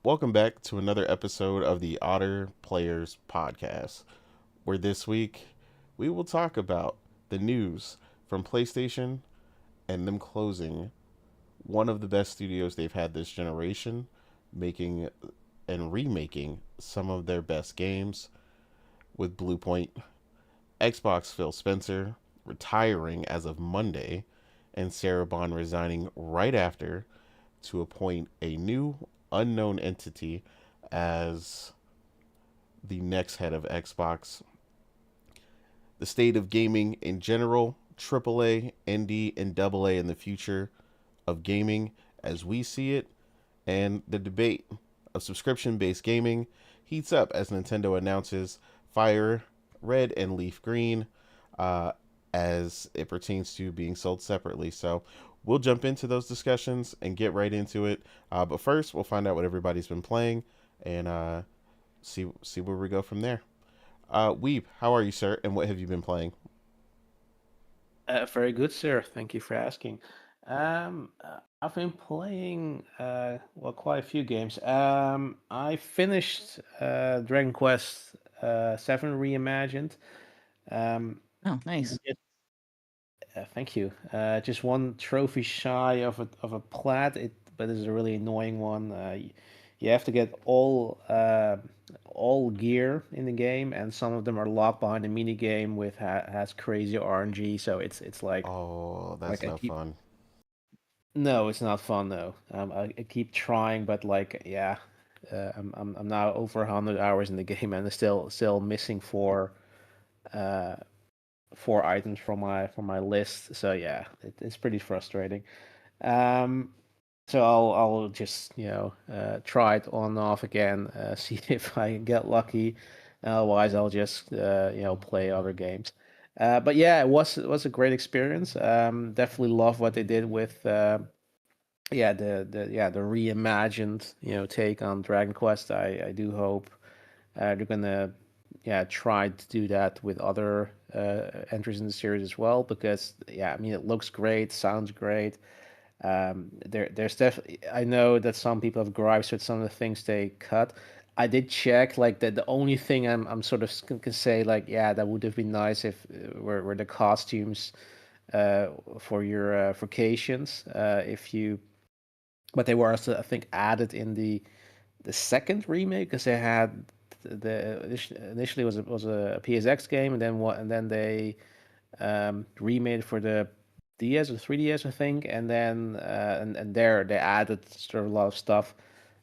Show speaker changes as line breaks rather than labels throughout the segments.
Welcome back to another episode of the Otter Players Podcast, where this week we will talk about the news from PlayStation and them closing one of the best studios they've had this generation, making and remaking some of their best games with Bluepoint, Xbox Phil Spencer retiring as of Monday, and Sarah Bond resigning right after to appoint a new unknown entity as the next head of Xbox. The state of gaming in general, AAA, indie, and AA in the future of gaming as we see it, and the debate of subscription based gaming heats up as Nintendo announces Fire Red and Leaf Green uh, as it pertains to being sold separately. So we'll jump into those discussions and get right into it. But first, we'll find out what everybody's been playing and see where we go from there. Weeb, how are you, sir? And what have you been playing?
Very good, sir. Thank you for asking. I've been playing quite a few games. I finished Dragon Quest Seven Reimagined. Um,
Oh, nice.
it- Thank you. Just one trophy shy of a plat. But it's a really annoying one. You have to get all gear in the game, and some of them are locked behind a mini game with has crazy RNG. So it's
Oh, that's
like I
no
keep.
fun.
No, it's not fun though. I keep trying, but like, yeah, I'm now over 100 hours in the game, and I'm still missing uh four items from my list. So yeah, it's pretty frustrating. Um, so I'll just try it on and off again, see if I get lucky. Otherwise, I'll just play other games. But yeah, it was a great experience. Definitely love what they did with the reimagined take on Dragon Quest. I do hope they're gonna try to do that with other entries in the series as well, because I mean, it looks great, sounds great. There's definitely, I know that some people have gripes with some of the things they cut. I did check, like, the only thing I'm sort of can say, like, yeah, that would have been nice if were the costumes for your vacations, if you but they were also, I think, added in the second remake, because they had initially was a PSX game, and then they remade it for the DS or 3DS, I think, and then and there they added sort of a lot of stuff.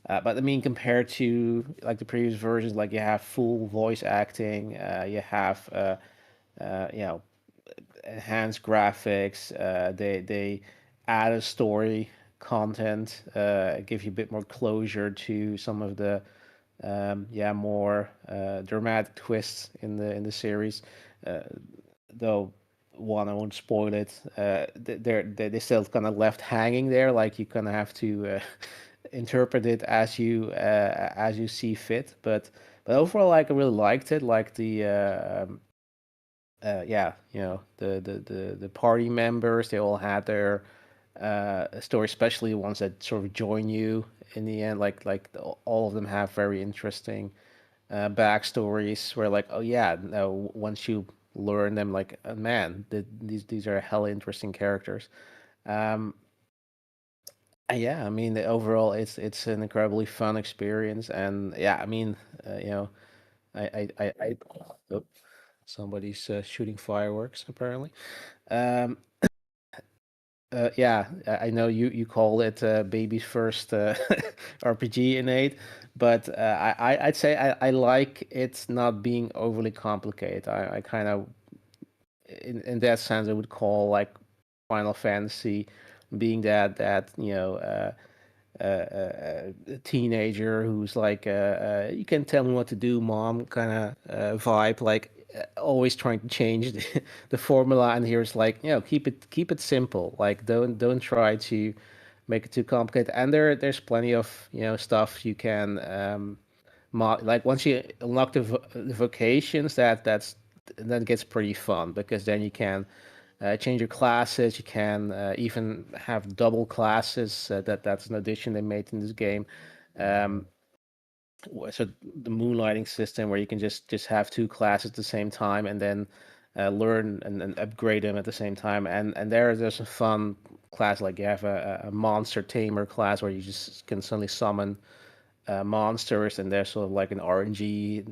But I mean, compared to like the previous versions, like, you have full voice acting, you have you know enhanced graphics. They added story content, give you a bit more closure to some of the more dramatic twists in the series. Uh, though one, I won't spoil it. They still kind of left hanging there, like, you kind of have to interpret it as you see fit. But overall, like, I really liked it. Like the party members, they all had their story, especially the ones that sort of join you in the end. All of them have very interesting backstories, where, like, oh yeah, no, once you learn them, like, man, these are hella interesting characters. Um, yeah, I mean, overall, it's an incredibly fun experience, and yeah, I mean, I oh, somebody's shooting fireworks apparently. Um, yeah, I know you call it baby's first RPG innate, but I'd say I like it not being overly complicated. I kind of, in that sense, I would call, like, Final Fantasy being that a teenager who's like, you can tell me what to do, mom, kind of vibe, like, always trying to change the formula. And here's, like, keep it simple, like, don't try to make it too complicated. And there's plenty of stuff you can like, once you unlock the vocations, that gets pretty fun, because then you can change your classes. You can even have double classes. That's an addition they made in this game. so the moonlighting system where you can just have two classes at the same time and then learn and upgrade them at the same time. And there's a fun class like you have a monster tamer class where you just can suddenly summon monsters, and there's sort of like an RNG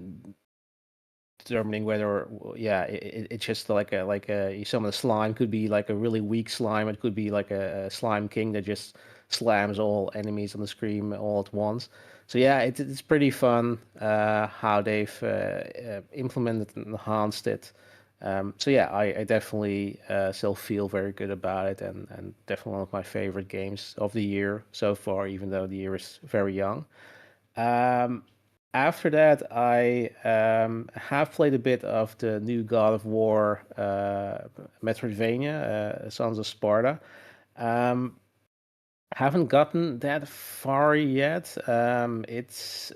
determining whether yeah it's just like some of the slime could be like a really weak slime, it could be like a slime king that just slams all enemies on the screen all at once. So yeah, it's pretty fun how they've implemented and enhanced it. So yeah, I definitely still feel very good about it, and definitely one of my favorite games of the year so far, even though the year is very young. um, After that, I have played a bit of the new God of War Metroidvania, Sons of Sparta. Um, haven't gotten that far yet. It's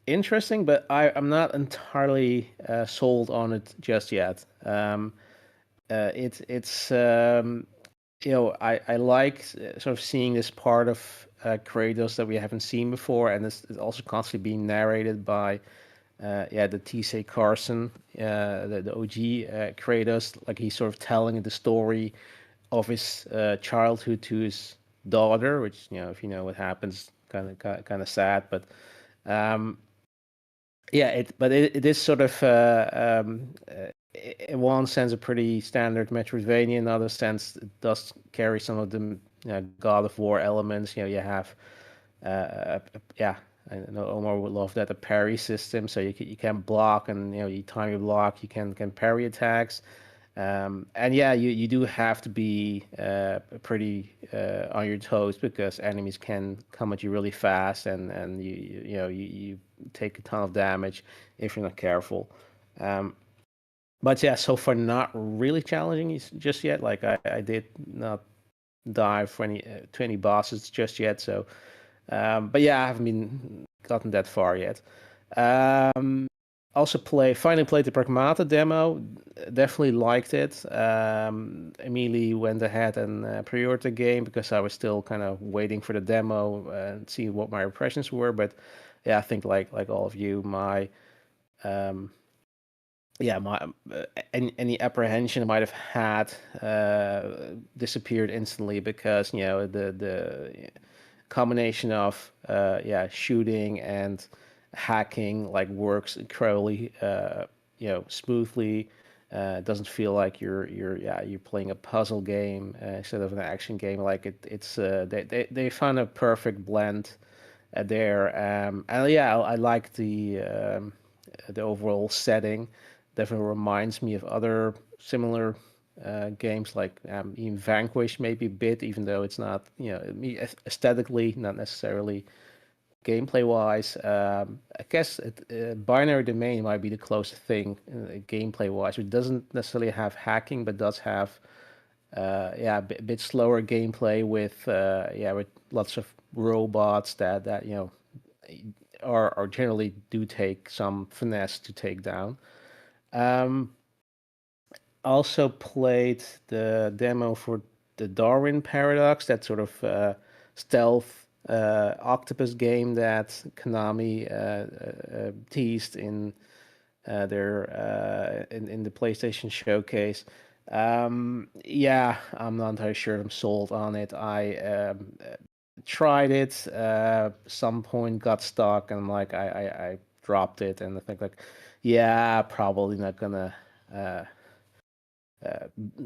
interesting, but I'm not entirely sold on it just yet. It's I like sort of seeing this part of Kratos that we haven't seen before, and it's also constantly being narrated by yeah, the T.C. Carson, the OG Kratos. Like he's sort of telling the story of his childhood to his daughter, which if you know what happens, kind of sad. But um, yeah, it is sort of in one sense a pretty standard Metroidvania. In another sense, it does carry some of the God of War elements. You have yeah, I know Omar would love that, a parry system, so you can block, and you time your block, you can parry attacks. And yeah, you do have to be pretty on your toes because enemies can come at you really fast, and you take a ton of damage if you're not careful. Um, but yeah, so far not really challenging just yet. Like I did not dive for any bosses just yet. So, but yeah, I haven't been gotten that far yet. Um, Also finally played the Pragmata demo. Definitely liked it. Immediately went ahead and pre-ordered the game because I was still kind of waiting for the demo and see what my impressions were. But yeah, I think like all of you, my um, yeah, my any apprehension I might have had disappeared instantly because the combination of yeah, shooting and hacking like works incredibly smoothly. It doesn't feel like you're playing a puzzle game instead of an action game. Like it's they found a perfect blend there. And yeah, I like the overall setting. Definitely reminds me of other similar games like even Vanquish maybe a bit, even though it's not aesthetically, not necessarily gameplay wise. I guess Binary Domain might be the closest thing gameplay wise. It doesn't necessarily have hacking, but does have yeah, a bit slower gameplay with yeah, with lots of robots that are generally do take some finesse to take down. Um, Also played the demo for the Darwin Paradox, that sort of stealth octopus game that Konami teased in in the PlayStation showcase. Yeah, I'm not entirely sure I'm sold on it. I tried it, some point got stuck, and I dropped it, and I think like, yeah, probably not gonna uh,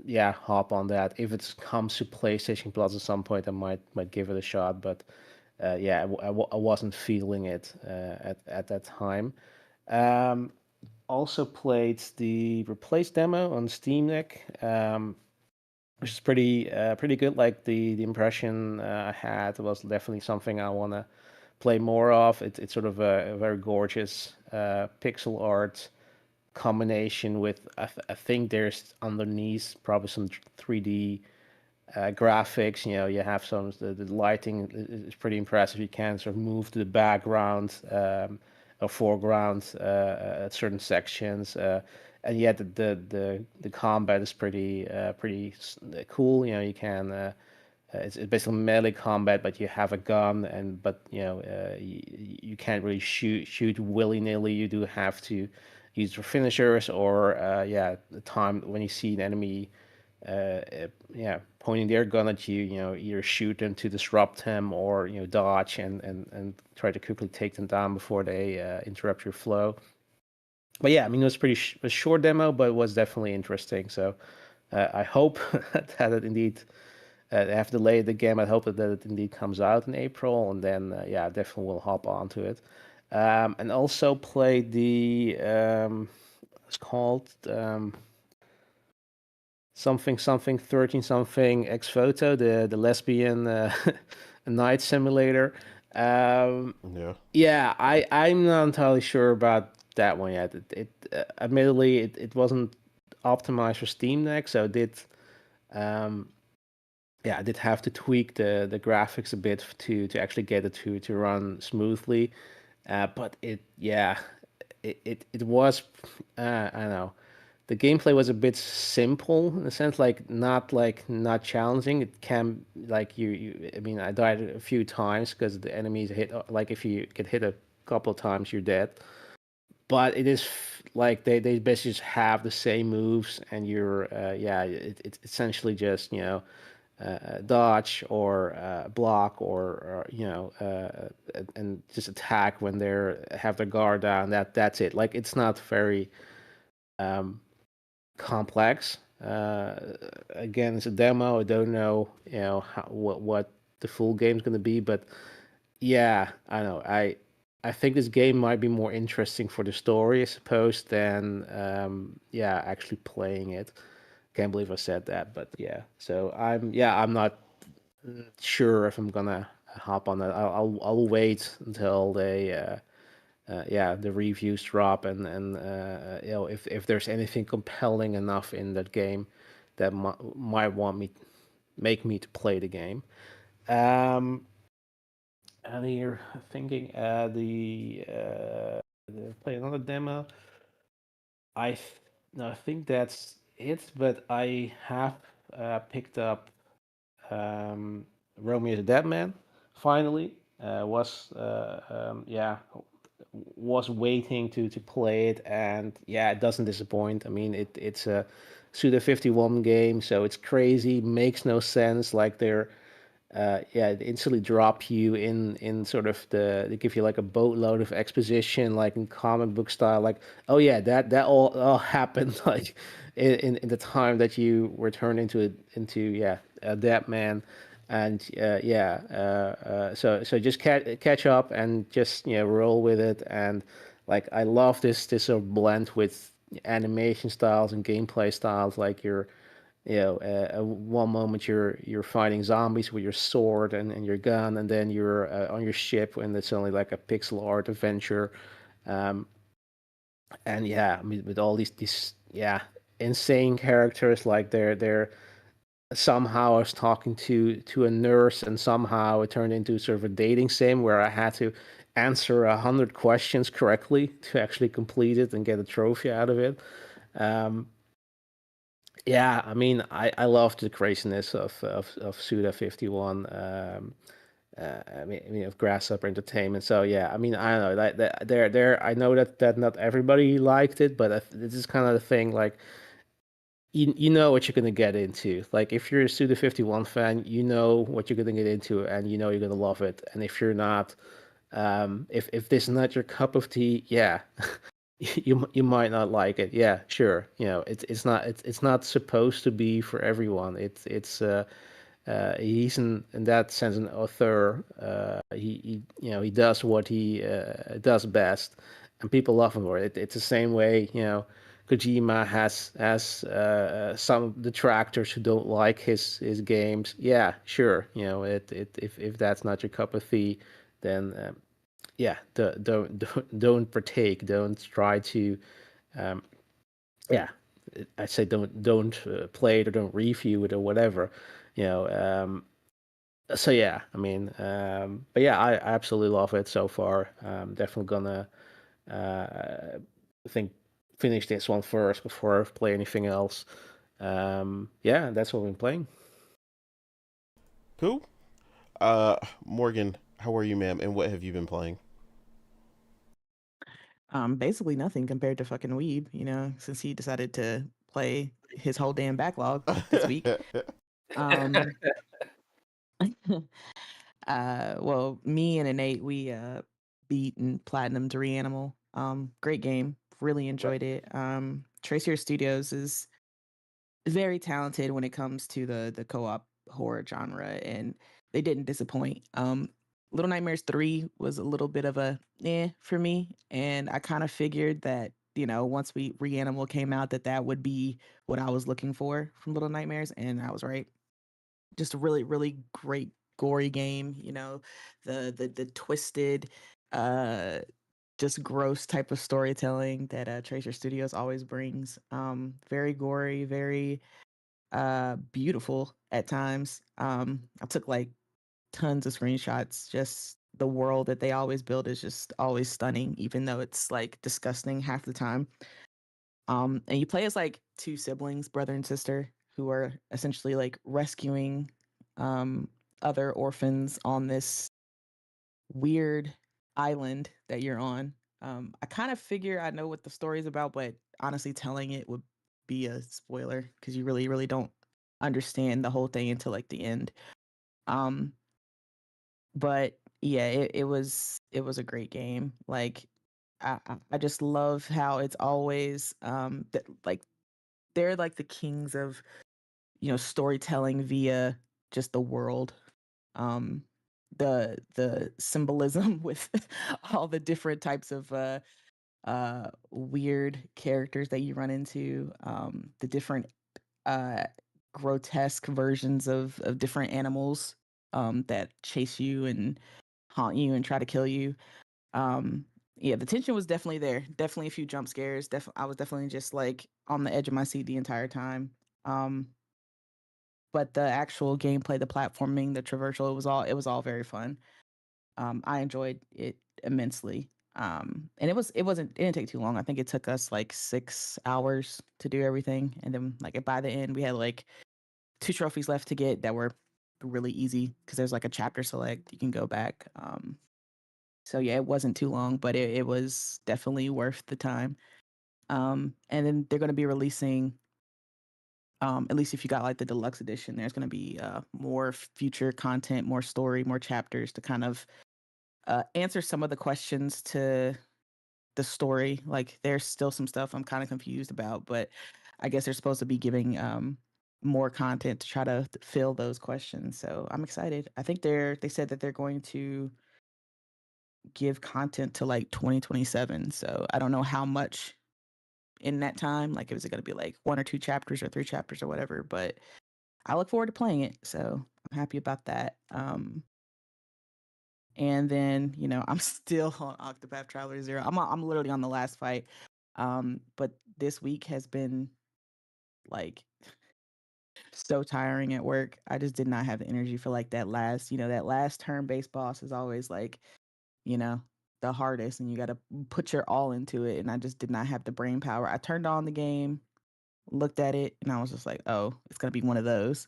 yeah, hop on that. If it comes to PlayStation Plus at some point, I might give it a shot. But yeah, I wasn't feeling it at that time. Um, Also played the Replace demo on Steam Deck, which is pretty good. Like the impression I had was definitely something I want to play more of. It's sort of a very gorgeous pixel art combination with I think there's underneath probably some 3D graphics. You have some the lighting is pretty impressive. You can sort of move to the background or foreground at certain sections, and yet the combat is pretty cool. You can it's basically melee combat, but you have a gun, and but you can't really shoot willy nilly. You do have to use your finishers, or yeah, the time when you see an enemy, yeah, pointing their gun at you, either shoot them to disrupt him, or dodge and try to quickly take them down before they interrupt your flow. But yeah, I mean, it was a short demo, but it was definitely interesting. So I hope that it indeed they have delayed the game. I hope that it indeed comes out in April, and then yeah, definitely will hop onto it. And also played the it's called something something 13 something X Photo, the lesbian night simulator. Um,
Yeah.
yeah, I'm not entirely sure about that one yet. Admittedly it wasn't optimized for Steam Deck, so it did um yeah, I did have to tweak the graphics a bit to actually get it to run smoothly. But it was I don't know. The gameplay was a bit simple in a sense, like not challenging. It can like you I mean, I died a few times because the enemies hit, like if you get hit a couple of times you're dead. But it is like they basically just have the same moves, and you're yeah, it's essentially just dodge or block, or and just attack when they're have their guard down. That's it. Like, it's not very um, complex. Again, it's a demo. I don't know, what the full game's going to be, but yeah, I know. I think this game might be more interesting for the story, I suppose, than yeah, actually playing it. Can't believe I said that, but yeah. So I'm not sure if I'm gonna hop on that. I'll wait until they yeah, the reviews drop, and if there's anything compelling enough in that game that might want me make me to play the game. Um, and you're thinking play another demo. No, I think that's it. But I have picked up um, Romeo the Dead Man. Finally, yeah, was waiting to play it, and yeah, it doesn't disappoint. I mean, it's a Suda 51 game, so it's crazy, makes no sense. Like, they're yeah, it instantly drop you in sort of they give you like a boatload of exposition, like in comic book style. Like, oh yeah, that all happened like in the time that you were turned into yeah, a dead man. And yeah, so just catch up and just roll with it. And like, I love this sort of blend with animation styles and gameplay styles. Like, one moment you're fighting zombies with your sword and your gun, and then you're on your ship, and it's only like a pixel art adventure. Um, and yeah, I mean, with all these yeah, insane characters. Like, they're somehow I was talking to a nurse, and somehow it turned into sort of a dating sim where I had to answer 100 questions correctly to actually complete it and get a trophy out of it. Um, Yeah, I mean, I love the craziness of Suda 51. Of Grasshopper Entertainment. So yeah, I mean, I don't know that there. I know that not everybody liked it, but this is kind of the thing. Like, you know what you're gonna get into. Like, if you're a Suda 51 fan, you know what you're gonna get into, and you know you're gonna love it. And if you're not, if this is not your cup of tea, yeah, you might not like it. Yeah, sure. It's not supposed to be for everyone. He's in that sense an author. He does what he does best, and people love him for it. It's the same way, Kojima has some detractors who don't like his games. Yeah, sure. If that's not your cup of tea, then yeah, don't partake. Don't try to um, yeah, I say don't play it, or don't review it, or whatever. You know. So yeah, I mean, but yeah, I absolutely love it so far. Definitely gonna I think finish this one first before I play anything else. Yeah, that's what we've been playing.
Cool. Morgan, how are you, ma'am? And what have you been playing?
Basically nothing compared to fucking Weeb, since he decided to play his whole damn backlog this week. Um, well, me and Innate, we beat and platinum to Reanimal. Great game, really enjoyed it. Tracer Studios is very talented when it comes to the co-op horror genre, and they didn't disappoint. Little Nightmares 3 was a little bit of a for me, and I kind of figured that, once we Reanimal came out, that would be what I was looking for from Little Nightmares, and I was right. Just a really, really great gory game, the twisted, uh just gross type of storytelling that Tracer Studios always brings. Very gory, very beautiful at times. I took like tons of screenshots. Just the world that they always build is just always stunning, even though it's like disgusting half the time. And you play as like two siblings, brother and sister, who are essentially like rescuing um other orphans on this weird island that you're on. I kind of figure I know what the story's about, but honestly, telling it would be a spoiler because you really, really don't understand the whole thing until like the end. Um, but yeah, it was a great game. Like, I just love how it's always that like they're like the kings of storytelling via just the world. um the symbolism with all the different types of weird characters that you run into, the different uh grotesque versions of different animals that chase you and haunt you and try to kill you. um yeah, the tension was definitely there, definitely a few jump scares. I was definitely just like on the edge of my seat the entire time. But the actual gameplay, the platforming, the traversal, it was all very fun. I enjoyed it immensely. And it didn't take too long. I think it took us like 6 hours to do everything, and then like by the end, we had like two trophies left to get that were really easy because there's like a chapter select you can go back. So yeah, it wasn't too long, but it was definitely worth the time. And then they're going to be releasing, at least if you got like the deluxe edition, there's going to be more future content, more story, more chapters to kind of answer some of the questions to the story. Like, there's still some stuff I'm kind of confused about, but I guess they're supposed to be giving more content to try to fill those questions. So I'm excited. I think they said that they're going to give content to like 2027. So I don't know how much in that time. Like, is it going to be like one or two chapters or three chapters or whatever? But I look forward to playing it. So I'm happy about that. And then, I'm still on Octopath Traveler Zero. I'm literally on the last fight. But this week has been like so tiring at work. I just did not have the energy for like that last turn-based boss is always like, you know, the hardest, and you got to put your all into it. And I just did not have the brain power. I turned on the game, looked at it, and I was just like, oh, it's gonna be one of those.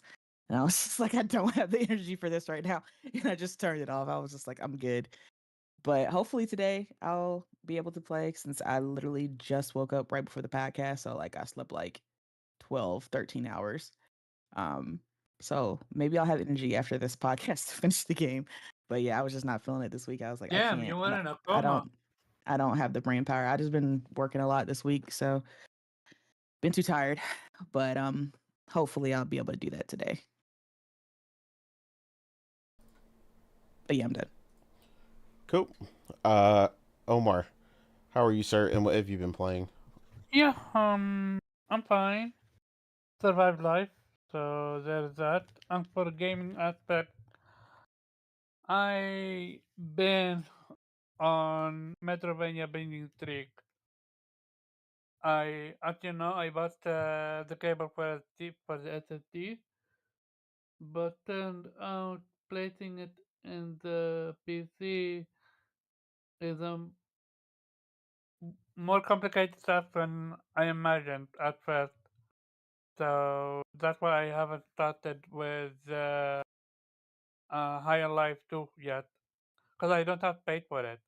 And I was just like, I don't have the energy for this right now. And I just turned it off. I was just like, I'm good. But hopefully today I'll be able to play since I literally just woke up right before the podcast. So like I slept like 12, 13 hours. Um, so maybe I'll have energy after this podcast to finish the game. But yeah, I was just not feeling it this week. I was like, I
Damn,
can't.
you
I
were
don't.
in a
I
coma.
don't. I don't have the brain power. I just been working a lot this week, so been too tired. But hopefully I'll be able to do that today. But yeah, I'm done.
Cool. Uh, Omar, how are you, sir? And what have you been playing?
Yeah, I'm fine. Survived life, so there's that. And for the gaming aspect, I been on Metrovania binging streak. As you know, I bought the cable for the SSD, but turned out placing it in the PC is a more complicated stuff than I imagined at first. So that's why I haven't started with High on Life 2 yet because I don't have paid for it.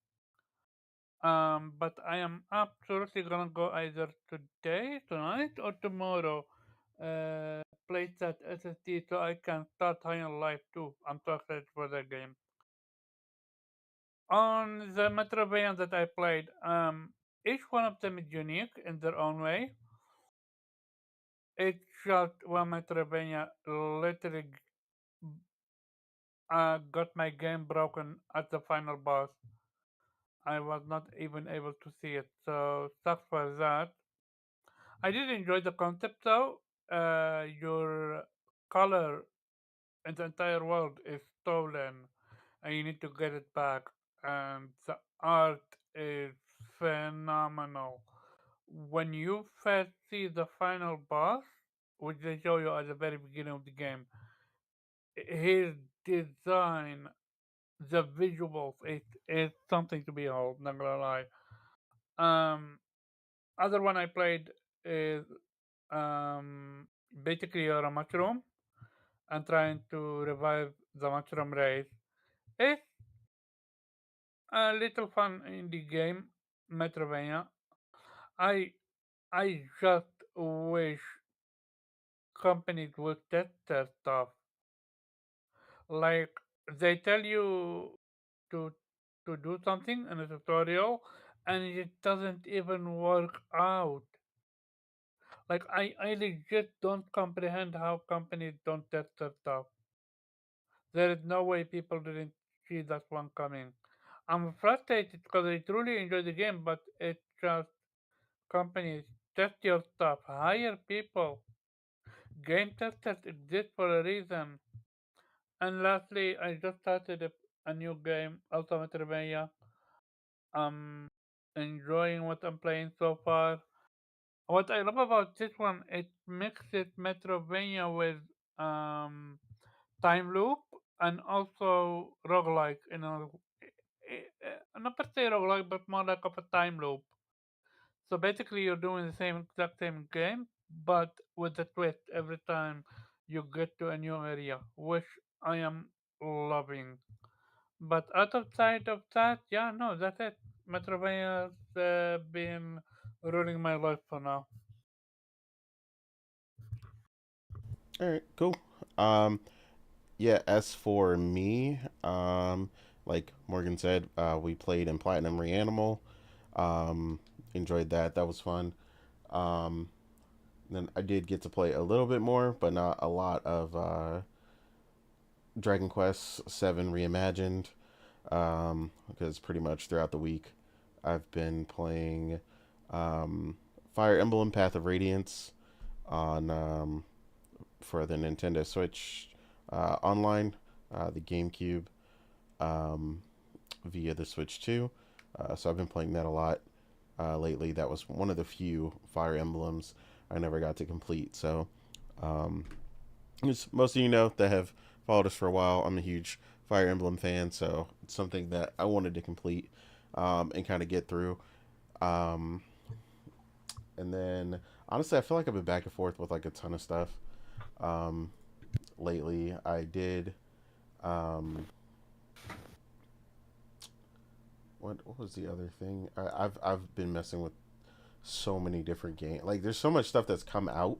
But I am absolutely gonna go either today, tonight, or tomorrow. Play that SSD so I can start High on Life 2. I'm so excited for that game. On the Metroidvania that I played, each one of them is unique in their own way. It's just one Metroidvania literally got my game broken at the final boss. I was not even able to see it, so sucks for that. I did enjoy the concept though. Your color in the entire world is stolen, and you need to get it back. And the art is phenomenal. When you first see the final boss, which they show you at the very beginning of the game, his design, the visuals, it's something to behold. Not gonna lie. Um, Other one I played is basically you're a mushroom and trying to revive the mushroom race. It's a little fun in the game, Metrovania. I I just wish companies would test their stuff. Like they tell you to to do something in a tutorial and it doesn't even work out. Like I legit don't comprehend how companies don't test their stuff. There is no way people didn't see that one coming. I'm frustrated because I truly enjoy the game, but it's just companies test your stuff, hire people. Game testers exist for a reason. And lastly, I just started a new game, also Metroidvania. I'm enjoying what I'm playing so far. What I love about this one, it mixes Metroidvania with um, time loop and also roguelike. Not per se roguelike, but more like of a time loop. So basically, you're doing the same exact same game, but with a twist every time you get to a new area, which I am loving. But outside of that, yeah, no, that's it. Metroidvania's been ruling my life for now.
All right, cool. Um, yeah. As for me, like Morgan said, we played in Platinum Reanimal. Um, Enjoyed that. That was fun. Um, then I did get to play a little bit more, but not a lot of Dragon Quest Seven Reimagined. Because pretty much throughout the week, I've been playing Fire Emblem Path of Radiance on for the Nintendo Switch online, the GameCube, um, via the Switch 2. So I've been playing that a lot lately. That was one of the few Fire Emblems I never got to complete. So, um, as most of you know that have followed us for a while, I'm a huge Fire Emblem fan. So it's something that I wanted to complete and kind of get through. Um, and then honestly, I feel like I've been back and forth with like a ton of stuff um, lately. I did. Um, what was the other thing? I've been messing with so many different games. Like there's so much stuff that's come out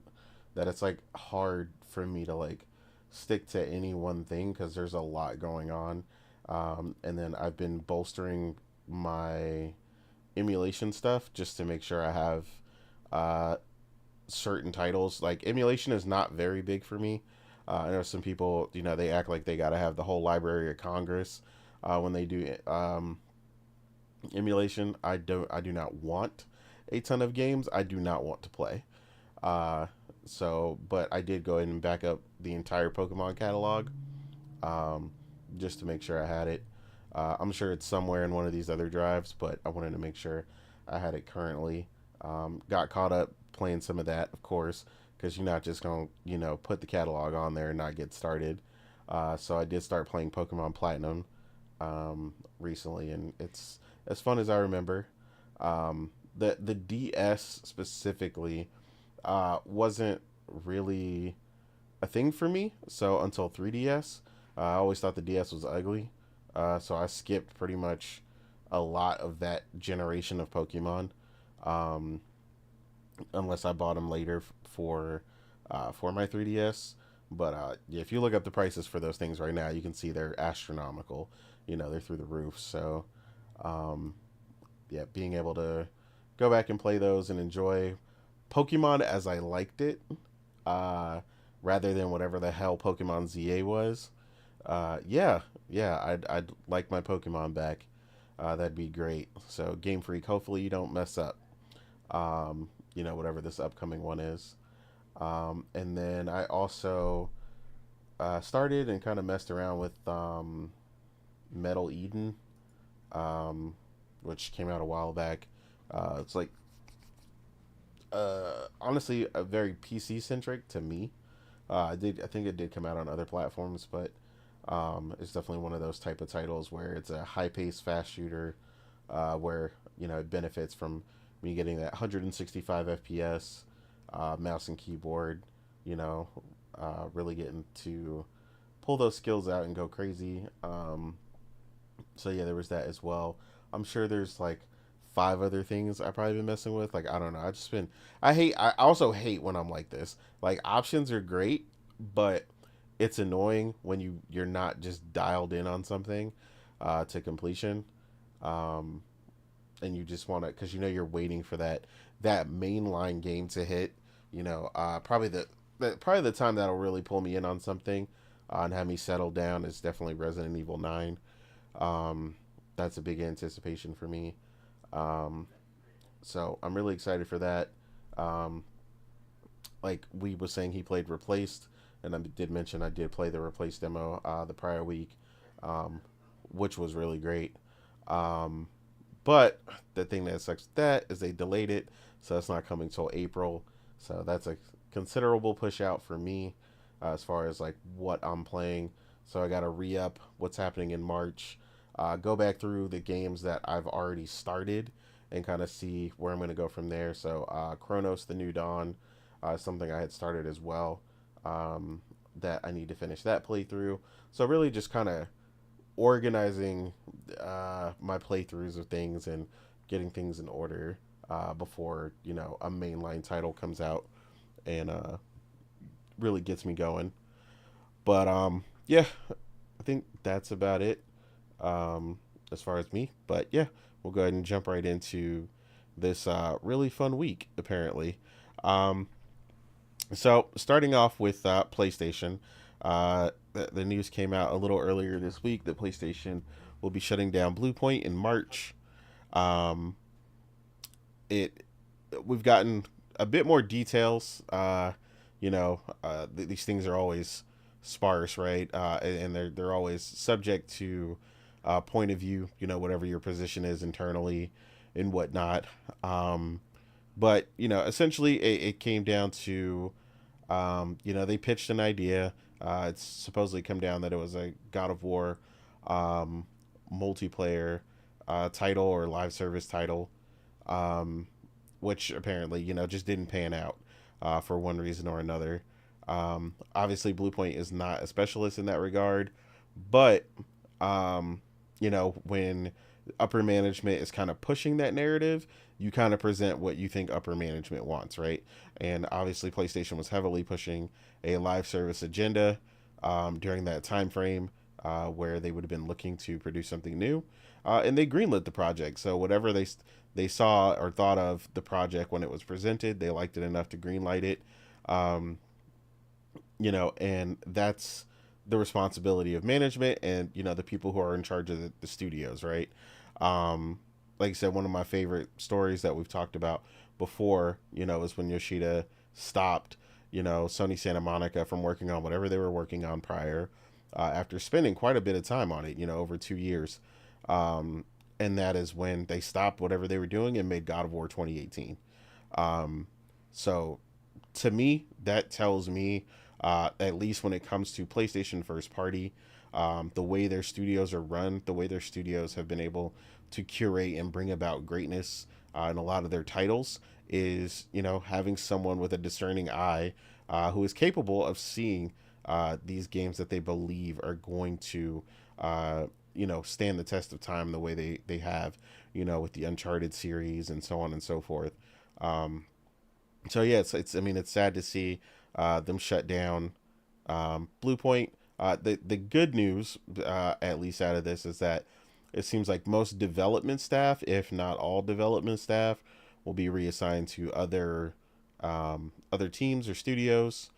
that it's like hard for me to like stick to any one thing because there's a lot going on. And then I've been bolstering my emulation stuff just to make sure I have uh, certain titles. Like emulation is not very big for me. I know some people, they act like they gotta have the whole Library of Congress when they do emulation. I do not want a ton of games. I do not want to play. Uh, but I did go ahead and back up the entire Pokemon catalog, um, just to make sure I had it. I'm sure it's somewhere in one of these other drives, but I wanted to make sure I had it currently. Got caught up playing some of that, of course, because you're not just gonna, put the catalog on there and not get started. So I did start playing Pokemon Platinum recently, and it's as fun as I remember. The DS specifically wasn't really a thing for me. So until 3DS, I always thought the DS was ugly, so I skipped pretty much a lot of that generation of Pokemon, um, unless I bought them later for my 3DS. But yeah, if you look up the prices for those things right now, you can see they're astronomical. They're through the roof. So um, yeah, being able to go back and play those and enjoy Pokemon as I liked it, uh, rather than whatever the hell Pokemon ZA was. Yeah, yeah, I'd like my Pokemon back. That'd be great. So Game Freak, hopefully you don't mess up. Whatever this upcoming one is. And then I also started and kind of messed around with Metal Eden, um, which came out a while back. It's like honestly a very PC centric to me. I think it did come out on other platforms, but it's definitely one of those type of titles where it's a high paced fast shooter, where it benefits from me getting that 165 FPS, mouse and keyboard. You know, really getting to pull those skills out and go crazy. So yeah, there was that as well. I'm sure there's like five other things I probably been messing with. Like I don't know. I just been. I also hate when I'm like this. Like options are great, but it's annoying when you're not just dialed in on something to completion. Um, and you just want to because you're waiting for that mainline game to hit. Probably probably the time that'll really pull me in on something and have me settle down is definitely Resident Evil 9. Um, that's a big anticipation for me. Um, so I'm really excited for that. Um, like we was saying, he played Replaced, and I did mention I did play the Replaced demo the prior week, um, which was really great. Um, but the thing that sucks with that is they delayed it, so it's not coming till April. So that's a considerable push out for me as far as like what I'm playing. So I got to re up what's happening in March, go back through the games that I've already started, and kind of see where I'm going to go from there. So Chronos: The New Dawn, something I had started as well. Um, that I need to finish that playthrough. So really, just kind of organizing my playthroughs of things and getting things in order before a mainline title comes out and really gets me going. But yeah, I think that's about it um, as far as me. But yeah, we'll go ahead and jump right into this really fun week. Apparently, um, so starting off with PlayStation, the news came out a little earlier this week that PlayStation will be shutting down Bluepoint in March. Um, it we've gotten a bit more details. These things are always sparse, right? And they're always subject to point of view. Whatever your position is internally and whatnot. But essentially, it came down to they pitched an idea. It's supposedly come down that it was a God of War um, multiplayer title or live service title, um, which apparently just didn't pan out for one reason or another. Obviously, Bluepoint is not a specialist in that regard, but when upper management is kind of pushing that narrative, you kind of present what you think upper management wants, right? And obviously, PlayStation was heavily pushing a live service agenda during that time frame where they would have been looking to produce something new, and they greenlit the project. So whatever they saw or thought of the project when it was presented, they liked it enough to greenlight it. Um, and that's the responsibility of management and the people who are in charge of the studios, right? Um, like I said, one of my favorite stories that we've talked about before, is when Yoshida stopped, Sony Santa Monica from working on whatever they were working on prior, after spending quite a bit of time on it, over 2 years. Um, and that is when they stopped whatever they were doing and made God of War 2018. Um, so to me, that tells me, at least when it comes to PlayStation first party, the way their studios are run, the way their studios have been able to curate and bring about greatness in a lot of their titles is, having someone with a discerning eye who is capable of seeing these games that they believe are going to, uh, stand the test of time the way they have, with the Uncharted series and so on and so forth. Um, so yeah, it's I mean it's sad to see them shut down Bluepoint. The good news, at least out of this, is that it seems like most development staff, if not all development staff, will be reassigned to other teams or studios.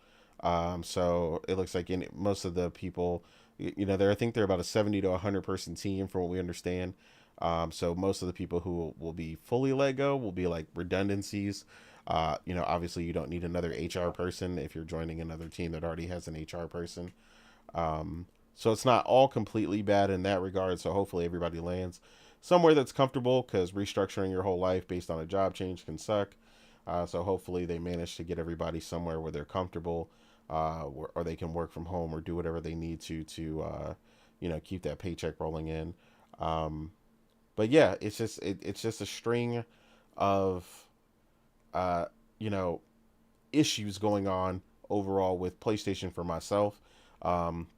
So it looks like most of the people, there I think they're about a 70 to 100 person team, from what we understand. So most of the people who will be fully let go will be like redundancies. Obviously you don't need another HR person if you're joining another team that already has an HR person. So it's not all completely bad in that regard. So hopefully everybody lands somewhere that's comfortable, because restructuring your whole life based on a job change can suck. So hopefully they manage to get everybody somewhere where they're comfortable, or they can work from home or do whatever they need to keep that paycheck rolling in. Um, but yeah, it's just a string of uh, you know issues going on overall with PlayStation for myself. Um,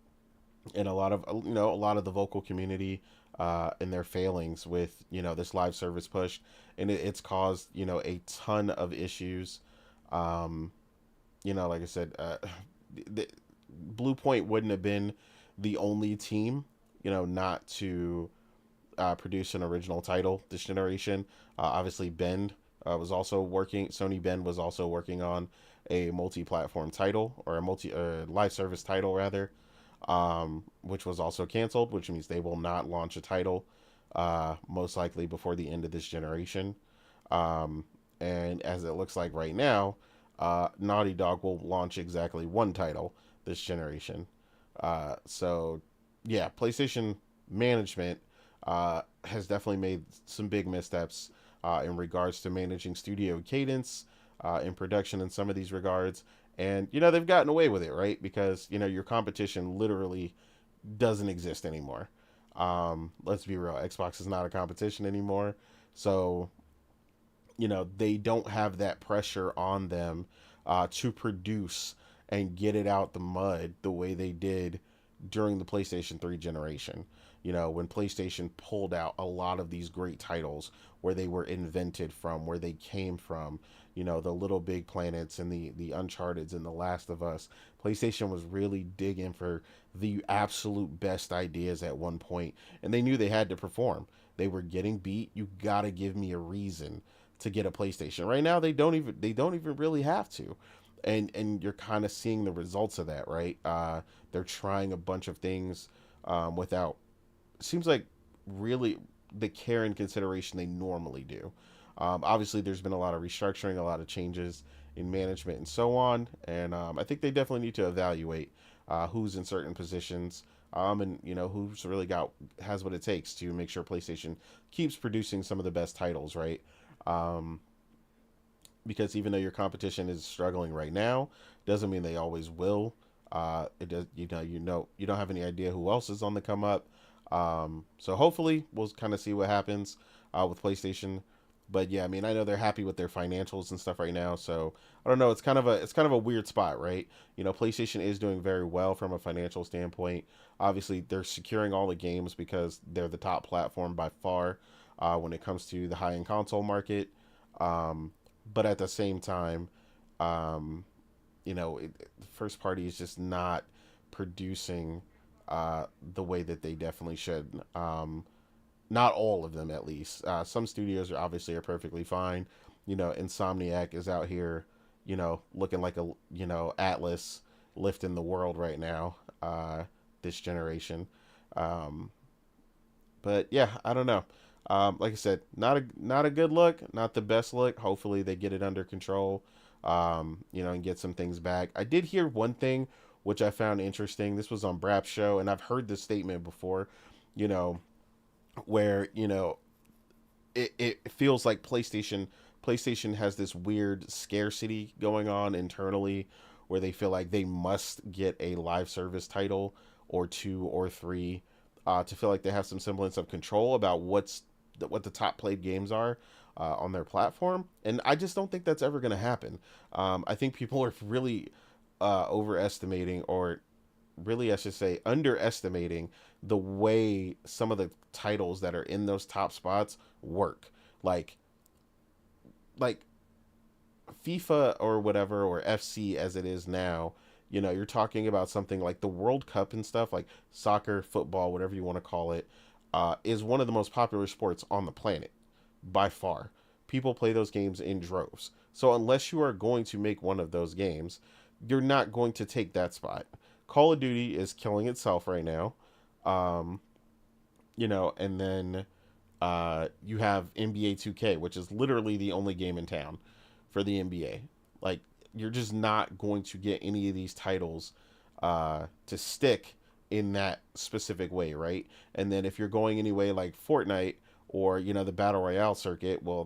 and a lot of the vocal community, and their failings with this live service push, and it's caused a ton of issues. um like I said, the, Blue Point wouldn't have been the only team not to produce an original title this generation. Obviously Bend was also working Sony Bend was also working on a multi-platform title, or a multi live service title rather, which was also canceled, which means they will not launch a title, most likely before the end of this generation. Um, and as it looks like right now, Naughty Dog will launch exactly one title this generation. So, yeah, PlayStation management has definitely made some big missteps in regards to managing studio cadence, in production in some of these regards. And they've gotten away with it, right? Because your competition literally doesn't exist anymore. Let's be real, Xbox is not a competition anymore. So they don't have that pressure on them to produce and get it out the mud the way they did during the PlayStation 3 generation. When PlayStation pulled out a lot of these great titles, where they were invented from, where they came from, the Little Big Planets and the Uncharted's and the Last of Us. PlayStation was really digging for the absolute best ideas at one point, and they knew they had to perform. They were getting beat. You gotta give me a reason to get a PlayStation. Right now, they don't even really have to, and you're kind of seeing the results of that, right? They're trying a bunch of things, without, seems like, really the care and consideration they normally do. Obviously, there's been a lot of restructuring, a lot of changes in management, and so on. And I think they definitely need to evaluate who's in certain positions, and who's really has what it takes to make sure PlayStation keeps producing some of the best titles, right? Um, because even though your competition is struggling right now, doesn't mean they always will. It does, you don't have any idea who else is on the come up. So hopefully we'll kind of see what happens with PlayStation. But yeah, I mean, I know they're happy with their financials and stuff right now. So I don't know. It's kind of a weird spot, right? PlayStation is doing very well from a financial standpoint. Obviously, they're securing all the games because they're the top platform by far when it comes to the high end console market. Um, but at the same time, um, first party is just not producing the way that they definitely should. Not all of them, at least. Some studios are perfectly fine. Insomniac is out here, looking like a Atlas lifting the world right now. This generation. Um, but yeah, I don't know. Like I said, not a good look, not the best look. Hopefully they get it under control, and get some things back. I did hear one thing which I found interesting. This was on Brap's show, and I've heard this statement before. You know, where it feels like PlayStation has this weird scarcity going on internally, where they feel like they must get a live service title or two or three, to feel like they have some semblance of control about what the top played games are on their platform. And I just don't think that's ever going to happen. I think people are really overestimating, or really, I should say, underestimating the way some of the titles that are in those top spots work. Like, like FIFA or whatever, or FC as it is now, you're talking about something like the World Cup and stuff, like soccer, football, whatever you want to call it, is one of the most popular sports on the planet by far. People play those games in droves. So unless you are going to make one of those games, you're not going to take that spot. Call of Duty is killing itself right now. Um, and then you have NBA 2K, which is literally the only game in town for the NBA. Like, you're just not going to get any of these titles to stick in that specific way, right? And then if you're going anyway like Fortnite or the battle royale circuit, well,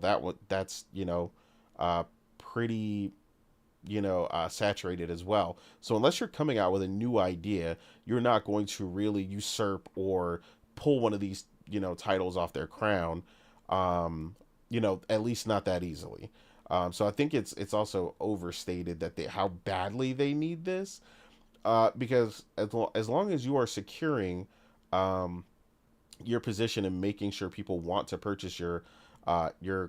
that's uh, pretty saturated as well. So unless you're coming out with a new idea, you're not going to really usurp or pull one of these titles off their crown. At least not that easily. So I think it's also overstated that how badly they need this. Because as long as you are securing um, your position and making sure people want to purchase your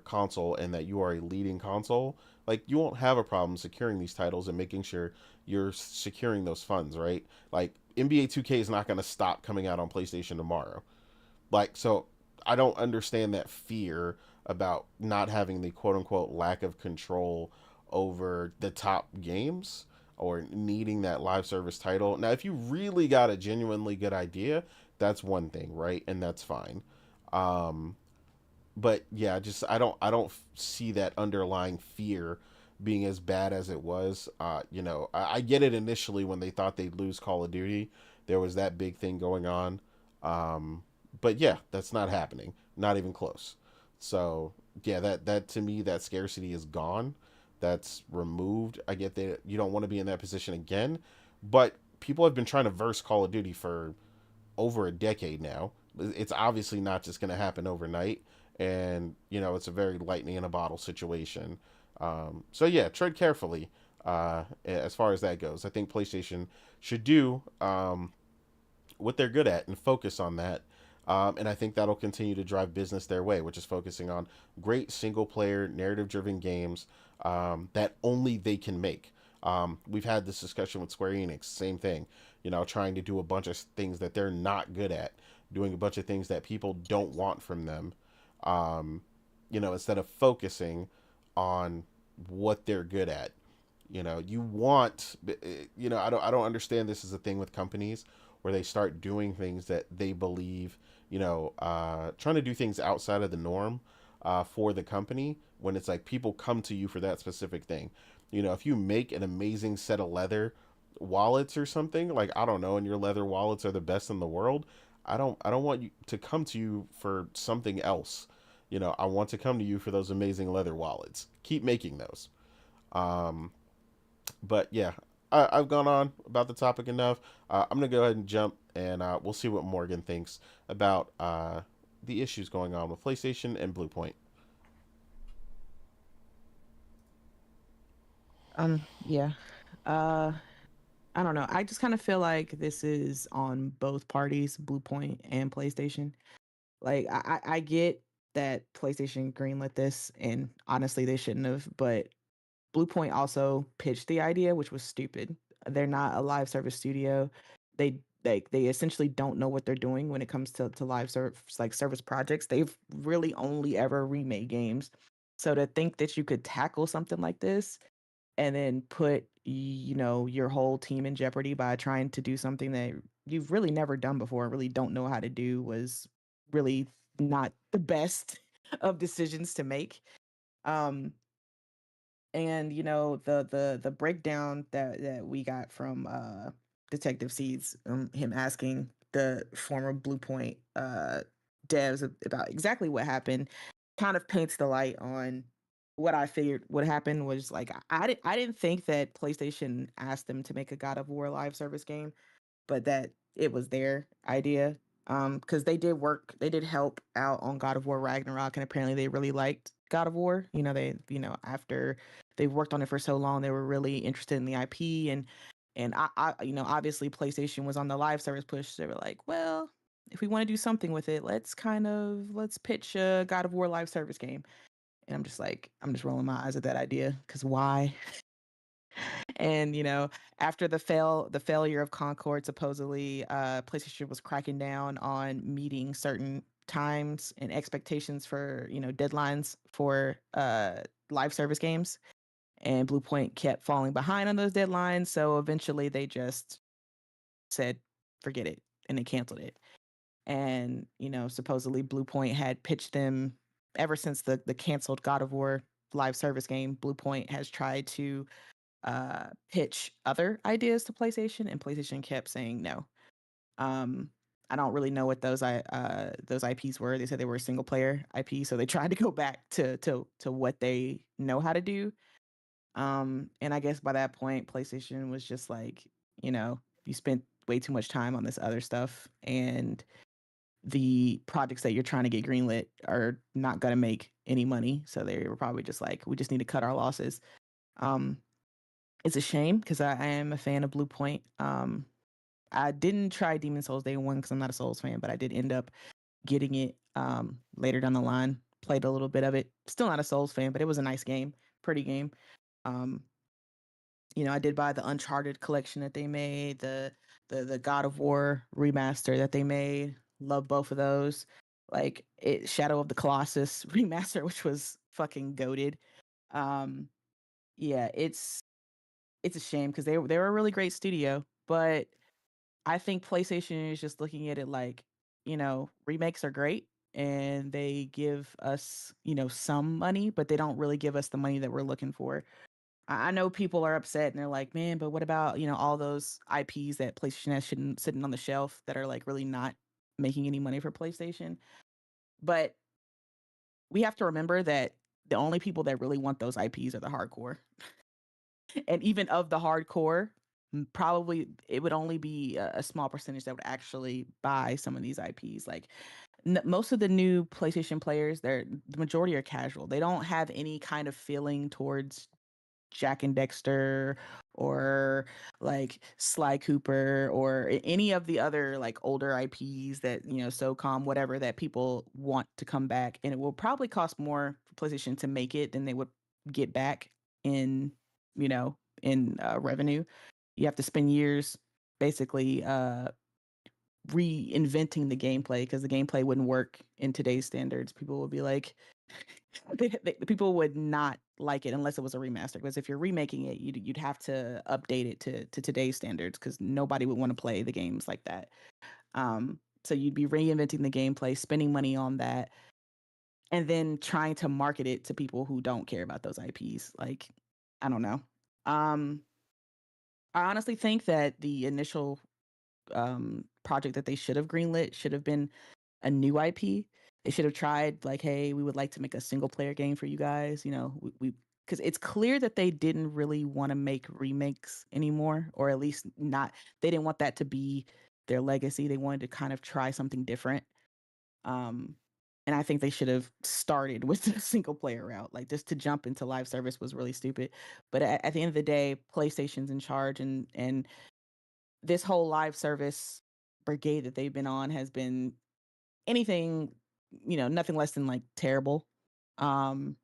console and that you are a leading console, like, you won't have a problem securing these titles and making sure you're securing those funds, right? Like, NBA 2K is not going to stop coming out on PlayStation tomorrow. Like, so I don't understand that fear about not having the quote unquote lack of control over the top games or needing that live service title. Now, if you really got a genuinely good idea, that's one thing, right? And that's fine. Um, but yeah, just I don't see that underlying fear being as bad as it was. I get it initially when they thought they'd lose Call of Duty. There was that big thing going on. Um, but yeah, that's not happening. Not even close. So yeah, that to me, that scarcity is gone. That's removed. I get that you don't want to be in that position again, but people have been trying to verse Call of Duty for over a decade now. It's obviously not just going to happen overnight, and it's a very lightning in a bottle situation. So yeah, tread carefully as far as that goes. I think PlayStation should do what they're good at and focus on that. And I think that'll continue to drive business their way, which is focusing on great single player, narrative driven games that only they can make. We've had this discussion with Square Enix, same thing, trying to do a bunch of things that they're not good at, doing a bunch of things that people don't want from them, instead of focusing on what they're good at. You want, I don't understand this as a thing with companies where they start doing things that they believe, trying to do things outside of the norm for the company, when it's like people come to you for that specific thing. If you make an amazing set of leather wallets or something, like, I don't know, and your leather wallets are the best in the world, I don't want you to come to you for something else. I want to come to you for those amazing leather wallets. Keep making those. Um, but yeah, I've gone on about the topic enough. I'm gonna go ahead and jump, and we'll see what Morgan thinks about the issues going on with PlayStation and Bluepoint.
Yeah. Uh, I don't know. I just kind of feel like this is on both parties, Bluepoint and PlayStation. Like, I get that PlayStation greenlit this, and honestly, they shouldn't have. But Bluepoint also pitched the idea, which was stupid. They're not a live service studio. They essentially don't know what they're doing when it comes to live service, like service projects. They've really only ever remade games. So to think that you could tackle something like this and then put your whole team in jeopardy by trying to do something that you've really never done before, really don't know how to do, was really not the best of decisions to make. Um, and the breakdown that we got from Detective Seeds, him asking the former Bluepoint devs about exactly what happened, kind of paints the light on what I figured would happen. Was like, I didn't think that PlayStation asked them to make a God of War live service game, but that it was their idea. Because they did help out on God of War Ragnarok, and apparently they really liked God of War. After they worked on it for so long, they were really interested in the IP, and And obviously PlayStation was on the live service push. They were like, well, if we want to do something with it, let's pitch a God of War live service game. And I'm just rolling my eyes at that idea because why? And after the failure of Concord, supposedly PlayStation was cracking down on meeting certain times and expectations for deadlines for live service games, and Bluepoint kept falling behind on those deadlines. So eventually they just said, forget it, and they canceled it. And supposedly Bluepoint had pitched them ever since the canceled God of War live service game. Bluepoint has tried to pitch other ideas to PlayStation, and PlayStation kept saying no. Um, I don't really know what those IPs were. They said they were a single player IP, so they tried to go back to what they know how to do. And I guess by that point, PlayStation was just like, you spent way too much time on this other stuff, and the projects that you're trying to get greenlit are not going to make any money. So they were probably just like, we just need to cut our losses. Um, it's a shame because I am a fan of Bluepoint. I didn't try Demon Souls Day One because I'm not a Souls fan, but I did end up getting it later down the line. Played a little bit of it. Still not a Souls fan, but it was a nice game, pretty game. Um, I did buy the Uncharted collection that they made, the God of War remaster that they made. Love both of those. Like Shadow of the Colossus remaster, which was fucking goated. Um, yeah, it's a shame because they were a really great studio, but I think PlayStation is just looking at it like, remakes are great and they give us, some money, but they don't really give us the money that we're looking for. I know people are upset and they're like, man, but what about, all those IPs that PlayStation has sitting on the shelf that are like really not making any money for PlayStation? But we have to remember that the only people that really want those IPs are the hardcore. And even of the hardcore, probably it would only be a small percentage that would actually buy some of these IPs. Like most of the new PlayStation players, the majority are casual. They don't have any kind of feeling towards Jack and Dexter or like Sly Cooper or any of the other like older IPs that, SOCOM, whatever, that people want to come back. And it will probably cost more for PlayStation to make it than they would get back in, revenue. You have to spend years basically reinventing the gameplay because the gameplay wouldn't work in today's standards. People would be like, people would not like it unless it was a remaster. Because if you're remaking it, you'd have to update it to today's standards because nobody would want to play the games like that. So you'd be reinventing the gameplay, spending money on that, and then trying to market it to people who don't care about those IPs. Like, I don't know. I honestly think that the initial project that they should have greenlit should have been a new IP. They should have tried like, hey, we would like to make a single player game for you guys. We because it's clear that they didn't really want to make remakes anymore, or at least not. They didn't want that to be their legacy. They wanted to kind of try something different. Um, and I think they should have started with the single player route. Like just to jump into live service was really stupid. But at the end of the day, PlayStation's in charge, and this whole live service brigade that they've been on has been anything, nothing less than like terrible. Um,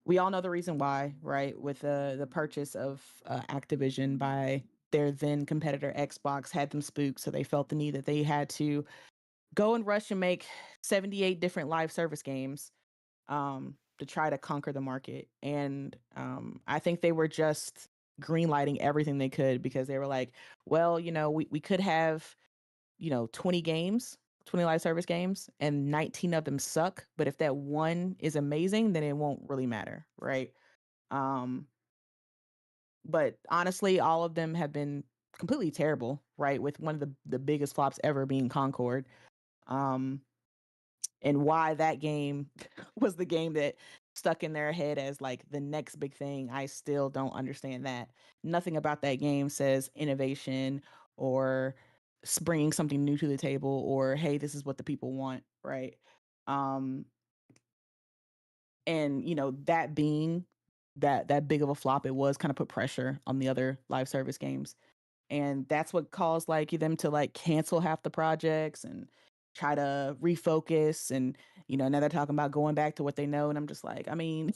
we all know the reason why, right? With the purchase of Activision by their then competitor Xbox had them spooked, so they felt the need that they had to go and rush and make 78 different live service games to try to conquer the market. And I think they were just greenlighting everything they could because they were like, well, we could have 20 games, 20 live service games, and 19 of them suck. But if that one is amazing, then it won't really matter, right? Um, but honestly, all of them have been completely terrible, right? With one of the biggest flops ever being Concord. Um, and why that game was the game that stuck in their head as like the next big thing, I still don't understand that. Nothing about that game says innovation or bringing something new to the table or hey, this is what the people want, right? um and that being that big of a flop it was kind of put pressure on the other live service games. And that's what caused like them to like cancel half the projects and try to refocus. And now they're talking about going back to what they know. And I'm just like, I mean,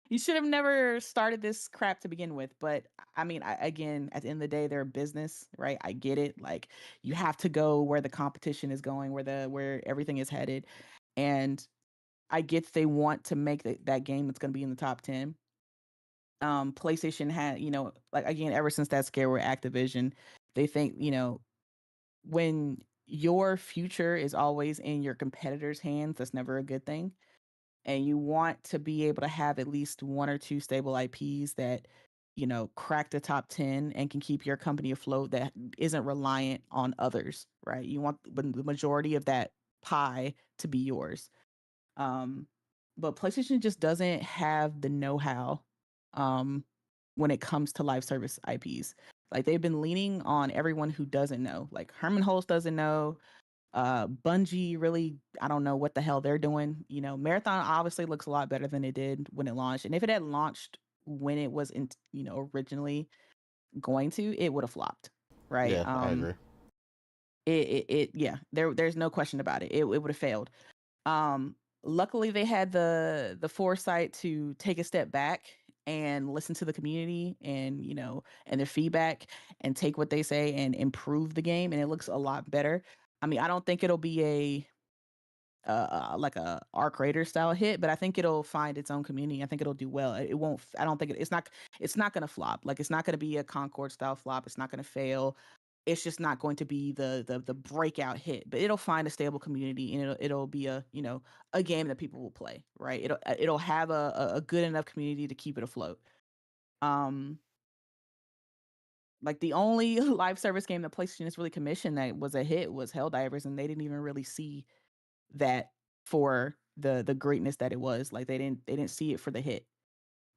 you should have never started this crap to begin with. But I mean, again, at the end of the day, they're a business, right? I get it. Like, you have to go where the competition is going, where everything is headed. And I get they want to make that game that's going to be in the top 10. PlayStation had, like, again, ever since that scare with Activision, they think, when your future is always in your competitors' hands, that's never a good thing. And you want to be able to have at least one or two stable IPs that, crack the top 10 and can keep your company afloat, that isn't reliant on others, right? You want the majority of that pie to be yours. But PlayStation just doesn't have the know-how when it comes to live service IPs. Like, they've been leaning on everyone who doesn't know. Like, Herman Hulst doesn't know. Bungie really, I don't know what the hell they're doing. Marathon obviously looks a lot better than it did when it launched. And if it had launched when it was originally going to, it would have flopped. Right.
Yeah, I agree.
Yeah, there's no question about it. It would have failed. Luckily they had the foresight to take a step back and listen to the community and and their feedback, and take what they say and improve the game, and it looks a lot better. I mean, I don't think it'll be like a Arc Raider style hit, but I think it'll find its own community. I think it'll do well. It won't. I don't think it's not gonna flop. Like, it's not gonna be a Concord style flop. It's not gonna fail. It's just not going to be the breakout hit. But it'll find a stable community, and it'll be a game that people will play. Right. It'll have a good enough community to keep it afloat. Um, like, the only live service game that PlayStation has really commissioned that was a hit was Helldivers, and they didn't even really see that for the greatness that it was. Like, they didn't see it for the hit.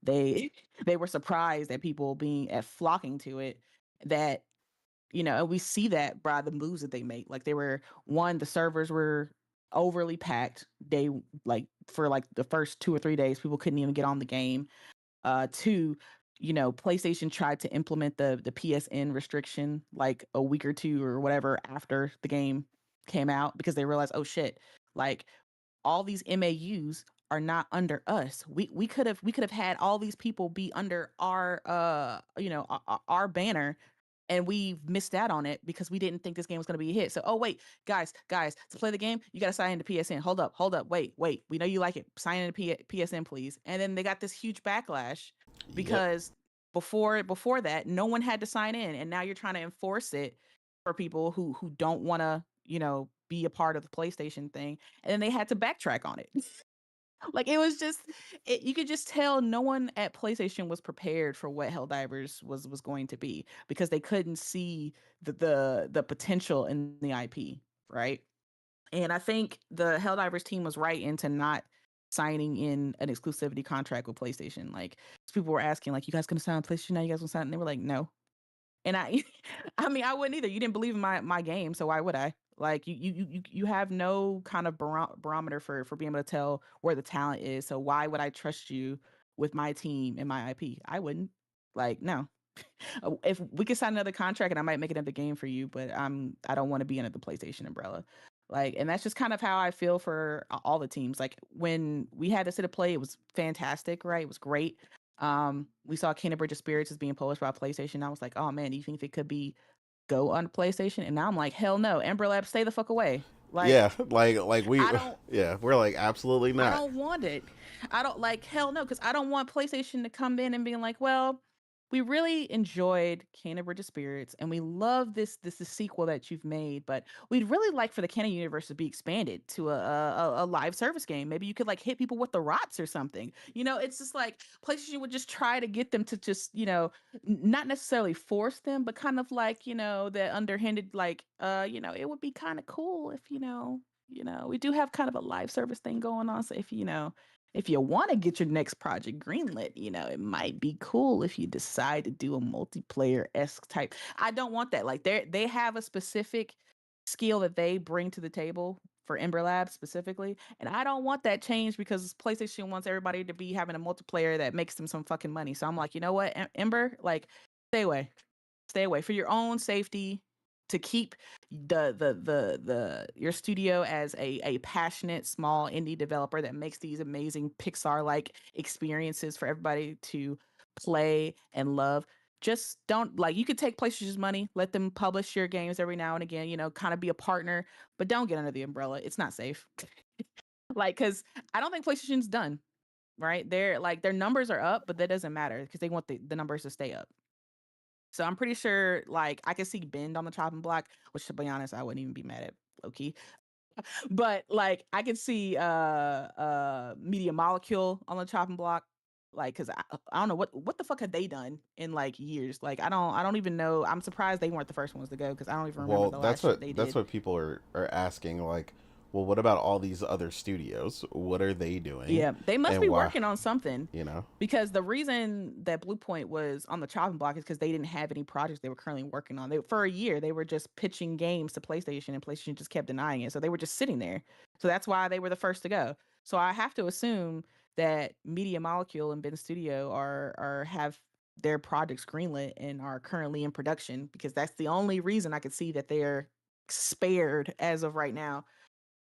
They they were surprised at people being at flocking to it. That and we see that by the moves that they make. Like, they were, the servers were overly packed. They, like, for like the first 2 or 3 days, people couldn't even get on the game. Two, PlayStation tried to implement the PSN restriction like a week or two or whatever after the game came out, because they realized, oh shit, like, all these MAUs are not under us. We could have had all these people be under our our banner, and we missed out on it because we didn't think this game was going to be a hit. So, oh wait, guys, to play the game, you got to sign into PSN. Hold up, wait. We know you like it. Sign into PSN, please. And then they got this huge backlash because before that, no one had to sign in, and now you're trying to enforce it for people who don't want to, be a part of the PlayStation thing, and then they had to backtrack on it. Like, it was just, you could just tell no one at PlayStation was prepared for what Helldivers was going to be, because they couldn't see the potential in the IP, right? And I think the Helldivers team was right into not signing in an exclusivity contract with PlayStation. Like, people were asking, like, you guys gonna sign on PlayStation now? You guys gonna sign? And they were like, no. And I I mean, I wouldn't either. You didn't believe in my game, so why would I? Like, you have no kind of barometer for being able to tell where the talent is. So why would I trust you with my team and my IP? I wouldn't. Like, no. If we could sign another contract, and I might make another game for you, but I don't want to be under the PlayStation umbrella. Like, and that's just kind of how I feel for all the teams. Like, when we had the State of Play, it was fantastic, right? It was great. We saw Kingdom Bridge of Spirits is being published by PlayStation. I was like, oh man, do you think it could be go on PlayStation? And now I'm like, hell no, Ember Lab, stay the fuck away. Like,
Yeah, like we,
I don't,
yeah, we're like, absolutely
I
not.
don't want it. I don't, like, hell no, because I don't want PlayStation to come in and being like, well, we really enjoyed Kingdom Bridge of Spirits, and we love this sequel that you've made, but we'd really like for the canon universe to be expanded to a live service game. Maybe you could, like, hit people with the rots or something. It's just like PlayStation would just try to get them to just not necessarily force them, but kind of like the underhanded, like, it would be kind of cool if we do have kind of a live service thing going on. So if you want to get your next project greenlit, it might be cool if you decide to do a multiplayer-esque type. I don't want that. Like, they have a specific skill that they bring to the table for Ember Labs specifically. And I don't want that change because PlayStation wants everybody to be having a multiplayer that makes them some fucking money. So I'm like, you know what, Ember, like, stay away. Stay away for your own safety, to keep the your studio as a passionate small indie developer that makes these amazing Pixar like experiences for everybody to play and love. Just don't, like, you could take PlayStation's money, let them publish your games every now and again, you know, kind of be a partner, but don't get under the umbrella. It's not safe. Like, because I don't think PlayStation's done, right? They're like, their numbers are up, but that doesn't matter because they want the numbers to stay up. So I'm pretty sure, like, I could see Bend on the chopping block, which, to be honest, I wouldn't even be mad at, low key. But like, I could see Media Molecule on the chopping block, like, because I don't know what the fuck had they done in like years. Like, I don't even know. I'm surprised they weren't the first ones to go because I don't even remember
Well,
the last shit they
that's
did.
what people are asking. Like, well, what about all these other studios? What are they doing?
Yeah, they must
And
be
why?
working on something.
You know?
Because the reason that Bluepoint was on the chopping block is because they didn't have any projects they were currently working on. For a year, they were just pitching games to PlayStation, and PlayStation just kept denying it. So they were just sitting there. So that's why they were the first to go. So I have to assume that Media Molecule and Ben Studio are have their projects greenlit and are currently in production, because that's the only reason I could see that they're spared as of right now.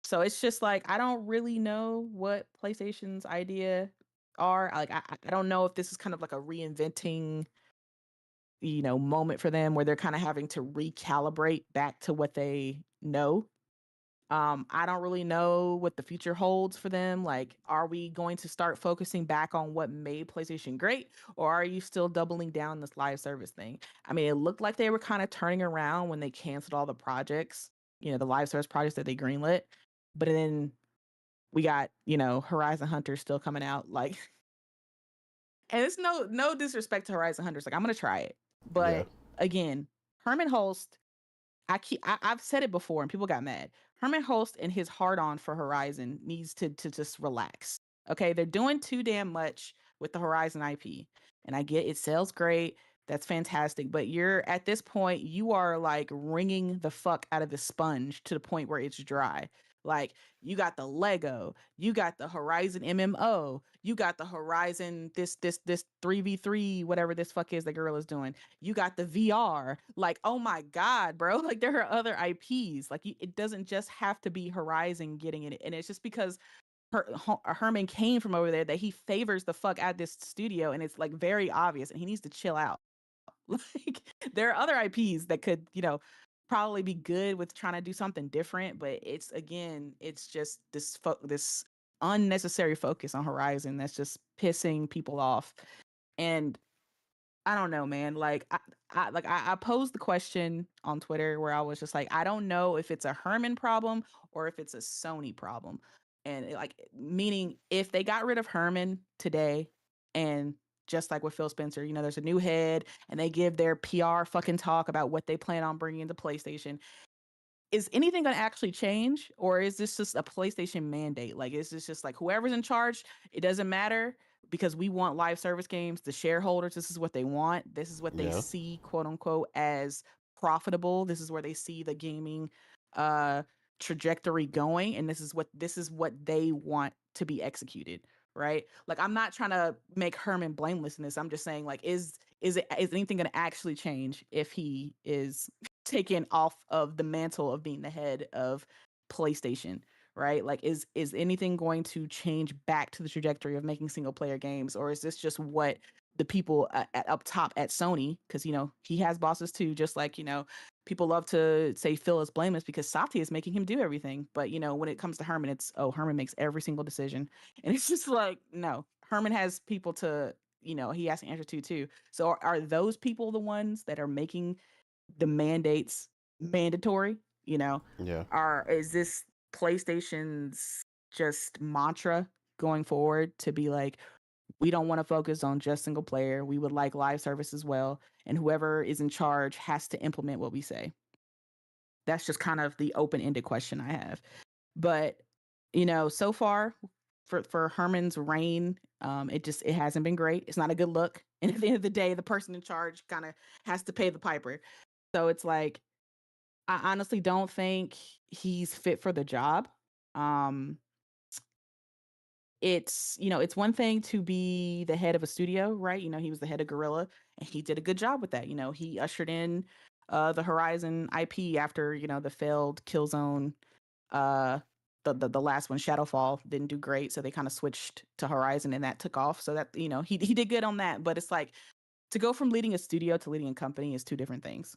So it's just like, I don't really know what PlayStation's idea are. Like, I don't know if this is kind of like a reinventing, moment for them where they're kind of having to recalibrate back to what they know. I don't really know what the future holds for them. Like, are we going to start focusing back on what made PlayStation great, or are you still doubling down this live service thing? I mean, it looked like they were kind of turning around when they canceled all the projects, the live service projects that they greenlit. But then we got, Horizon Hunters still coming out. Like, and it's no disrespect to Horizon Hunters. Like, I'm gonna try it.
Yeah.
But again, Herman Holst, I've said it before and people got mad. Herman Holst and his hard on for Horizon needs to just relax. Okay, they're doing too damn much with the Horizon IP. And I get it sells great. That's fantastic. But you're at this point, you are like wringing the fuck out of the sponge to the point where it's dry. Like, you got the Lego, you got the Horizon MMO, you got the Horizon this 3v3, whatever this fuck is the girl is doing. You got the VR. Like, oh my God, bro. Like, there are other IPs. Like, it doesn't just have to be Horizon getting it. And it's just because Herman came from over there that he favors the fuck out of this studio. And it's like very obvious. And he needs to chill out. Like, there are other IPs that could, probably be good with trying to do something different. But it's just this unnecessary focus on Horizon that's just pissing people off. And I don't know, man. Like, I posed the question on Twitter where I was just like, I don't know if it's a Herman problem or if it's a Sony problem. And meaning, if they got rid of Herman today, and just like with Phil Spencer, there's a new head and they give their PR fucking talk about what they plan on bringing to PlayStation, is anything going to actually change, or is this just a PlayStation mandate? Like, is this just like whoever's in charge, it doesn't matter because we want live service games, the shareholders, this is what they want, this is what they
Yeah.
see, quote unquote, as profitable, this is where they see the gaming uh trajectory going, and this is what they want to be executed, right? Like, I'm not trying to make Herman blameless in this. I'm just saying, like, is anything going to actually change if he is taken off of the mantle of being the head of PlayStation, right? Like, is anything going to change back to the trajectory of making single player games, or is this just what the people up top at Sony, because he has bosses too, just like people love to say Phil is blameless because Satya is making him do everything, but when it comes to Herman, it's, oh, Herman makes every single decision, and it's just like, no, Herman has people to he has to answer to too. So are those people the ones that are making the mandates mandatory?
Yeah.
Is this PlayStation's just mantra going forward to be like, we don't want to focus on just single player, we would like live service as well, and whoever is in charge has to implement what we say? That's just kind of the open-ended question I have. But so far, for Herman's reign, it hasn't been great. It's not a good look, and at the end of the day, the person in charge kind of has to pay the piper. So it's like, I honestly don't think he's fit for the job. Um, it's it's one thing to be the head of a studio, right? He was the head of Gorilla, and he did a good job with that. He ushered in the Horizon IP after the failed Killzone. uh the last one, Shadowfall, didn't do great, so they kind of switched to Horizon, and that took off. So that he did good on that. But it's like, to go from leading a studio to leading a company is two different things.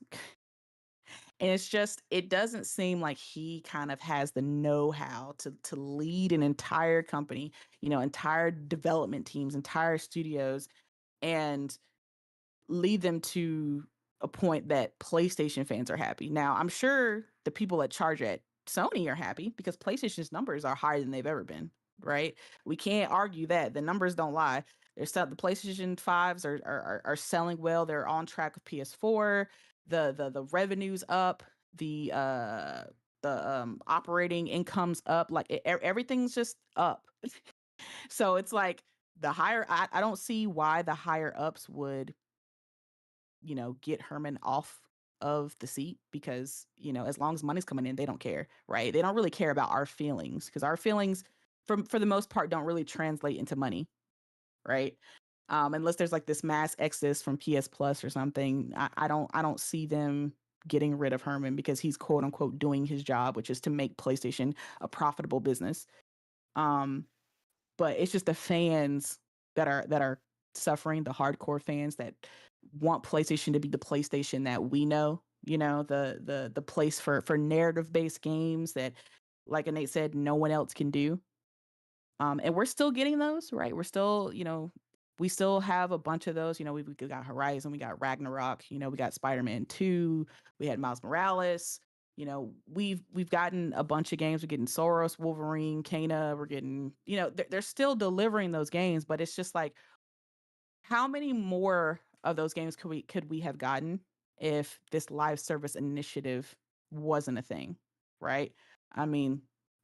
And it's just, it doesn't seem like he kind of has the know-how to lead an entire company, entire development teams, entire studios, and lead them to a point that PlayStation fans are happy. Now, I'm sure the people at charge at Sony are happy because PlayStation's numbers are higher than they've ever been, right? We can't argue that. The numbers don't lie. The PlayStation 5s are selling well. They're on track with PS4. The revenue's up. The operating income's up. Like everything's just up. So it's like, I don't see why the higher ups would get Herman off of the seat, because as long as money's coming in, they don't care, right? They don't really care about our feelings, because our feelings, for the most part, don't really translate into money, right? Unless there's like this mass exodus from PS Plus or something. I don't see them getting rid of Herman, because he's quote unquote doing his job, which is to make PlayStation a profitable business. um but it's just the fans that are suffering, the hardcore fans that want PlayStation to be the PlayStation that we know, the place for narrative based games that, like Nate said, no one else can do. And we're still getting those, right? We're still, we still have a bunch of those. We got Horizon, we got Ragnarok, we got Spider-Man 2, we had Miles Morales. We've gotten a bunch of games. We're getting Soros, Wolverine, Kana. We're getting, they're still delivering those games, but it's just like, how many more of those games could we have gotten if this live service initiative wasn't a thing, right? I mean,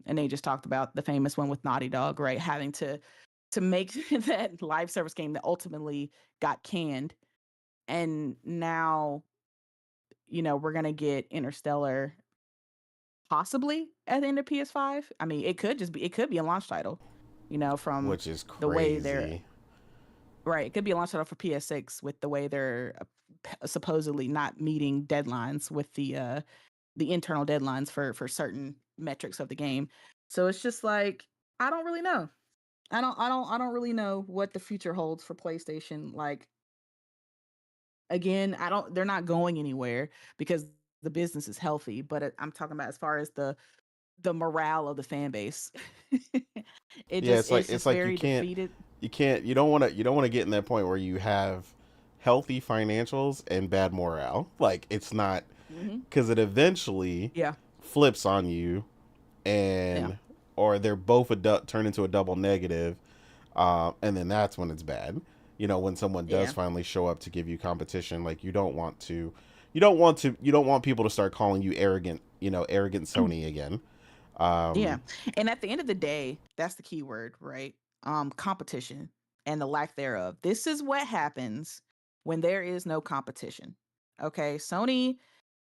and they just talked about the famous one with Naughty Dog, right? Having to make that live service game that ultimately got canned. And now, we're gonna get Interstellar possibly at the end of PS5. I mean, it could be a launch title, from
which is
the way they're
crazy.
right. It could be a launch title for PS6 with the way they're supposedly not meeting deadlines with the internal deadlines for certain metrics of the game. So it's just like, I don't really know. I don't really know what the future holds for PlayStation. Like, again, I don't they're not going anywhere because the business is healthy, but I'm talking about as far as the morale of the fan base.
Yeah,
It's
it's
just
like
very defeated.
you don't want to get in that point where you have healthy financials and bad morale. Like, it's not,
Hmm.
because it eventually
Yeah.
flips on you,
Yeah.
and or they're both turn into a double negative, and then that's when it's bad. When someone does
Yeah.
finally show up to give you competition, like, you don't want people to start calling you arrogant, arrogant Sony again.
Yeah.
Um,
And at the end of the day, that's the key word, right? Competition and the lack thereof. This is what happens when there is no competition. Okay. Sony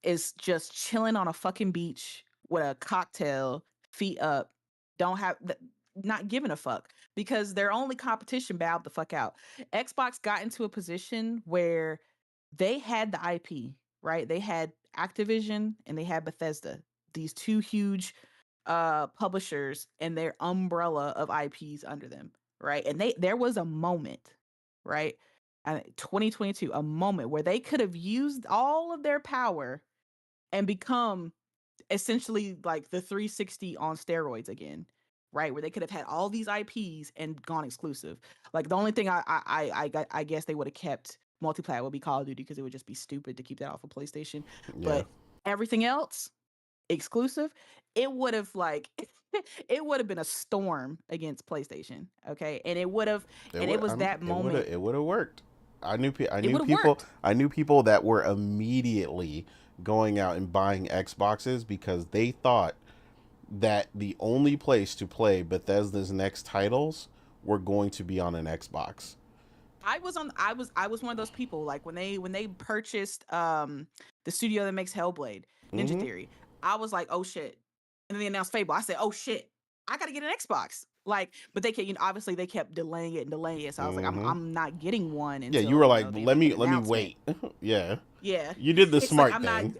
is just chilling on a fucking beach with a cocktail, feet up, don't have not giving a fuck, because their only competition bowed the fuck out. Xbox got into a position where they had the IP, right? They had Activision and they had Bethesda, these two huge publishers and their umbrella of IPs under them, right? And there was a moment, right? 2022, a moment where they could have used all of their power and become essentially like the 360 on steroids again, right? Where they could have had all these IPs and gone exclusive. Like, the only thing I guess they would have kept multiplayer would be Call of Duty, because it would just be stupid to keep that off of PlayStation.
yeah,
But everything else exclusive, it would have like it would have been a storm against PlayStation. Okay, and it was that moment.
it would have worked. I
It
knew
would have
people
worked.
I knew people that were immediately going out and buying Xboxes because they thought that the only place to play Bethesda's next titles were going to be on an Xbox.
I was one of those people, like, when they purchased the studio that makes Hellblade, Ninja
Hmm.
Theory. I was like, oh shit. And then they announced Fable. I said, oh shit. I got to get an Xbox. Like, but they kept, obviously they kept delaying it and delaying it. So I was like,
Mm-hmm.
I'm not getting one
Yeah, you were
until,
like,
they
let
make an
me
announcement.
wait. Yeah,
Yeah.
you did the
It's like,
smart thing.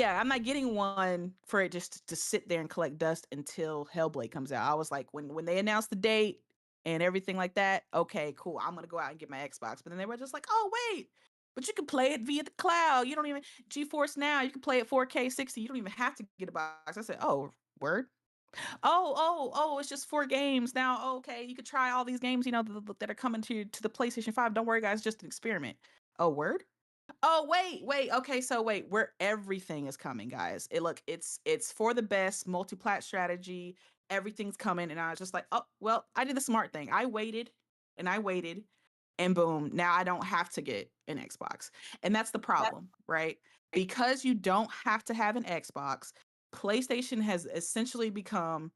I'm not getting one for it just to sit there and collect dust until Hellblade comes out. I was like, when they announced the date and everything like that, okay, cool. I'm gonna go out and get my Xbox. But then they were just like, oh wait, but you can play it via the cloud. You don't even GeForce Now. You can play it 4K 60. You don't even have to get a box. I said, oh, word. Oh, it's just 4 games now. Oh, okay, you could try all these games, that are coming to the PlayStation 5. Don't worry, guys, just an experiment. Oh, word. Oh, wait. Okay, so wait, where everything is coming, guys. It's for the best multi-plat strategy. Everything's coming, and I was just like, oh, well, I did the smart thing. I waited, and boom, now I don't have to get an Xbox. And that's the problem, right? Because you don't have to have an Xbox, PlayStation has essentially become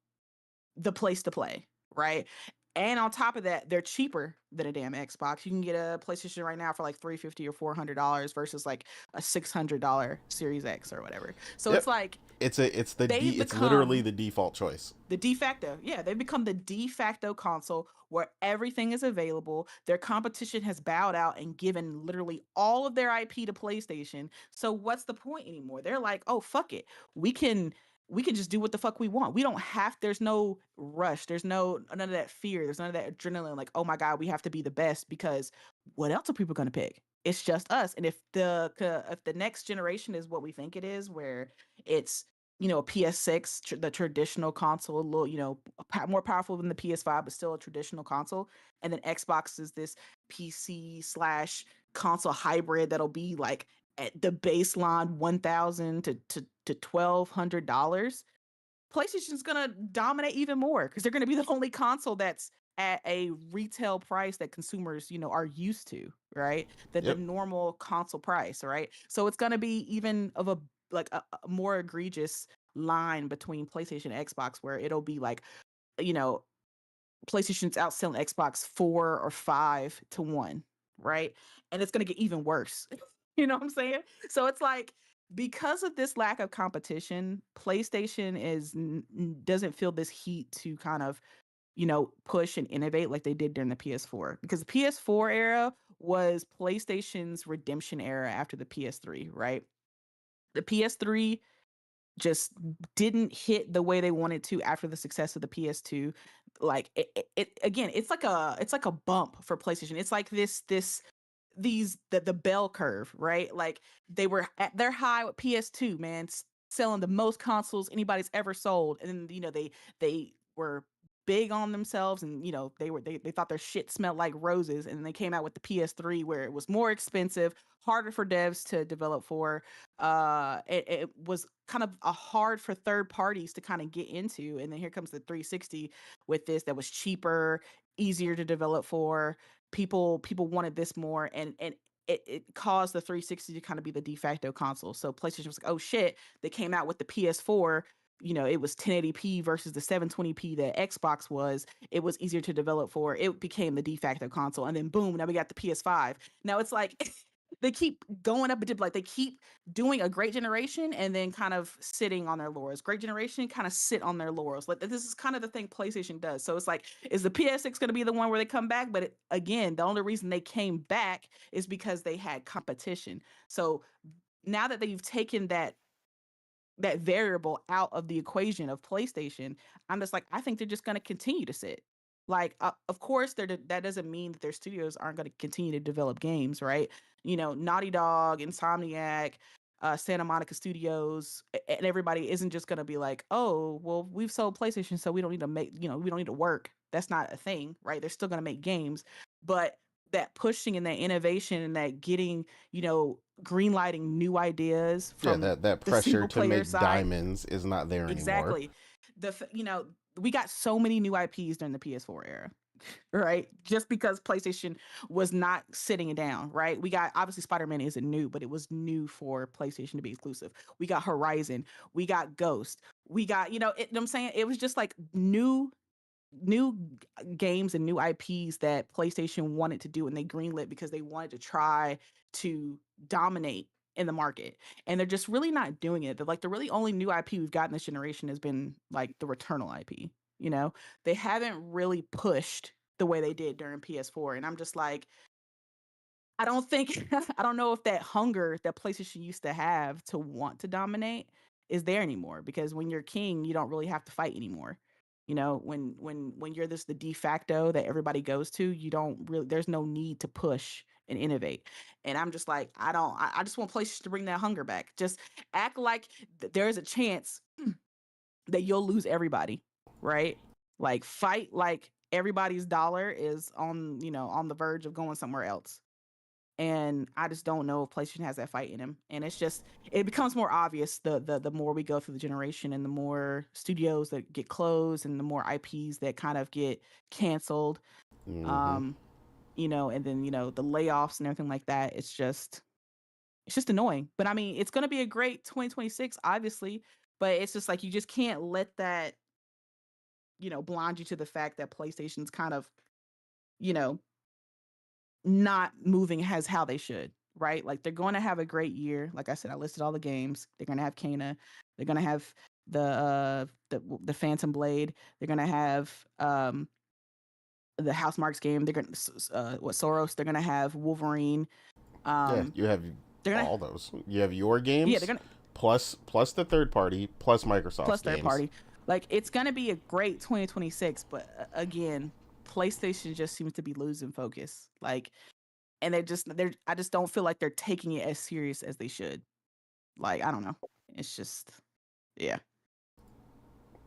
the place to play, right? And on top of that, they're cheaper than a damn Xbox. You can get a PlayStation right now for like $350 or $400 versus like a $600 Series X or whatever. So it's
Yep.
like they've
It's literally
become
the default choice.
the de facto, yeah, they've become the de facto console where everything is available. Their competition has bowed out and given literally all of their IP to PlayStation. So what's the point anymore? They're like, oh fuck it, we can just do what the fuck we want. We don't have. There's no rush. There's none of that fear. There's none of that adrenaline. Like, oh my god, we have to be the best because what else are people gonna pick? It's just us. And if the next generation is what we think it is, where it's a PS6, the traditional console, a little, more powerful than the PS5, but still a traditional console. And then Xbox is this PC slash console hybrid that'll be like at the baseline 1,000 to $1,200. PlayStation's gonna dominate even more because they're gonna be the only console that's at a retail price that consumers, are used to, right? The
Yep.
normal console price, right? So it's gonna be even of a more egregious line between PlayStation and Xbox where it'll be like, you know, PlayStation's outselling Xbox 4 or 5 to 1, right? And it's gonna get even worse. You know what I'm saying? So it's like because of this lack of competition, PlayStation doesn't feel this heat to kind of push and innovate like they did during the PS4 because the PS4 era was PlayStation's redemption era after the PS3, right? The PS3 just didn't hit the way they wanted to after the success of the PS2. Like again, it's like a bump for PlayStation. It's like the bell curve, right? Like they were at their high with PS2, man, selling the most consoles anybody's ever sold, and then they were big on themselves, and they thought their shit smelled like roses, and then they came out with the PS3 where it was more expensive, harder for devs to develop for. It was kind of a hard for third parties to kind of get into, and then here comes the 360 with this that was cheaper, easier to develop for. People wanted this more, and it caused the 360 to kind of be the de facto console. So PlayStation was like, oh shit, they came out with the PS4. It was 1080p versus the 720p that Xbox was. It was easier to develop for. It became the de facto console, and then boom, now we got the PS5. Now it's like they keep going up a dip. Like they keep doing a great generation and then kind of sitting on their laurels. Great generation, kind of sit on their laurels. Like this is kind of the thing PlayStation does. So it's like, is the PS6 going to be the one where they come back? But again, the only reason they came back is because they had competition. So now that they've taken that variable out of the equation of PlayStation, I'm just like, I think they're just going to continue to sit. Like, of course, that doesn't mean that their studios aren't going to continue to develop games, right? Naughty Dog, Insomniac, Santa Monica Studios, and everybody isn't just going to be like, oh, well, we've sold PlayStation, so we don't need to make, we don't need to work. That's not a thing, right? They're still going to make games, but that pushing and that innovation and that getting, green lighting new ideas
Yeah,
from
that
the
pressure
single
to
player
make
side.
diamonds is not there anymore.
Exactly. We got so many new IPs during the PS4 era, right? Just because PlayStation was not sitting it down, right? We got obviously Spider-Man isn't new, but it was new for PlayStation to be exclusive. We got Horizon, we got Ghost, we got, I'm saying it was just like games and new IPs that PlayStation wanted to do, and they greenlit because they wanted to try to dominate in the market. And they're just really not doing it. They're like the really only new IP we've gotten this generation has been like the Returnal IP. You know, they haven't really pushed the way they did during PS4, and I'm just like, I don't think I don't know if that hunger that PlayStation used to have to want to dominate is there anymore, because when you're king, you don't really have to fight anymore. You know, when you're the de facto that everybody goes to, you don't really, there's no need to push and innovate. And I'm just like, I just want PlayStation to bring that hunger back. Just act like there is a chance that you'll lose everybody, right? Like fight like everybody's dollar is on, on the verge of going somewhere else. And I just don't know if PlayStation has that fight in him. And it's just, it becomes more obvious the more we go through the generation, and the more studios that get closed, and the more IPs that kind of get canceled.
Mm-hmm.
Um, and then, the layoffs and everything like that. It's just annoying. But I mean, it's gonna be a great 2026, obviously. But it's just like, you just can't let that, blind you to the fact that PlayStation's kind of, you know, not moving as how they should, right? Like, they're going to have a great year. Like I said, I listed all the games. They're going to have Kana. They're going to have the Phantom Blade. They're going to have the House Marks game. They're going to what Soros. They're going to have Wolverine.
Yeah,
Um,
you have
they're gonna
all those. You have your
yeah, they're
games
gonna
plus the third party plus
plus
Microsoft's
third
games.
party. Like, it's gonna be a great 2026, but again, PlayStation just seems to be losing focus. Like, and they're I just don't feel like they're taking it as serious as they should. Like, I don't know. It's just, yeah.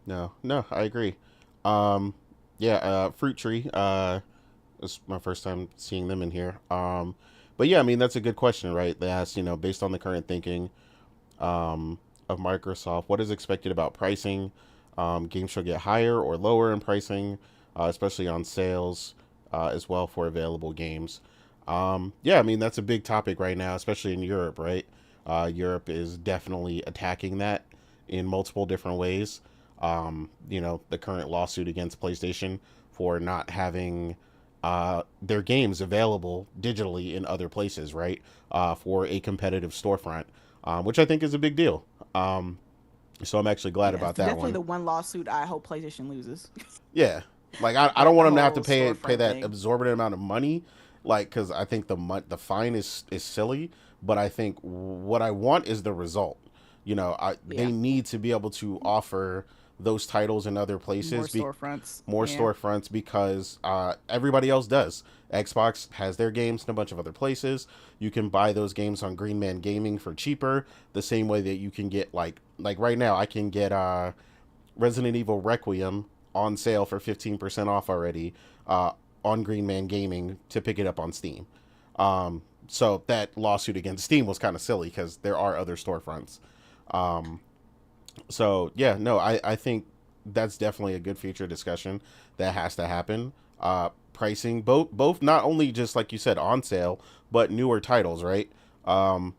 No, no, I agree. Um, yeah, Fruit Tree. It's my first time seeing them in here. But yeah, I mean that's a good question, right? They asked, based on the current thinking of Microsoft, what is expected about pricing? Games should get higher or lower in pricing, especially on sales, as well for available games. Yeah, I mean that's a big topic right now, especially in Europe, right? Europe is definitely attacking that in multiple different ways. The current lawsuit against PlayStation for not having their games available digitally in other places, right? For a competitive storefront, which I think is a big deal. So I'm actually glad
Yeah, it's
about that
definitely
one.
the one lawsuit I hope PlayStation loses.
Yeah, like I don't
Like, the
want them to have to
whole
pay
storefront
that
thing.
exorbitant amount of money, like because I think the fine is silly. But I think what I want is the result. They
Yeah,
need to be able to offer those titles in other
more
places,
storefronts.
more
Yeah,
storefronts because everybody else does. Xbox has their games in a bunch of other places. You can buy those games on Green Man Gaming for cheaper, the same way that you can get like right now I can get Resident Evil Requiem on sale for 15% off already on Green Man Gaming to pick it up on Steam. So that lawsuit against Steam was kind of silly because there are other storefronts. Um, so yeah, no, I think that's definitely a good future discussion that has to happen. Pricing both not only just like you said on sale, but newer titles, right?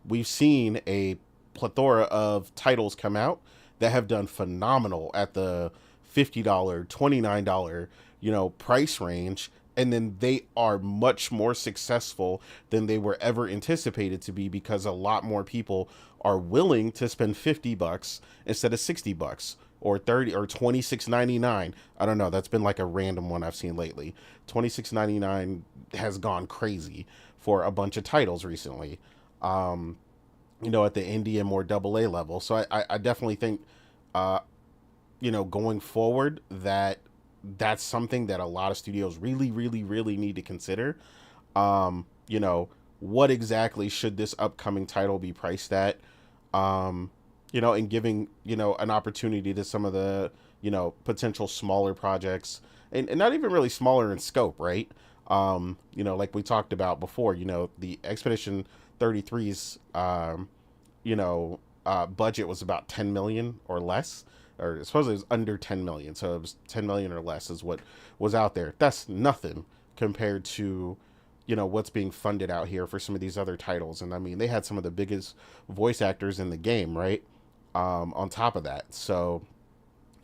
We've seen a plethora of titles come out that have done phenomenal at the $50, $29, price range, and then they are much more successful than they were ever anticipated to be because a lot more people are willing to spend $50 instead of $60 or 30 or 26.99. I don't know, that's been like a random one I've seen lately. 26.99 has gone crazy for a bunch of titles recently. At the indie and more double A level. So I definitely think uh going forward that's something that a lot of studios really, really, really need to consider. What exactly should this upcoming title be priced at? And giving, an opportunity to some of the, potential smaller projects and not even really smaller in scope, right? Like we talked about before, the Expedition 33's, budget was about 10 million or less, or supposedly it was under 10 million. So it was 10 million or less is what was out there. That's nothing compared to, what's being funded out here for some of these other titles. And I mean, they had some of the biggest voice actors in the game, right? On top of that. So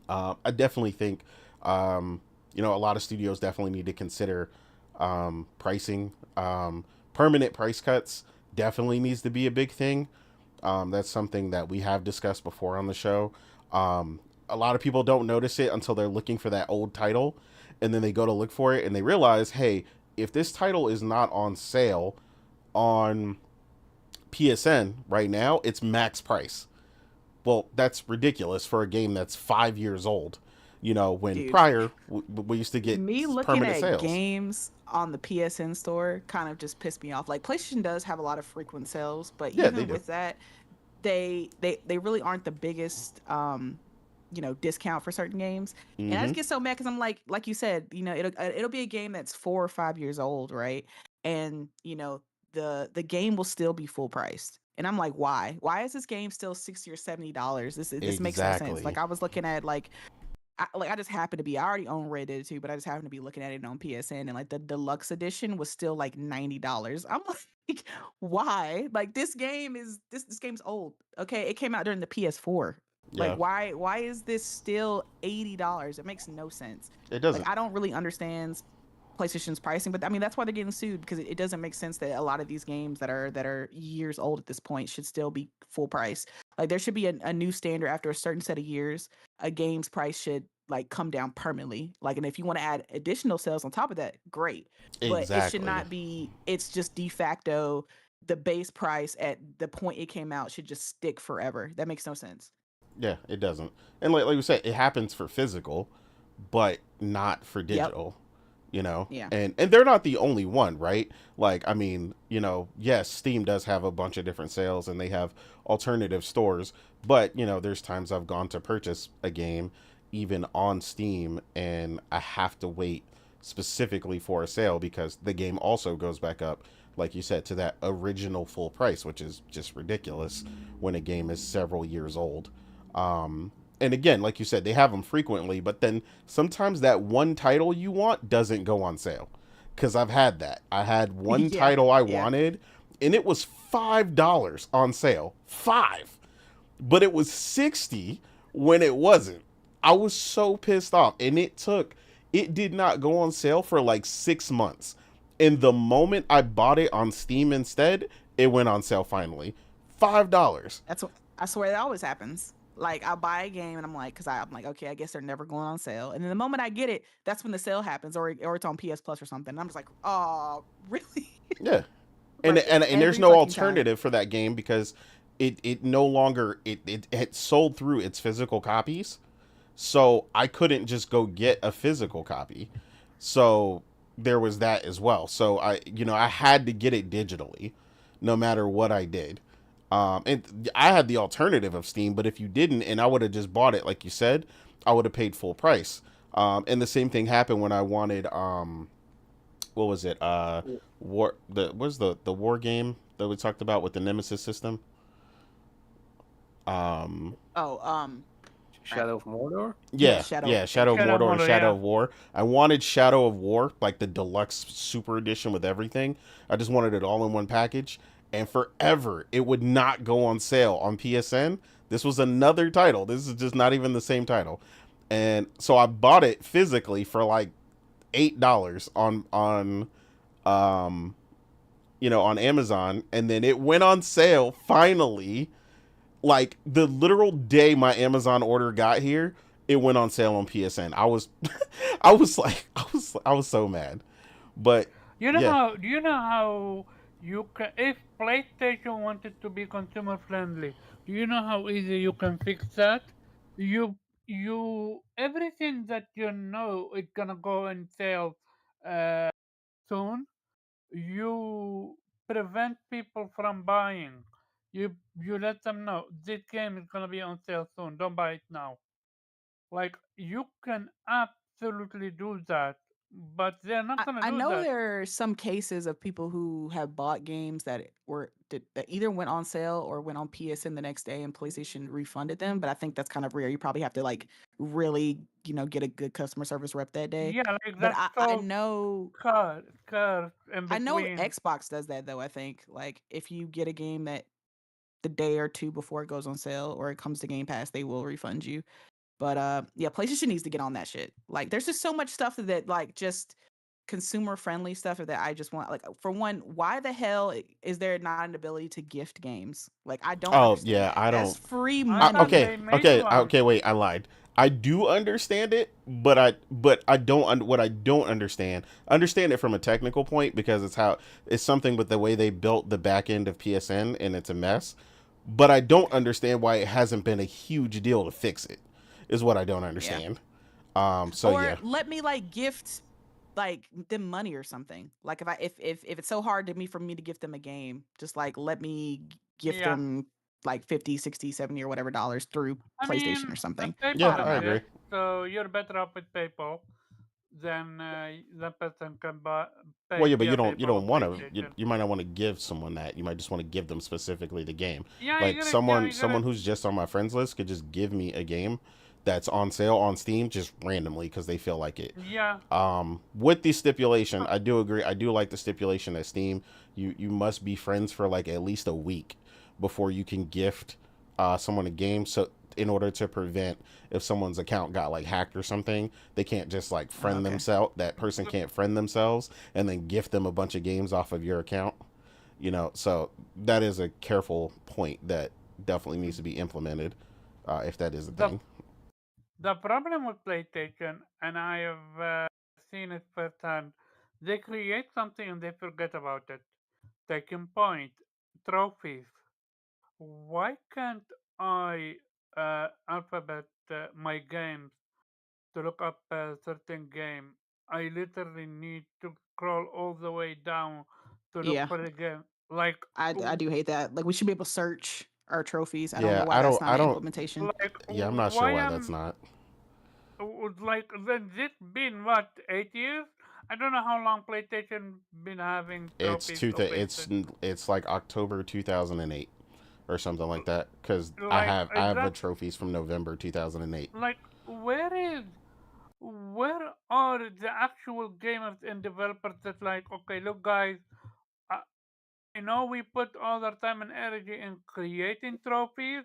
I definitely think, a lot of studios definitely need to consider pricing. Permanent price cuts definitely needs to be a big thing. That's something that we have discussed before on the show. a lot of people don't notice it until they're looking for that old title, and then they go to look for it and they realize, hey, if this title is not on sale on PSN right now, it's max price. Well, that's ridiculous for a game that's 5 years old. When
Dude,
prior we used to get
me looking
permanent
at
sales.
games on the PSN store kind of just pissed me off. Like PlayStation does have a lot of frequent sales, but
Yeah, they
even
do.
with that, they really aren't the biggest discount for certain games. And I
Mm-hmm.
just get so mad because I'm like you said, it'll be a game that's 4 or 5 years old, right? And the game will still be full priced. And I'm like, why is this game still $60 or $70? This makes no sense. Like
Exactly.
I was looking at I just happened to be, I already own Red Dead 2, but I just happened to be looking at it on PSN, and like the deluxe edition was still like $90. I'm like, why? Like this game's old. Okay, it came out during the PS4. Like
Yeah,
why is this still $80? It makes no sense.
it
Like
doesn't.
I don't really understand PlayStation's pricing, but I mean that's why they're getting sued, because it doesn't make sense that a lot of these games that are years old at this point should still be full price. Like there should be a new standard after a certain set of years. A game's price should like come down permanently. Like, and if you want to add additional sales on top of that, great. But it should
Exactly.
not be. It's just de facto the base price at the point it came out should just stick forever. That makes no sense.
Yeah, it doesn't. And like we said, it happens for physical, but not for
Yep.
digital.
Yeah.
And they're not the only one, right? Like, I mean, yes, Steam does have a bunch of different sales and they have alternative stores, but there's times I've gone to purchase a game even on Steam and I have to wait specifically for a sale because the game also goes back up, like you said, to that original full price, which is just ridiculous when a game is several years old. And again, like you said, they have them frequently, but then sometimes that one title you want doesn't go on sale. Because I've had that. I had one
Yeah.
title I
Yeah.
wanted, and it was $5 on sale. Five. But it was 60 when it wasn't. I was so pissed off. And it did not go on sale for like 6 months. And the moment I bought it on Steam instead, it went on sale finally. $5.
That's what I swear that always happens. Like I'll buy a game and I'm like, I'm like, okay, I guess they're never going on sale. And then the moment I get it, that's when the sale happens, or it's on PS Plus or something. And I'm just like, oh, really?
Yeah. And,
Like
and there's
every
no
fucking time.
alternative for that game because it no longer it had sold through its physical copies, so I couldn't just go get a physical copy. So there was that as well. So I had to get it digitally, no matter what I did. And I had the alternative of Steam, but if you didn't, and I would have just bought it, like you said, I would have paid full price. And the same thing happened when I wanted what was it? War the what's the war game that we talked about with the Nemesis system? Um,
Oh, crap.
Shadow of Mordor.
Yeah,
yeah,
Shadow.
yeah,
Thank
Shadow of
you.
Shadow
Mordor and
Mordor,
Shadow
yeah.
of War. I wanted Shadow of War, like the deluxe super edition with everything. I just wanted it all in one package. And forever, it would not go on sale on PSN. This was another title. This is just not even the same title. And so I bought it physically for like $8 um on Amazon, and then it went on sale finally. Like the literal day my Amazon order got here, it went on sale on PSN. I was I was so mad. But
You know
yeah.
how? Do you know how you can? If PlayStation wanted to be consumer friendly, do you know how easy you can fix that? You everything that you know is gonna go on sale uh, soon. You prevent people from buying. You let them know this game is gonna be on sale soon. Don't buy it now. Like you can absolutely do that, but they're not gonna
I
do
know
that.
there are some cases of people who have bought games that either went on sale or went on PSN the next day and PlayStation refunded them, but I think that's kind of rare. You probably have to like really, get a good customer service rep that day.
Yeah, like
But
that's
I
so
know
scarce in
I know
between.
Xbox does that though, I think. Like if you get a game that the day or two before it goes on sale or it comes to Game Pass, they will refund you. But yeah, PlayStation needs to get on that shit. Like there's just so much stuff that like just consumer friendly stuff that I just want. Like for one, why the hell is there not an ability to gift games? Like I don't
Oh
understand
yeah,
that.
I
That's
don't.
free
I thought
money.
Okay,
they made
okay,
one.
okay. Wait, I lied. I do understand it, but I don't what I don't understand it from a technical point because it's something with the way they built the back end of PSN and it's a mess. But I don't understand why it hasn't been a huge deal to fix it. Is what I don't
Yeah.
understand. So
Or
yeah,
let me like gift like them money or something. Like if it's so hard to me for me to gift them a game, just like let me gift
Yeah,
them like 50, 60, 70 or whatever dollars through
I
PlayStation or
mean,
something.
yeah,
I
PayPal
don't
I
know.
agree.
exists, so you're better off with PayPal than the person can
Well,
pay
yeah, but
via
you
PayPal or
don't want to.
PlayStation.
You might not want to give someone that. You might just want to give them specifically the game.
Yeah,
Like
you
someone
gotta,
who's just on my friends list could just give me a game that's on sale on Steam just randomly because they feel like it.
yeah.
With the stipulation, I do agree. I do like the stipulation that Steam you must be friends for like at least a week before you can gift someone a game. So in order to prevent if someone's account got like hacked or something, they can't just like friend
Okay.
themselves. That person can't friend themselves and then gift them a bunch of games off of your account. So that is a careful point that definitely needs to be implemented if that is a
The
thing.
the problem with PlayStation, and I have seen it firsthand, they create something and they forget about it. Taking point, trophies. Why can't I alphabet my games to look up a certain game? I literally need to scroll all the way down to look
Yeah.
for the game. Like,
I do hate that. Like we should be able to search our trophies. I don't know
Yeah,
why that's not
I
an
don't.
implementation.
Yeah, I'm not sure
why
why that's
am
not.
like then this been what 8 years? I don't know how long PlayStation been having trophies
It's
open.
it's like October 2008 or something like that because
Like
I have a
exact
trophies from November 2008.
like where are the actual gamers and developers that like okay look guys, I, I know we put all our time and energy in creating trophies,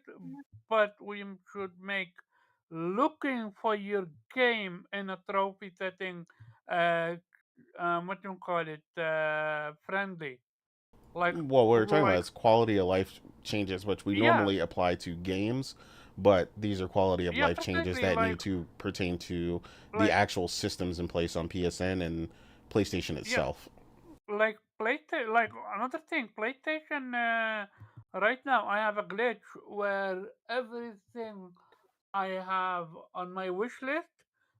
but we should make looking for your game in a trophy setting uh what you call it friendly
Well, what we're talking about
like
is quality of life changes, which we
yeah,
normally apply to games, but these are quality of
yeah,
life changes
exactly,
that need to pertain to the
like
actual systems in place on PSN and PlayStation
yeah,
itself.
like PlayStation, like another thing, PlayStation. Right now, I have a glitch where everything I have on my wish list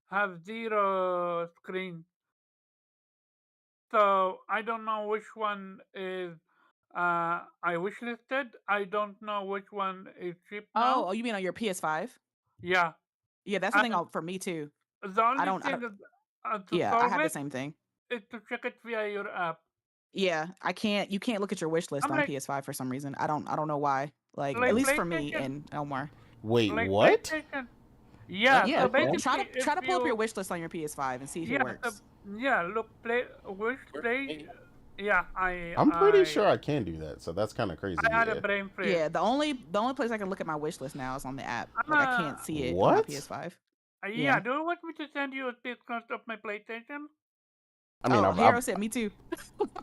have zero screen. So I don't know which one is I wish listed. I don't know which one is cheap now.
Oh, you mean on your PS5?
Yeah,
Yeah, that's the thing
and
for me too.
the
I
only
don't I
thing
don't
is, to
yeah, I
solve
have the
it
same thing.
is to check it via your app.
Yeah, I can't you can't look at your wish list
I'm
on
like
PS5 for some reason. I don't know why. Like at
like
least for me
PlayStation,
and Elmar.
Wait,
like
what?
PlayStation. Yeah,
Yeah,
so
try
basically,
to
if
pull up your
you
wish list on your PS5 and see if it
yeah, so
works.
yeah, look, which play, yeah,
I'm pretty sure I can do that, so that's kind of crazy.
I had a
Yeah.
brain freeze.
Yeah, the only place I can look at my wish list now is on the app.
I'm
Like I can't
a
see it on my
What?
PS5.
yeah.
Yeah.
Do you want me to send you a picture of my PlayStation?
I mean,
Oh, Hero said me too.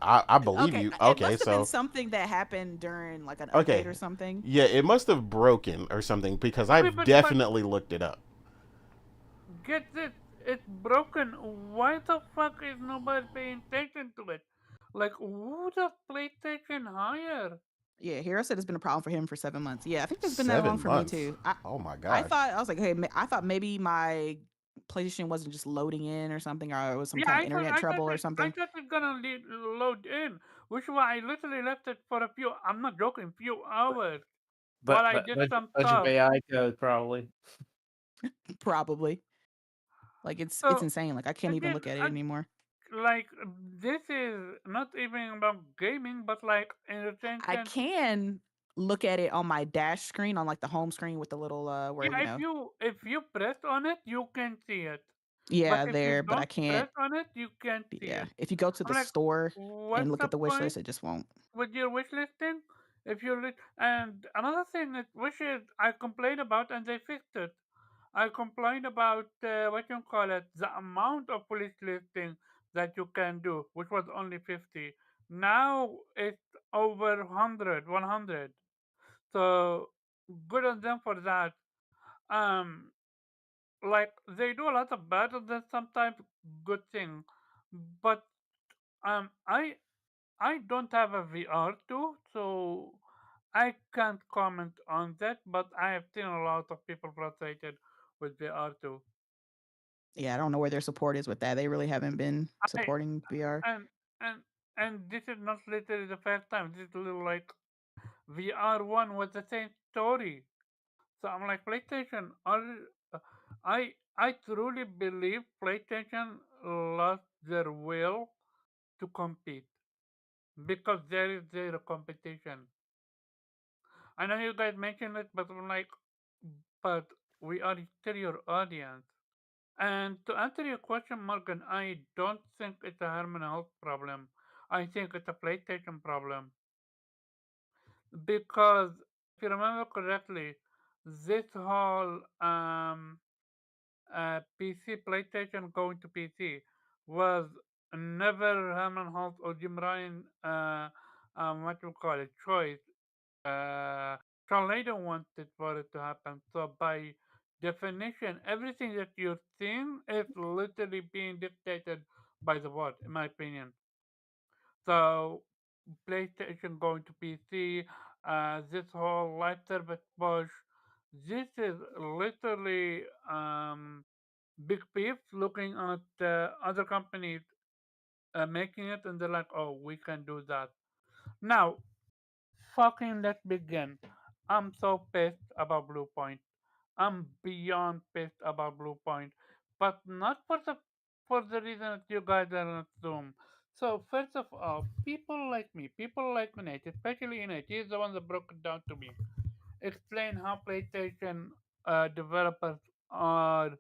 I believe
Okay,
you.
it
Okay,
must have been
so
something that happened during like an
okay,
update or something.
yeah, it must have broken or something because
Okay,
I've
but
definitely looked it up.
get this, it's broken. Why the fuck is nobody paying attention to it? Like, who does PlayStation hire?
Yeah, Hero said it's been a problem for him for 7 months. Yeah, I think it's been that long
Seven
for me
months.
too.
Oh my
I
god.
thought I was like, hey, I thought maybe my PlayStation wasn't just loading in or something, or it was some
Yeah,
kind of internet trouble or
I
something.
thought it's gonna load in, which is why I literally left it for a few. I'm not joking, few hours while I did some
Bunch of
stuff.
AI code probably.
Probably. Like it's
So
insane. Like I can't even
again,
look at it anymore.
like this is not even about gaming, but like in the
I
sentence.
can look at it on my dash screen on like the home screen with the little where
Yeah, if you press on it, you can see it. But
yeah,
if you
there, but I
don't
can't.
press on it, you can't see
Yeah,
it.
if you go to
I'm
the
like,
store and
what's
look
the
at the wish
point
list, it just won't.
with your wish listing? If you and another thing that wishes I complained about and they fixed it. I complained about what you call it, the amount of police listing that you can do, which was only 50. Now it's over 100, 100. So good on them for that. Um, like they do a lot of bad and then sometimes good thing. But I don't have a VR too, so I can't comment on that. But I have seen a lot of people frustrated with VR too.
Yeah, I don't know where their support is with that. They really haven't been
I
supporting VR.
and and and this is not literally the first time. This is a little like VR one was the same story. So I'm like PlayStation. I truly believe PlayStation lost their will to compete because there is zero competition. I know you guys mentioned it, but I'm like, but we are still your audience. And to answer your question, Morgan, I don't think it's a Herman Health problem. I think it's a PlayStation problem because if you remember correctly, this whole PC PlayStation going to PC was never Herman Holt or Jim Ryan what you call it choice. Uh, Tornado wanted for it to happen. So by definition, everything that you're seeing is literally being dictated by the board, in my opinion. So PlayStation going to PC, this whole live service push, this is literally big beef looking at other companies making it, and they're like, "Oh, we can do that." Now, fucking let's begin. I'm so pissed about Bluepoint. I'm beyond pissed about Bluepoint, but not for the reason that you guys are not Zoom. So first of all, people like me, people like Nate, especially Nate, he's the one that broke it down to me. Explain how PlayStation developers are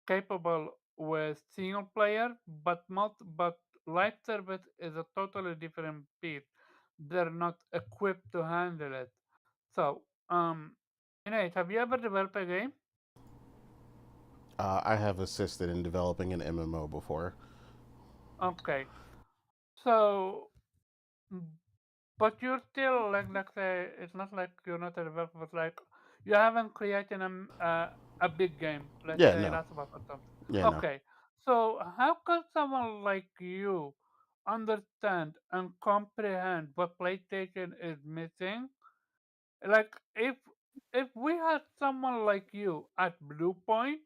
capable with single player, but live service is a totally different beast. They're not equipped to handle it. So, Nate, have you ever developed a game?
I have assisted in developing an MMO before.
Okay, so but you're still like say it's not like you're not a developer, but like you haven't created a big game. Let's
Yeah,
say
no.
Last of Us or something.
Yeah, no.
Okay, so how can someone like you understand and comprehend what PlayStation is missing? Like if we had someone like you at Bluepoint,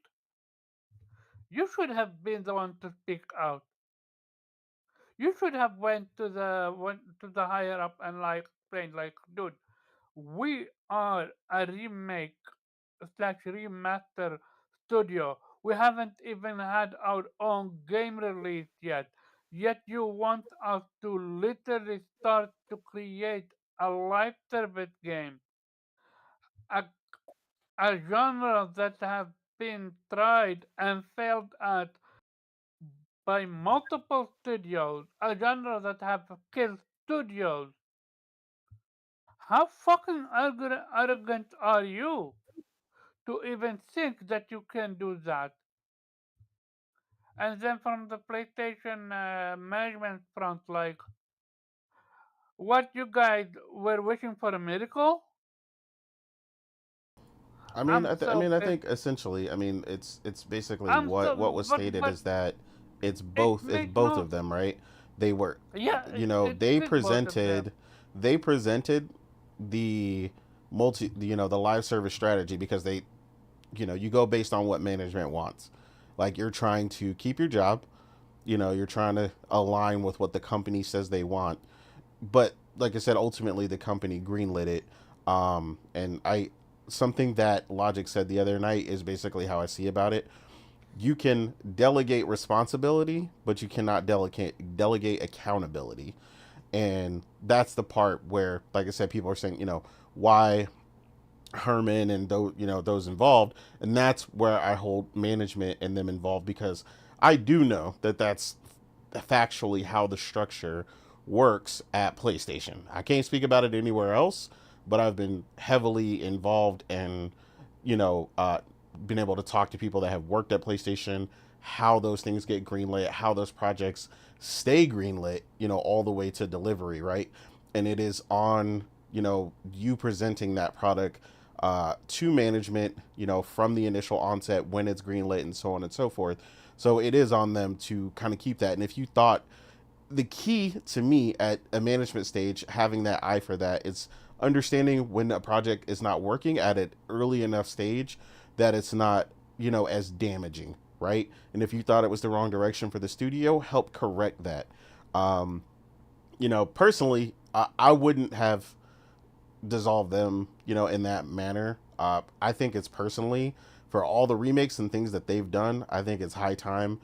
you should have been the one to speak out. You should have went to the higher up and like explained like, dude, we are a remake slash remaster studio. We haven't even had our own game release yet. Yet you want us to literally start to create a live service game. A, a genre that has been tried and failed at by multiple studios. A genre that have killed studios. How fucking arrogant are you to even think that you can do that? And then from the PlayStation management front, like, what you guys were wishing for a miracle? I'm so
I
pissed.
think essentially, it's basically
I'm
what
so,
was stated
but
is that
it
it's
makes
both
no.
of them, right? They were,
Yeah, it
they
is both of them.
presented the the live service strategy because they, you go based on what management wants. Like you're trying to keep your job, you're trying to align with what the company says they want, but like I said, ultimately the company greenlit it. And I something that Logic said the other night is basically how I see about it. You can delegate responsibility, but you cannot delegate accountability. And that's the part where, like I said, people are saying, why Herman and those those involved, and that's where I hold management and them involved because I do know that that's factually how the structure works at PlayStation. I can't speak about it anywhere else, but I've been heavily involved and been able to talk to people that have worked at PlayStation, how those things get greenlit, how those projects stay greenlit, all the way to delivery, right? And it is on you presenting that product to management, from the initial onset when it's greenlit and so on and so forth. So it is on them to kind of keep that. And if you thought the key to me at a management stage, having that eye for that, is understanding when a project is not working at an early enough stage that it's not, as damaging, right? And if you thought it was the wrong direction for the studio, help correct that. Um, Personally, I wouldn't have dissolved them, in that manner. I think it's personally, for all the remakes and things that they've done, I think it's high time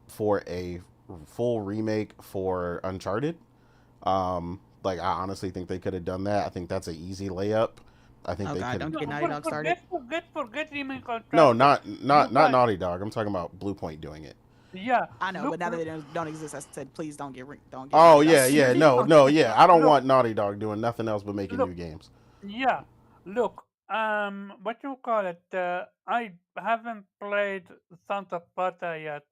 for a full remake for Uncharted. Like, I honestly think they could have done that. I think that's an easy layup. I think
Oh
they
God,
could.
don't
No,
get Naughty Dog started.
forget remake
No,
Uncharted.
not
Look,
Naughty Dog. I'm talking about Bluepoint doing it.
yeah,
I know, but
look,
now that they don't exist, I said please don't get
Oh
Naughty Dog
yeah, yeah.
started
No,
on
no,
it.
yeah. I don't
look,
want Naughty Dog doing nothing else but making new
look,
games.
yeah, look. What you call it? I haven't played Santa Pata yet,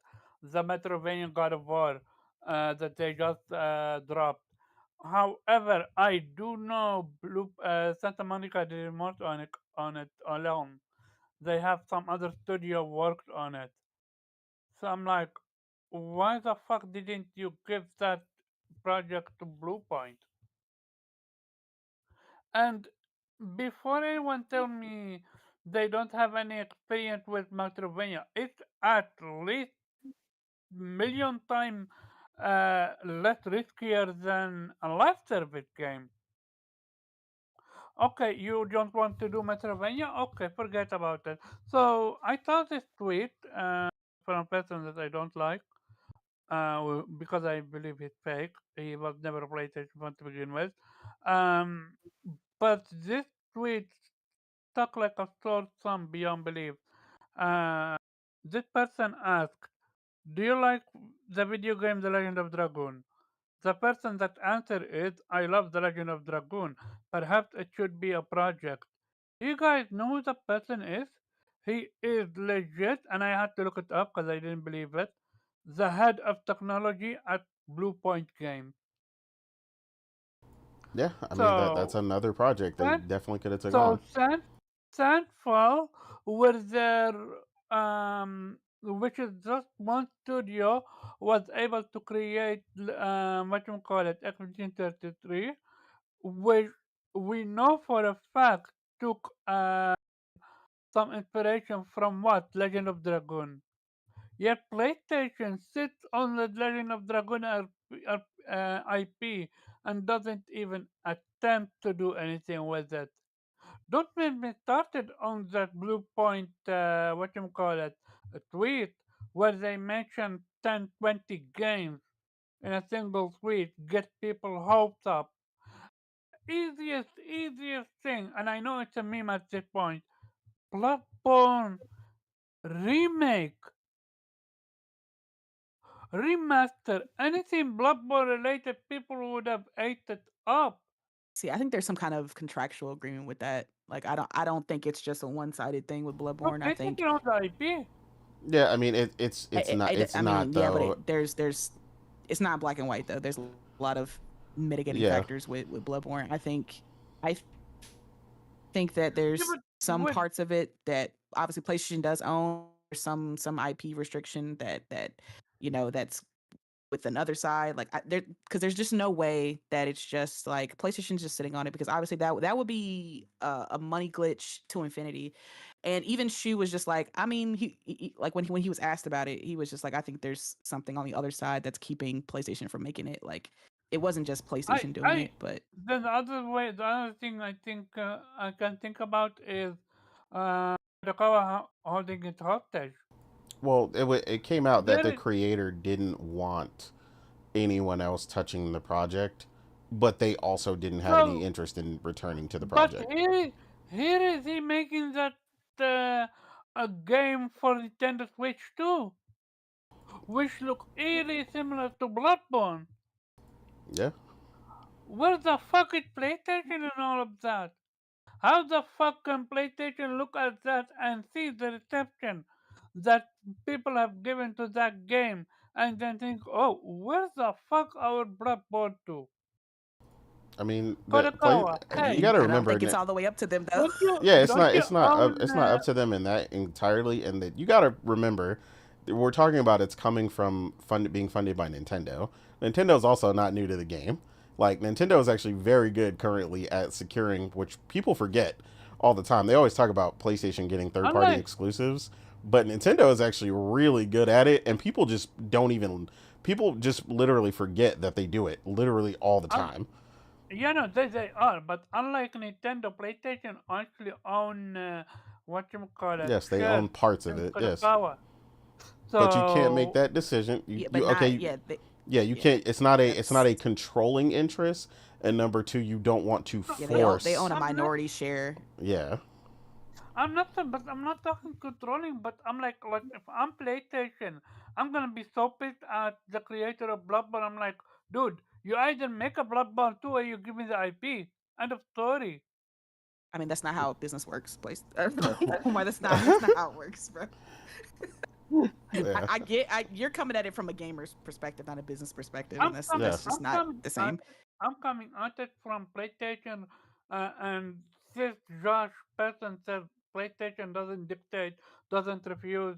the Metrovania God of War, that they just dropped. However, I do know Santa Monica didn't work on it alone. They have some other studio worked on it. So I'm like, why the fuck didn't you give that project to Bluepoint? And before anyone tell me they don't have any experience with Metroidvania, it's at least million times less riskier than a live service game. Okay, you don't want to do Metroidvania? Okay, forget about it. So I saw this tweet from a person that I don't like because I believe he's fake. He was never played it to begin with. Um, but this tweet stuck like a sore thumb beyond belief. Uh, this person asked, "Do you like the video game The Legend of Dragoon?" The person that answered is, "I love The Legend of Dragoon. Perhaps it should be a project." Do you guys know who the person is? He is legit, and I had to look it up because I didn't believe it. The head of technology at Bluepoint Game.
Yeah, I mean that's
So,
another project they
San,
definitely could have took
so
on.
Sandfall was their which is just one studio was able to create what you call it, Expedition 33, which we know for a fact took some inspiration from what Legend of Dragoon. Yet PlayStation sits on the Legend of Dragoon IP and doesn't even attempt to do anything with it. Don't get me started on that Blue Point, what you call it, a tweet where they mention 10, 20 games in a single tweet, get people hoped up. Easiest thing, and I know it's a meme at this point. Bloodborne remake, remaster, anything Bloodborne related, people would have ate it up.
See, I think there's some kind of contractual agreement with that. Like I don't think it's just a one-sided thing with
But
Bloodborne. I think
PlayStation owns the IP.
Yeah, I mean it's
I
not
mean, yeah, but
though.
there's it's not black and white though. There's a lot of mitigating
Yeah,
factors with Bloodborne. I think that
Yeah,
there's
but
some
with
parts of it that obviously PlayStation does own. There's some IP restriction that's with another side. Like there, because there's just no way that it's just like PlayStation's just sitting on it because obviously that would be a money glitch to infinity. And even Shu was just like, I mean, like when he was asked about it, he was just like, I think there's something on the other side that's keeping PlayStation from making it. Like it wasn't just PlayStation doing
I
it, but
the other way, the other thing I think I can think about is Kadokawa holding it hostage.
well, it came out that
There
the
is,
creator didn't want anyone else touching the project, but they also didn't have any
so,
interest in returning to the
but
project.
here is he making that uh, a game for Nintendo Switch too, which look eerily similar to Bloodborne.
Yeah,
Where the fuck is PlayStation in all of that? How the fuck can PlayStation look at that and see the reception that people have given to that game and then think, oh, where the fuck our Bloodborne to?
I mean, the play.
Kodakawa,
You
hey,
got to
I don't
remember,
think it's all the way up to them though.
yeah,
don't you own?
it's not up to them in that entirely, and that you got to remember that we're talking about it's coming from being funded by Nintendo. Nintendo is also not new to the game. Like Nintendo is actually very good currently at securing, which people forget all the time. They always talk about PlayStation getting third party
Unlike
exclusives, but Nintendo is actually really good at it, and people just literally forget that they do it literally all the
un,
time.
yeah, no, they are, but unlike Nintendo, PlayStation actually own what you call it
Yes, they
shares
own parts of
in
it. Yes,
Kodakawa.
but you can't make
So
that decision.
Yeah, but
You
not
okay?
yeah, they,
Yeah, you
yeah.
can't. It's not
That's
a controlling interest, and number two, you don't want to
yeah, they own
force.
a
I'm not.
minority share.
Yeah,
But I'm not talking controlling. But I'm like if I'm PlayStation, I'm gonna be so pissed at the creator of Bloodborne. I'm like, dude, you either make a Bloodborne 2 or you give me the IP. End of story.
I mean, that's not how business works, place. Why that's not how it works, bro.
yeah,
You're coming at it from a gamer's perspective, not a business perspective, and
I'm coming.
that's
yes.
just
I'm
not
coming
the
at.
same.
I'm coming at it from PlayStation, and this Josh person said PlayStation doesn't dictate, doesn't refuse.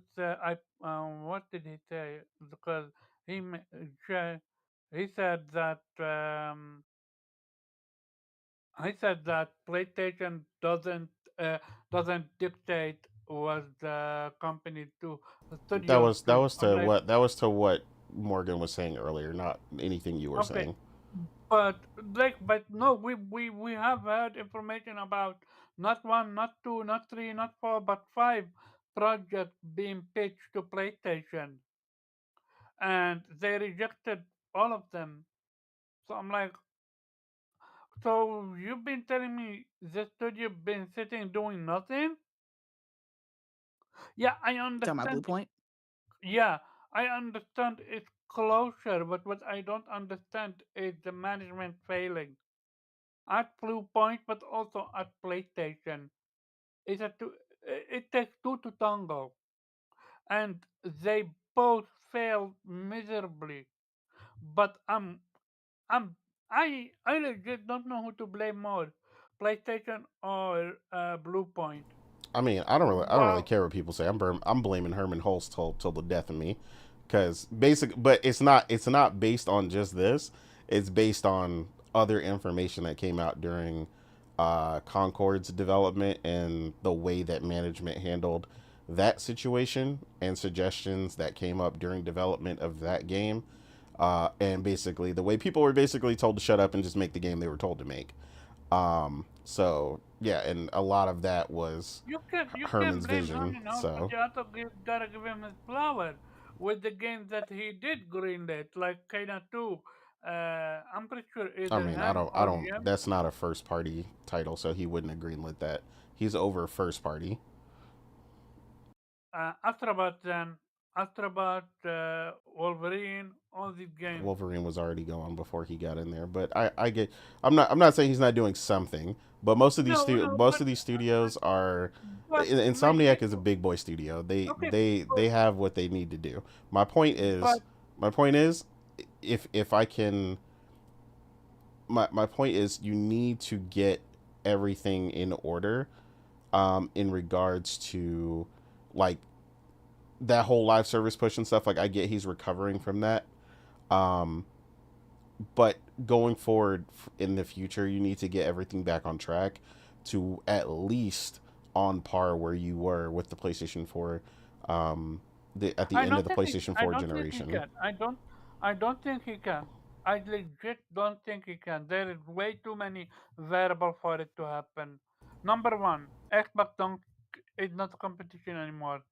What did he say? Because he ma- ja- he said that PlayStation uh, doesn't dictate what the company do, the studios do. I'm like,
That was to what Morgan was saying earlier, not anything you were
okay,
saying.
but no, we have heard information about not one, not two, not three, not four, but five projects being pitched to PlayStation, and they rejected all of them. So I'm like, so you've been telling me the studio been sitting doing nothing? Yeah, I
You talking about
understand.
Bluepoint?
Yeah, I understand it's closure, but what I don't understand is the management failing at Bluepoint, but also at PlayStation. It takes two to tango, and they both failed miserably. But I'm I legit don't know who to blame more, PlayStation or Bluepoint.
I don't really
Wow,
care what people say. I'm blaming Herman Hulst till the death of me, because but it's not based on just this. It's based on other information that came out during Concord's development and the way that management handled that situation and suggestions that came up during development of that game. And basically, the way people were basically told to shut up and just make the game they were told to make. So yeah, and a lot of that was
you can
Herman's
blame
vision.
Herman out, but
So
you also gotta give him his flower with the games that he did greenlit, like Kena 2. I'm pretty sure
I
either
mean,
him or
I don't.
Jim.
That's not a first party title, so he wouldn't have greenlit that. He's over first party.
Astrobot then, Astrobot, Wolverine, all these games.
Wolverine was already going before he got in there, but I get. I'm not saying he's not doing something, but
No, no,
most of these studios are.
but my
Insomniac is a
issue.
big boy studio.
Okay,
They have what they need to do. My point
but
is, if I can, my point is you need to get everything in order, in regards to like that whole live service push and stuff. Like I get he's recovering from that, um, but going forward in the future, you need to get everything back on track to at least on par where you were with the PlayStation 4, at the
I
end of
don't
the
think
PlayStation
I
4
don't think he
generation.
can. I don't think he can. I legit don't think he can. There is way too many variables for it to happen. Number one, Xbox don't is not a competition anymore.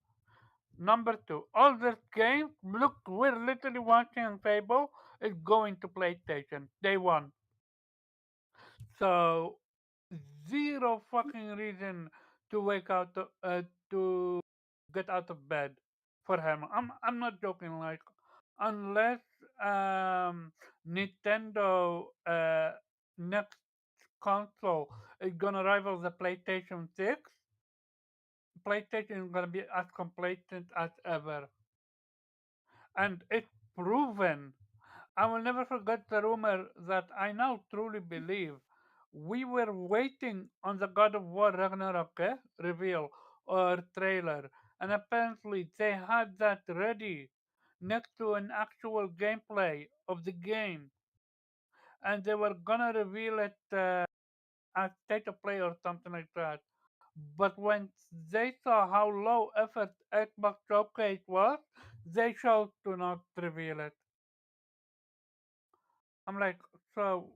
Number two, all these games, look, we're literally watching Fable is going to PlayStation day one. So zero fucking reason to wake out to get out of bed for him. I'm not joking. Like unless Nintendo next console is gonna rival the PlayStation 6, PlayStation is gonna be as complacent as ever, and it's proven. I will never forget the rumor that I now truly believe. We were waiting on the God of War Ragnarok reveal or trailer, and apparently they had that ready next to an actual gameplay of the game, and they were gonna reveal it at State of Play or something like that. But when they saw how low effort Xbox Showcase was, they chose to not reveal it. I'm like, so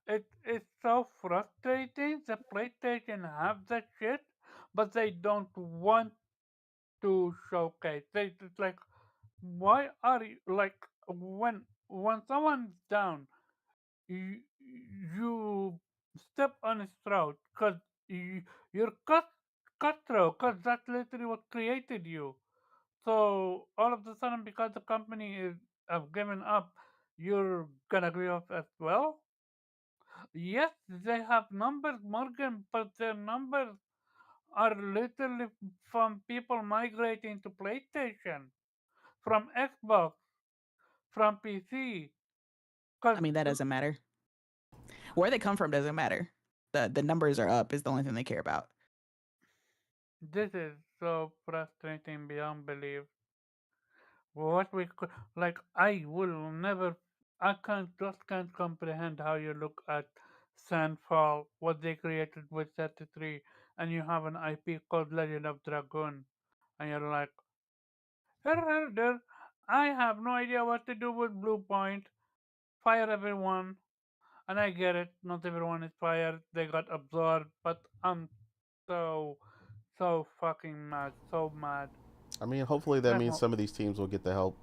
it's so frustrating. The PlayStation have that shit, but they don't want to showcase. It's like, why are you like when someone's down, you, you step on his throat because you're cutthroat because that's literally what created you. So all of a sudden, because the company is have given up, you're gonna give up as well. Yes, they have numbers, Morgan, but their numbers are literally from people migrating to PlayStation, from Xbox, from PC.
I
Because
mean, that doesn't matter. Where they come from doesn't matter. The numbers are up is the only thing they care about.
this is so frustrating beyond belief. What we could, like, I will never, I can't comprehend how you look at Sandfall, what they created with 33, and you have an IP called Legend of Dragoon, and you're like, "Here, I have no idea what to do with Bluepoint. Fire everyone." And I get it, not everyone is fired, they got absorbed, but I'm so, so fucking mad, so mad.
I mean, hopefully that
Let's
means
move.
some of these teams will get the help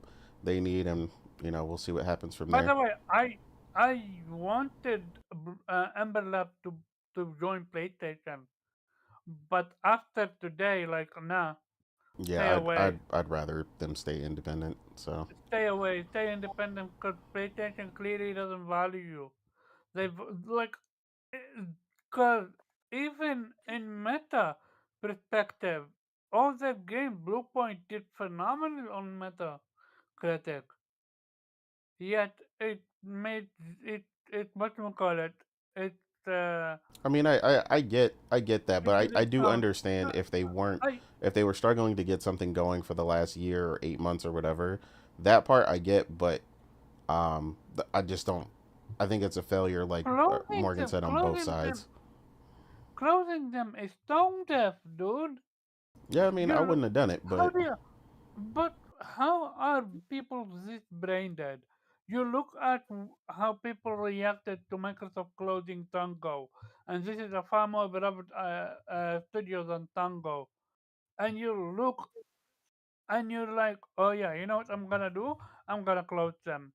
they need, and we'll see what happens from
By
there.
the way, I wanted Ember Lab to join PlayStation, but after today, like, nah, stay
Yeah,
away,
I'd rather them stay independent. So
stay away, stay independent, because PlayStation clearly doesn't value you. They've like, because even in meta perspective, all that game Bluepoint did phenomenal on meta critic. Yet it what you call it? It
I mean, I get that,
it
but I
didn't
do
count.
understand
No,
if they weren't
I
if they were struggling to get something going for the last year or 8 months or whatever. That part I get, but I just don't. I think it's a failure, like Morgan said, on both sides.
closing them is tone deaf, dude.
Yeah, I mean, I
You
wouldn't have done it,
how
but
do you But how are people this brain dead? You look at how people reacted to Microsoft closing Tango, and this is a far more beloved studio than Tango. And you look and you're like, oh yeah, you know what I'm gonna do? I'm gonna close them.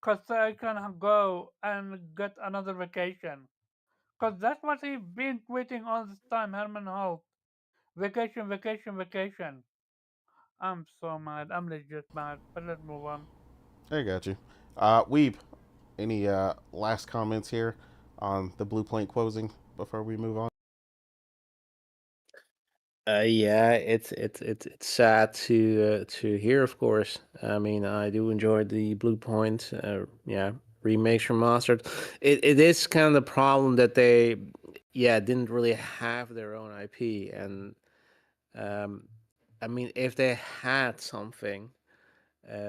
Because I can go and get another vacation. Because that's what he's been tweeting all this time, Herman Holt. Vacation, vacation, vacation. I'm so mad. I'm legit mad. But let's move on.
I got you. Weeb, any last comments here on the Blue Point closing before we move on?
Yeah, it's sad to hear, of course. I mean, I do enjoy the Blue Point, yeah, remakes remastered. It is kind of the problem that they, yeah, didn't really have their own IP, and um, I mean, if they had something,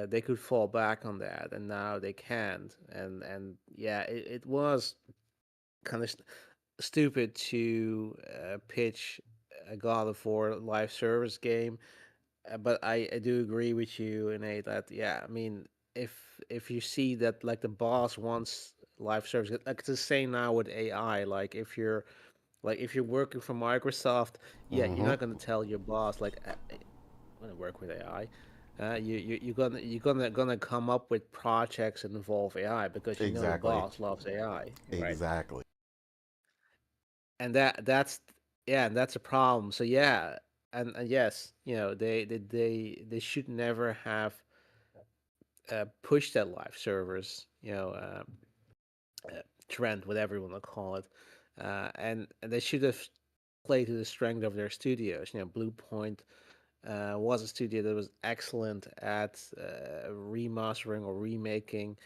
they could fall back on that, and now they can't. And yeah, it was kind of stupid to pitch a God of War live service game. But I do agree with you, Nate, that yeah, I mean, if you see that like the boss wants live service, like it's the same now with AI. Like if you're working for Microsoft, yeah, you're
Mm-hmm.
not gonna tell your boss like I'm gonna work with AI. You're gonna come up with projects that involve AI because you know your
Exactly.
boss loves AI, right?
Exactly.
And that's yeah, and that's a problem. So yeah, and yes, they should never have pushed that live servers, trend, whatever you want to call it, and they should have played to the strength of their studios. Bluepoint was a studio that was excellent at remastering or remaking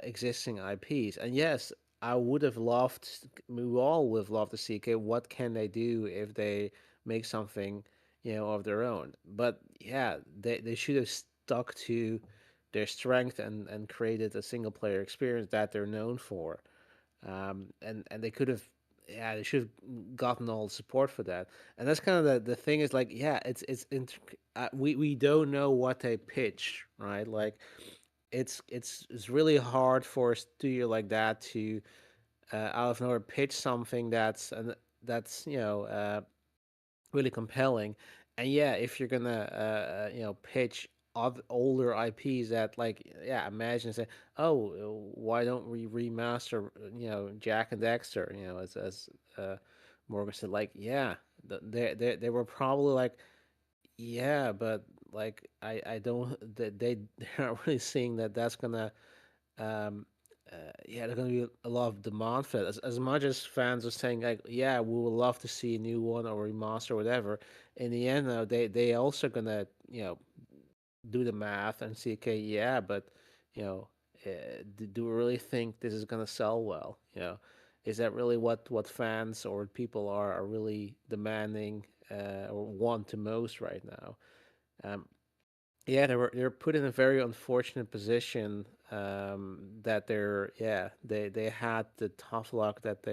existing IPs. And yes, I would have loved, we all would have loved to see, okay, what can they do if they make something, of their own? But yeah, they should have stuck to their strength and created a single player experience that they're known for. And they could have, yeah, they should have gotten all the support for that. And that's kind of the thing is like, yeah, we don't know what they pitch, right? Like, it's really hard for a studio like that to out of nowhere pitch something that's really compelling. And yeah, if you're gonna pitch older IPs that, like, yeah, imagine say, oh, why don't we remaster Jack and Dexter, as Morgan said, like, yeah, they were probably like, yeah, but like I don't they're not really seeing that that's gonna um, yeah, there's gonna be a lot of demand for it. As much as fans are saying like, yeah, we would love to see a new one or remaster or whatever. In the end, though, they also gonna do the math and see, okay, yeah, but you know, do we really think this is gonna sell well? Is that really what fans or people are really demanding or want the most right now? Um, yeah, they're put in a very unfortunate position that they had the tough luck that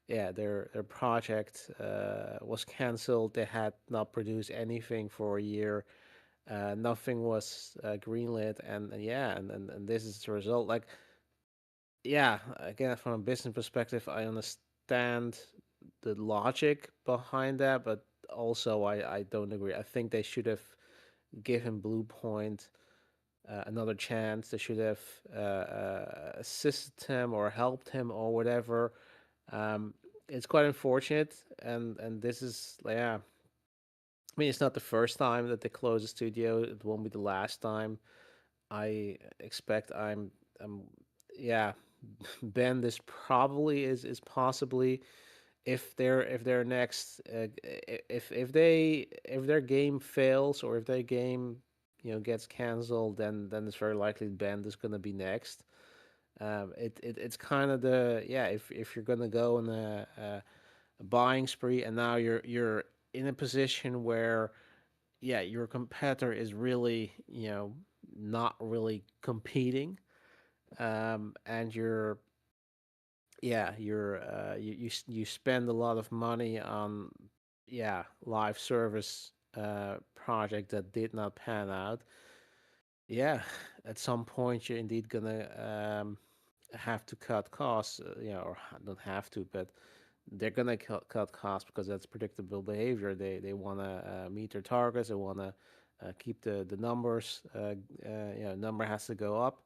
their project was canceled. They had not produced anything for a year. Nothing was greenlit, and this is the result. Like, yeah, again, from a business perspective, I understand the logic behind that, but also I don't agree. I think they should have given Bluepoint another chance. They should have assisted him or helped him or whatever. Um, it's quite unfortunate, and this is, yeah. I mean, it's not the first time that they close a studio. It won't be the last time. I expect I'm yeah. Ben, this probably is possibly, if their next if their game fails, or if their game gets canceled, then it's very likely Bend is going to be next. It's kind of the, yeah, if you're going to go on a buying spree, and now you're in a position where, yeah, your competitor is really not really competing, and you spend a lot of money on, yeah, live service project that did not pan out. Yeah, at some point you're indeed gonna have to cut costs, or don't have to, but they're gonna cut costs because that's predictable behavior. They want to meet their targets. They want to keep the numbers. Number has to go up.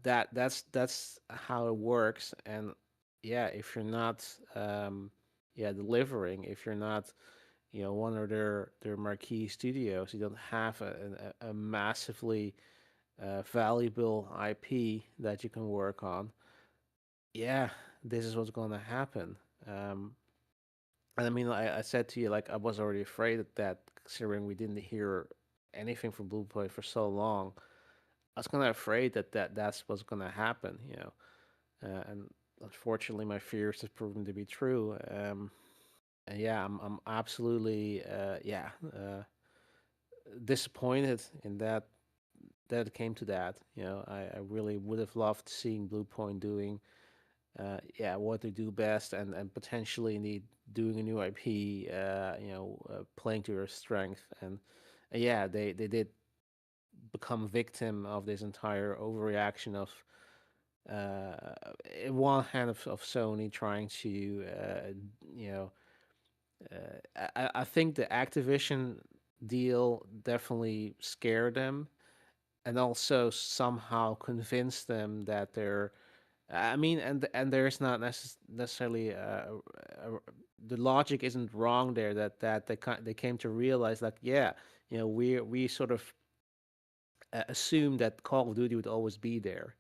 That's how it works. And yeah, if you're not delivering, if you're not one of their marquee studios, you don't have a massively valuable IP that you can work on. Yeah, this is what's going to happen. Um, and I mean, I said to you, like, I was already afraid of that, considering we didn't hear anything from Bluepoint for so long. I was kind of afraid that's what's going to happen. And unfortunately, my fears have proven to be true. And yeah, I'm absolutely disappointed in that it came to that. I really would have loved seeing Bluepoint doing what they do best, and potentially need doing a new IP, playing to their strength. And yeah, they did become victim of this entire overreaction of in one hand of Sony trying to you know I think the Activision deal definitely scared them, and also somehow convinced them that they're, I mean, and there's not necessarily the logic isn't wrong there, that they came to realize, like, yeah, we sort of assumed that Call of Duty would always be there.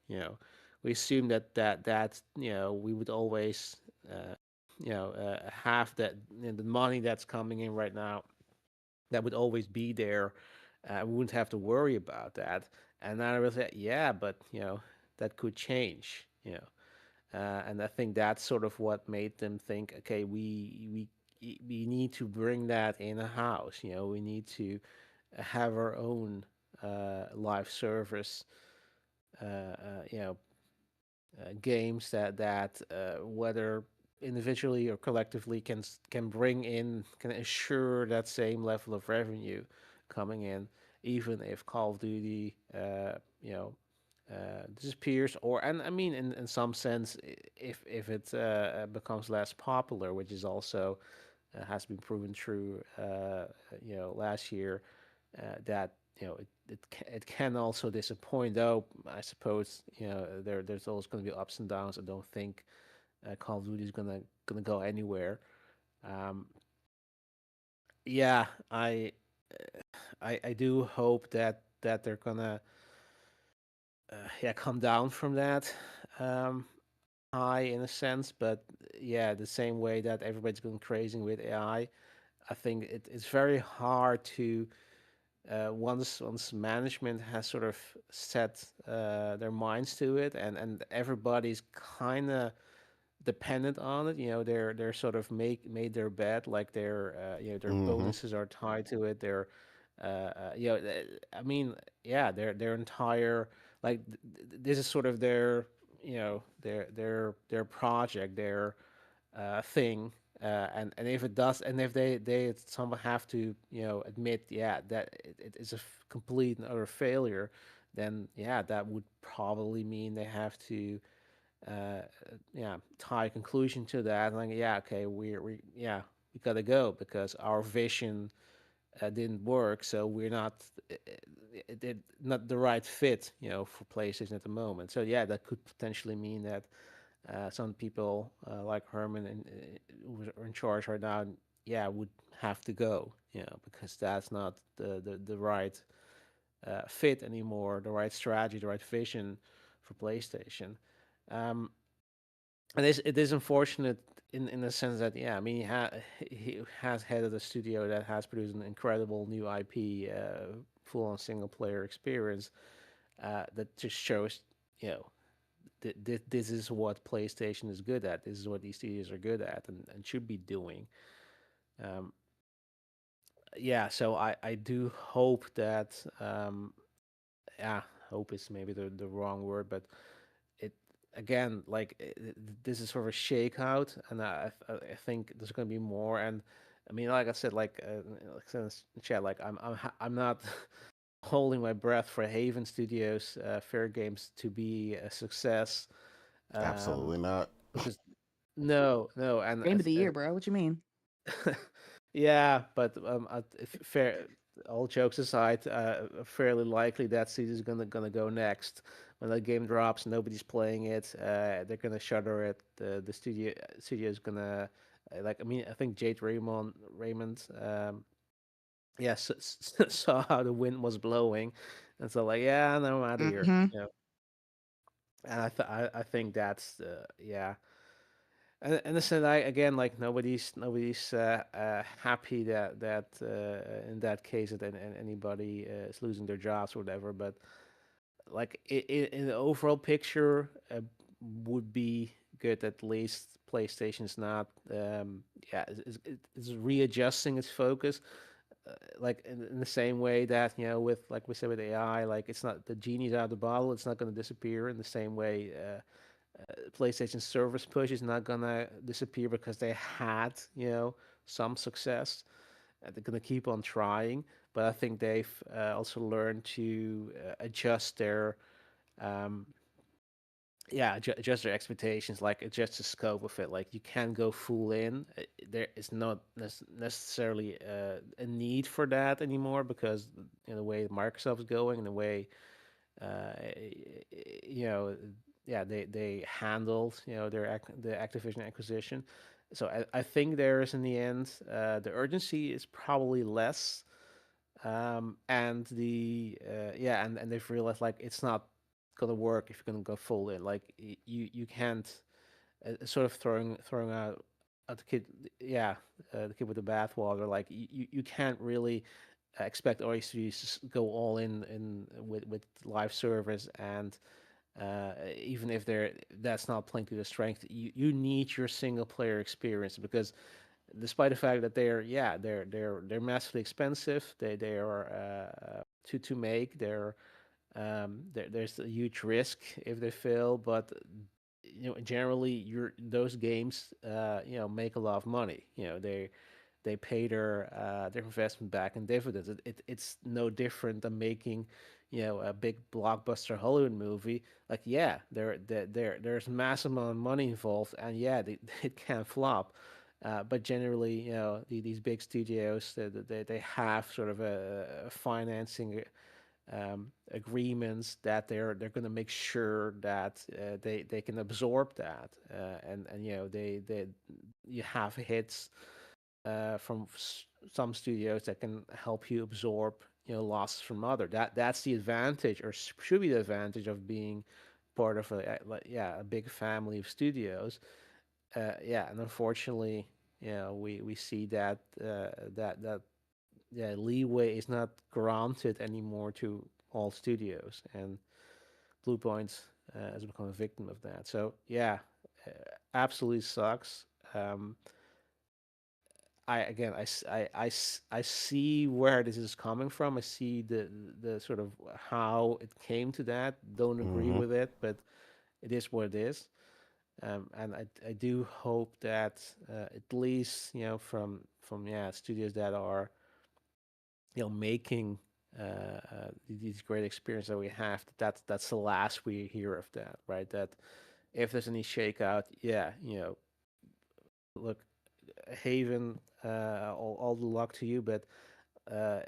We assumed that we would always have that, the money that's coming in right now. that would always be there. We wouldn't have to worry about that. And then I was like, yeah, but that could change. And I think that's sort of what made them think, okay, we need to bring that in a house. We need to have our own live service. You know, games that whether individually or collectively can bring in, can assure that same level of revenue coming in, even if Call of Duty disappears, or, and I mean, in some sense, if it becomes less popular, which is also has been proven true last year, that it can also disappoint, though I suppose there's always going to be ups and downs. I don't think Call of Duty is gonna go anywhere. um, yeah, I do hope that they're gonna come down from that high, in a sense. But yeah, the same way that everybody's going crazy with I think it's very hard to, once management has sort of set their minds to it, and everybody's kind of dependent on it. They're sort of made their bed, like their
Mm-hmm.
bonuses are tied to it. I mean, yeah, their entire, like, this is sort of their, their project, their thing. And if it does, and if they somehow have to admit, yeah, that it is a complete and utter failure, then yeah, that would probably mean they have to uh, tie a conclusion to that. Like, yeah, okay, we gotta go because our vision didn't work, so we're not not the right fit, for PlayStation at the moment. So yeah, that could potentially mean that some people like Herman and who are in charge right now, yeah, would have to go, because that's not the right fit anymore, the right strategy, the right vision for PlayStation. Um, and it is unfortunate in the sense that, yeah, I mean, he has headed a studio that has produced an incredible new IP, full on single player experience, that just shows, you know, this is what PlayStation is good at. This is what these studios are good at, and should be doing. Um, yeah, so I do hope that, yeah, hope is maybe the wrong word, but it again, like, this is sort of a shakeout, and I think there's going to be more. And I mean, like I said, like I said in the chat, like I'm not holding my breath for Haven Studios, Fair Games to be a success, um,
Absolutely not.
because no, and
Game of the year, bro. What you mean?
yeah, but fair. All jokes aside, fairly likely that season is gonna go next. When that game drops, nobody's playing it. They're gonna shutter it. The studio is gonna, like, I mean, I think Raymond, yeah, saw how the wind was blowing, and so, like, yeah, no, I'm out of here.
Mm-hmm.
And I think that's, yeah. And listen, I again, like, nobody's happy that in that case that anybody is losing their jobs or whatever. But like, in the overall picture, would be good. At least PlayStation's not, yeah, is readjusting its focus, like, in the same way that, with, like we said, with AI, like, it's not, the genie's out of the bottle. It's not going to disappear in the same way. PlayStation Service push is not gonna disappear because they had, some success. They're gonna keep on trying, but I think they've also learned to adjust their, um, yeah, adjust their expectations, like adjust the scope of it. Like, you can go full in. There is not necessarily a need for that anymore, because in the way Microsoft is going, in the way, uh, you know, yeah, they handled, the Activision acquisition. So I think there is, in the end, the urgency is probably less, and yeah, and they've realized, like, it's not gonna work if you're gonna go full in. Like, you can't, sort of throwing out the kid, yeah, the kid with the bathwater. Like you can't really expect studios to go all in with live service, and even if that's not playing to the strength, you need your single player experience, because despite the fact that they're massively expensive, they are to make. There's a huge risk if they fail, but generally those games make a lot of money. They pay their investment back in dividends. It's no different than making a big blockbuster Hollywood movie. Like, yeah, there's massive amount of money involved, and yeah, it can flop. But generally, these big studios, they have sort of a financing agreements that they're going to make sure that they can absorb that, and they you have hits from some studios that can help you absorb losses from other. That's the advantage, or should be the advantage, of being part of a big family of studios. Yeah, and unfortunately, we see that that yeah, leeway is not granted anymore to all studios, and Bluepoint has become a victim of that. So yeah, uh, absolutely sucks. Um, I again, I see where this is coming from. I see the sort of how it came to that. Don't agree
Mm-hmm.
with it, but it is what it is. And I do hope that at least from studios that are making these great experiences that we have, that's the last we hear of that, right? That if there's any shakeout, yeah, look, Haven, all the luck to you, but uh,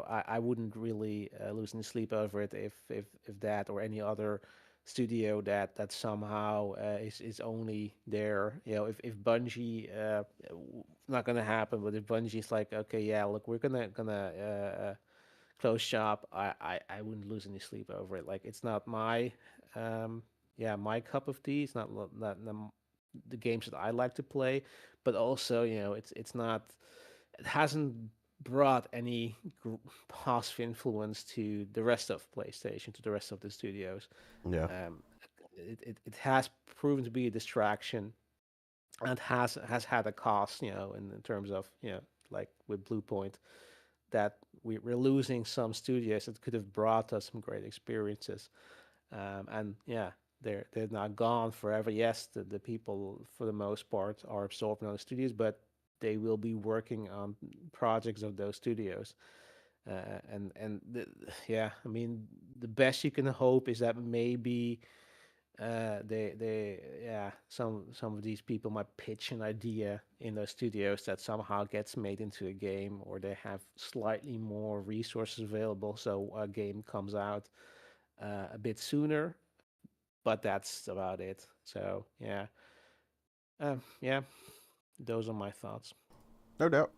I wouldn't really lose any sleep over it if that or any other studio that somehow is only there. If Bungie, not gonna happen, but if Bungie's like, okay, yeah, look, we're gonna close shop, I wouldn't lose any sleep over it. Like, it's not my my cup of tea. It's not the games that I like to play, but also it's not, it hasn't brought any positive influence to the rest of PlayStation, to the rest of the studios.
Yeah.
Um, it has proven to be a distraction, and has had a cost, in terms of like with Bluepoint, that we're losing some studios that could have brought us some great experiences. And yeah, they're not gone forever. Yes, the people for the most part are absorbed in other studios, but they will be working on projects of those studios. Yeah, I mean, the best you can hope is that maybe they some of these people might pitch an idea in those studios that somehow gets made into a game, or they have slightly more resources available, so a game comes out a bit sooner. But that's about it. So yeah, those are my thoughts.
No doubt.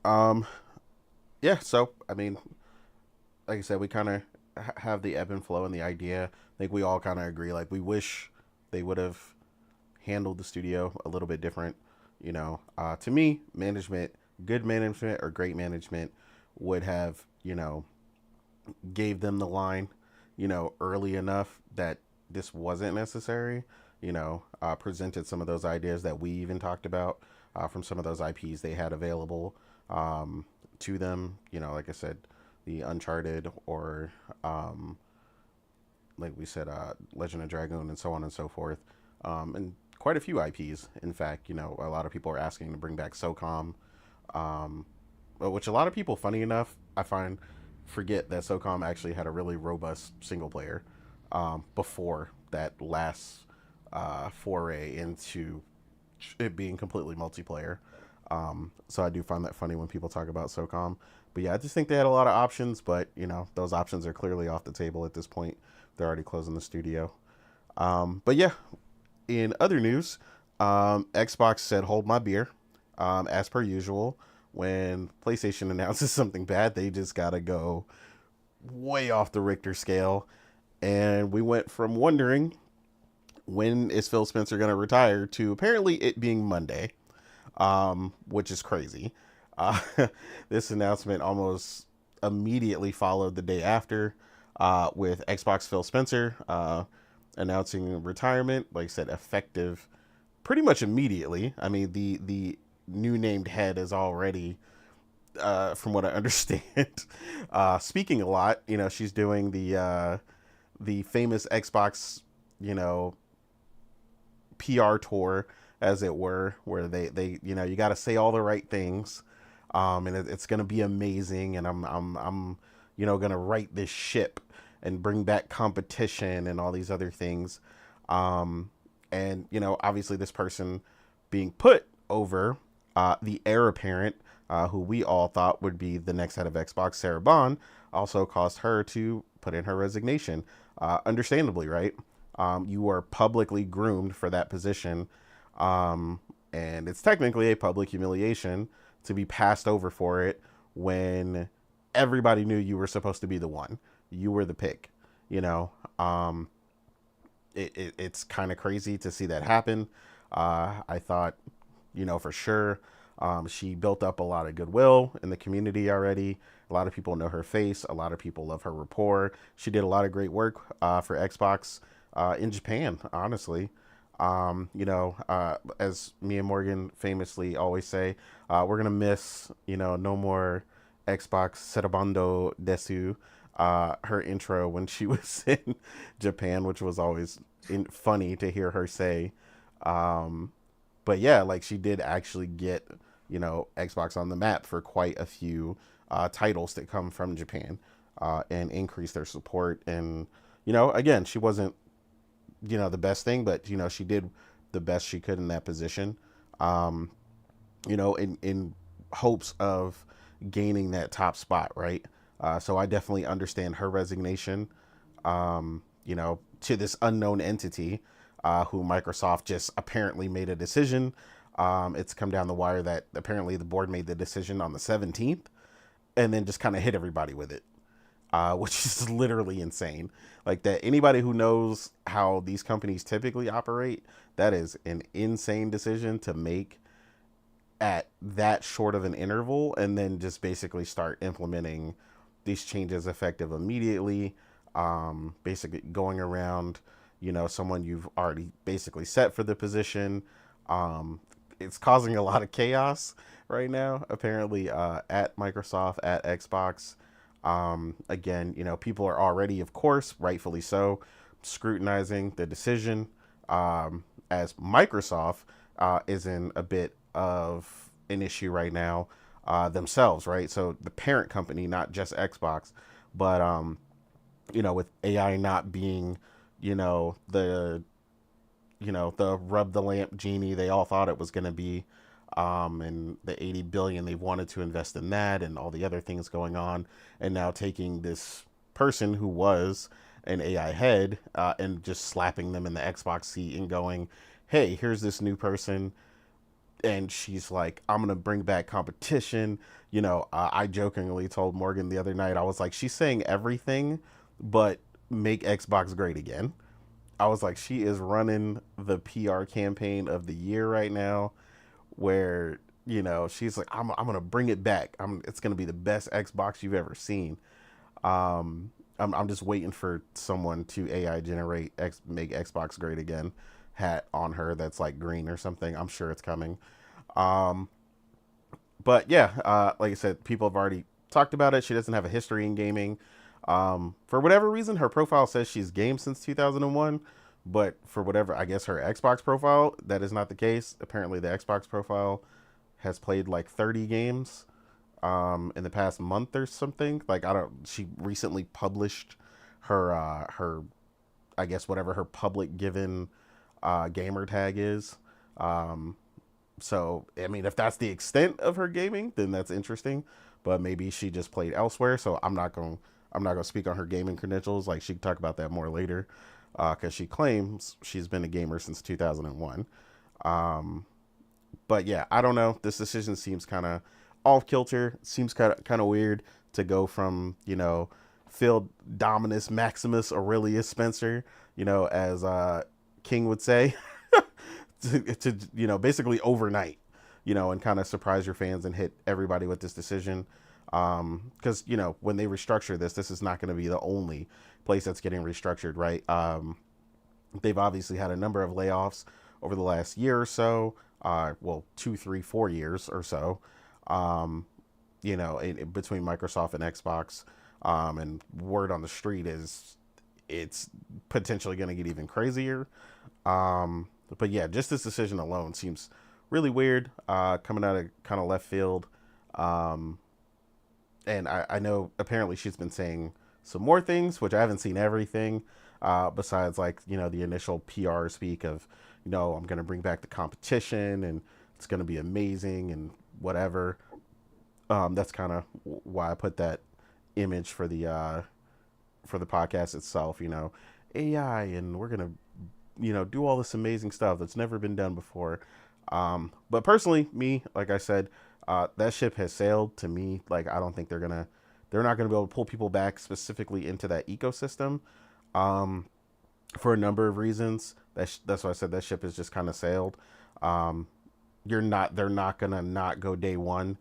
Um, yeah. So I mean, like I said, we kind of have the ebb and flow and the idea. I think we all kind of agree. Like, we wish they would have handled the studio a little bit different. To me, management, good management or great management, would have gave them the line, early enough that this wasn't necessary. Presented some of those ideas that we even talked about from some of those IPs they had available to them. Like I said, the Uncharted, or like we said, Legend of Dragoon, and so on and so forth, and quite a few IPs. In fact, a lot of people are asking to bring back SOCOM, um, which a lot of people, funny enough, I find, forget that SOCOM actually had a really robust single player before that last foray into it being completely multiplayer. So I do find that funny when people talk about SOCOM. But yeah, I just think they had a lot of options, but those options are clearly off the table at this point. They're already closing the studio. But yeah, in other news, Xbox said, "Hold my beer." As per usual, when PlayStation announces something bad, they just gotta go way off the Richter scale. And we went from wondering when is Phil Spencer gonna retire to apparently it being Monday. which is crazy. Uh, this announcement almost immediately followed the day after, with Xbox Phil Spencer announcing retirement. Like I said, effective pretty much immediately. I mean, the new named head is already, from what I understand, speaking a lot. She's doing the famous Xbox, you know, PR tour, as it were, where they you got to say all the right things, and it's gonna be amazing, and I'm gonna right this ship and bring back competition and all these other things, and obviously this person being put over, the heir apparent, who we all thought would be the next head of Xbox, Sarah Bond, also caused her to put in her resignation. Understandably, right? You were publicly groomed for that position, and it's technically a public humiliation to be passed over for it when everybody knew you were supposed to be the one. You were the pick. You know, it's kind of crazy to see that happen. I thought, for sure, she built up a lot of goodwill in the community already. A lot of people know her face. A lot of people love her rapport. She did a lot of great work for Xbox in Japan, honestly. As me and Morgan famously always say, we're going to miss, no more Xbox Serabando Desu, her intro when she was in Japan, which was always funny to hear her say. But yeah, like she did actually get, Xbox on the map for quite a few titles that come from Japan, and increase their support. And, again, she wasn't, the best thing, but, she did the best she could in that position, in hopes of gaining that top spot, right? So I definitely understand her resignation, to this unknown entity, who Microsoft just apparently made a decision. It's come down the wire that apparently the board made the decision on the 17th and then just kind of hit everybody with it, which is literally insane. Like that, anybody who knows how these companies typically operate, that is an insane decision to make at that short of an interval, and then just basically start implementing these changes effective immediately. Basically going around, someone you've already basically set for the position. It's causing a lot of chaos right now, apparently, at Microsoft, at Xbox. Again, people are already, of course, rightfully so, scrutinizing the decision, as Microsoft is in a bit of an issue right now, themselves, right? So the parent company, not just Xbox, but with AI not being, the rub the lamp genie they all thought it was going to be, and the 80 billion they've wanted to invest in that, and all the other things going on, and now taking this person who was an AI head, and just slapping them in the Xbox seat and going, hey, here's this new person, and she's like, I'm gonna bring back competition. I jokingly told Morgan the other night, I was like, she's saying everything but make Xbox great again. I was like, she is running the PR campaign of the year right now, where she's like, I'm gonna bring it back. It's gonna be the best Xbox you've ever seen. I'm just waiting for someone to AI generate make Xbox great again hat on her that's like green or something. I'm sure it's coming. But yeah, like I said, people have already talked about it. She doesn't have a history in gaming. For whatever reason, her profile says she's gamed since 2001, but for whatever, I guess her Xbox profile, that is not the case. Apparently the Xbox profile has played like 30 games, in the past month or something. Like, she recently published her, I guess whatever her public given, gamer tag is. So, I mean, if that's the extent of her gaming, then that's interesting. But maybe she just played elsewhere. So I'm not going to speak on her gaming credentials. Like, she can talk about that more later, because she claims she's been a gamer since 2001. But yeah, I don't know. This decision seems kind of off kilter. Seems kind of weird to go from, Phil Dominus Maximus Aurelius Spencer, as King would say, to basically overnight, and kind of surprise your fans and hit everybody with this decision. Because when they restructure this is not going to be the only place that's getting restructured, right? They've obviously had a number of layoffs over the last year or so. Well, 2, 3, 4 years or so. Um, between Microsoft and Xbox. And word on the street is it's potentially going to get even crazier. But yeah, just this decision alone seems really weird, coming out of kind of left field. Um, and I know apparently she's been saying some more things, which I haven't seen everything, besides like, the initial PR speak of, I'm going to bring back the competition and it's going to be amazing and whatever. That's kind of why I put that image for the podcast itself. AI, and we're gonna do all this amazing stuff that's never been done before. But personally, me, like I said, that ship has sailed. To me, like I don't think they're not gonna be able to pull people back specifically into that ecosystem. Um, for a number of reasons. That's why I said that ship has just kind of sailed. Um, they're not gonna not go day one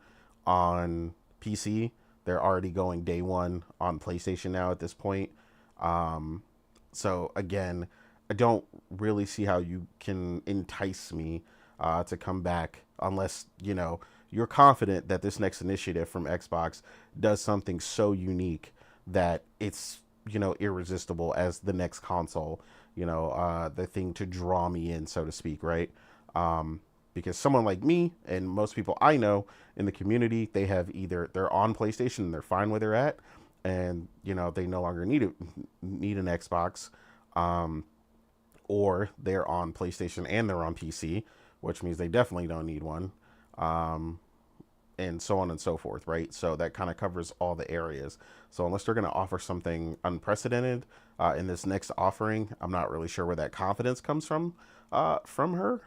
on PC. They're already going day one on PlayStation now at this point. Um, so again, I don't really see how you can entice me to come back unless you're confident that this next initiative from Xbox does something so unique that it's irresistible as the next console. The thing to draw me in, so to speak, right? Um, because someone like me and most people I know in the community, they're on PlayStation and they're fine where they're at, and they no longer need an Xbox, um, or they're on PlayStation and they're on PC, which means they definitely don't need one, um, and so on and so forth, right? So that kind of covers all the areas. So unless they're going to offer something unprecedented in this next offering, I'm not really sure where that confidence comes from her.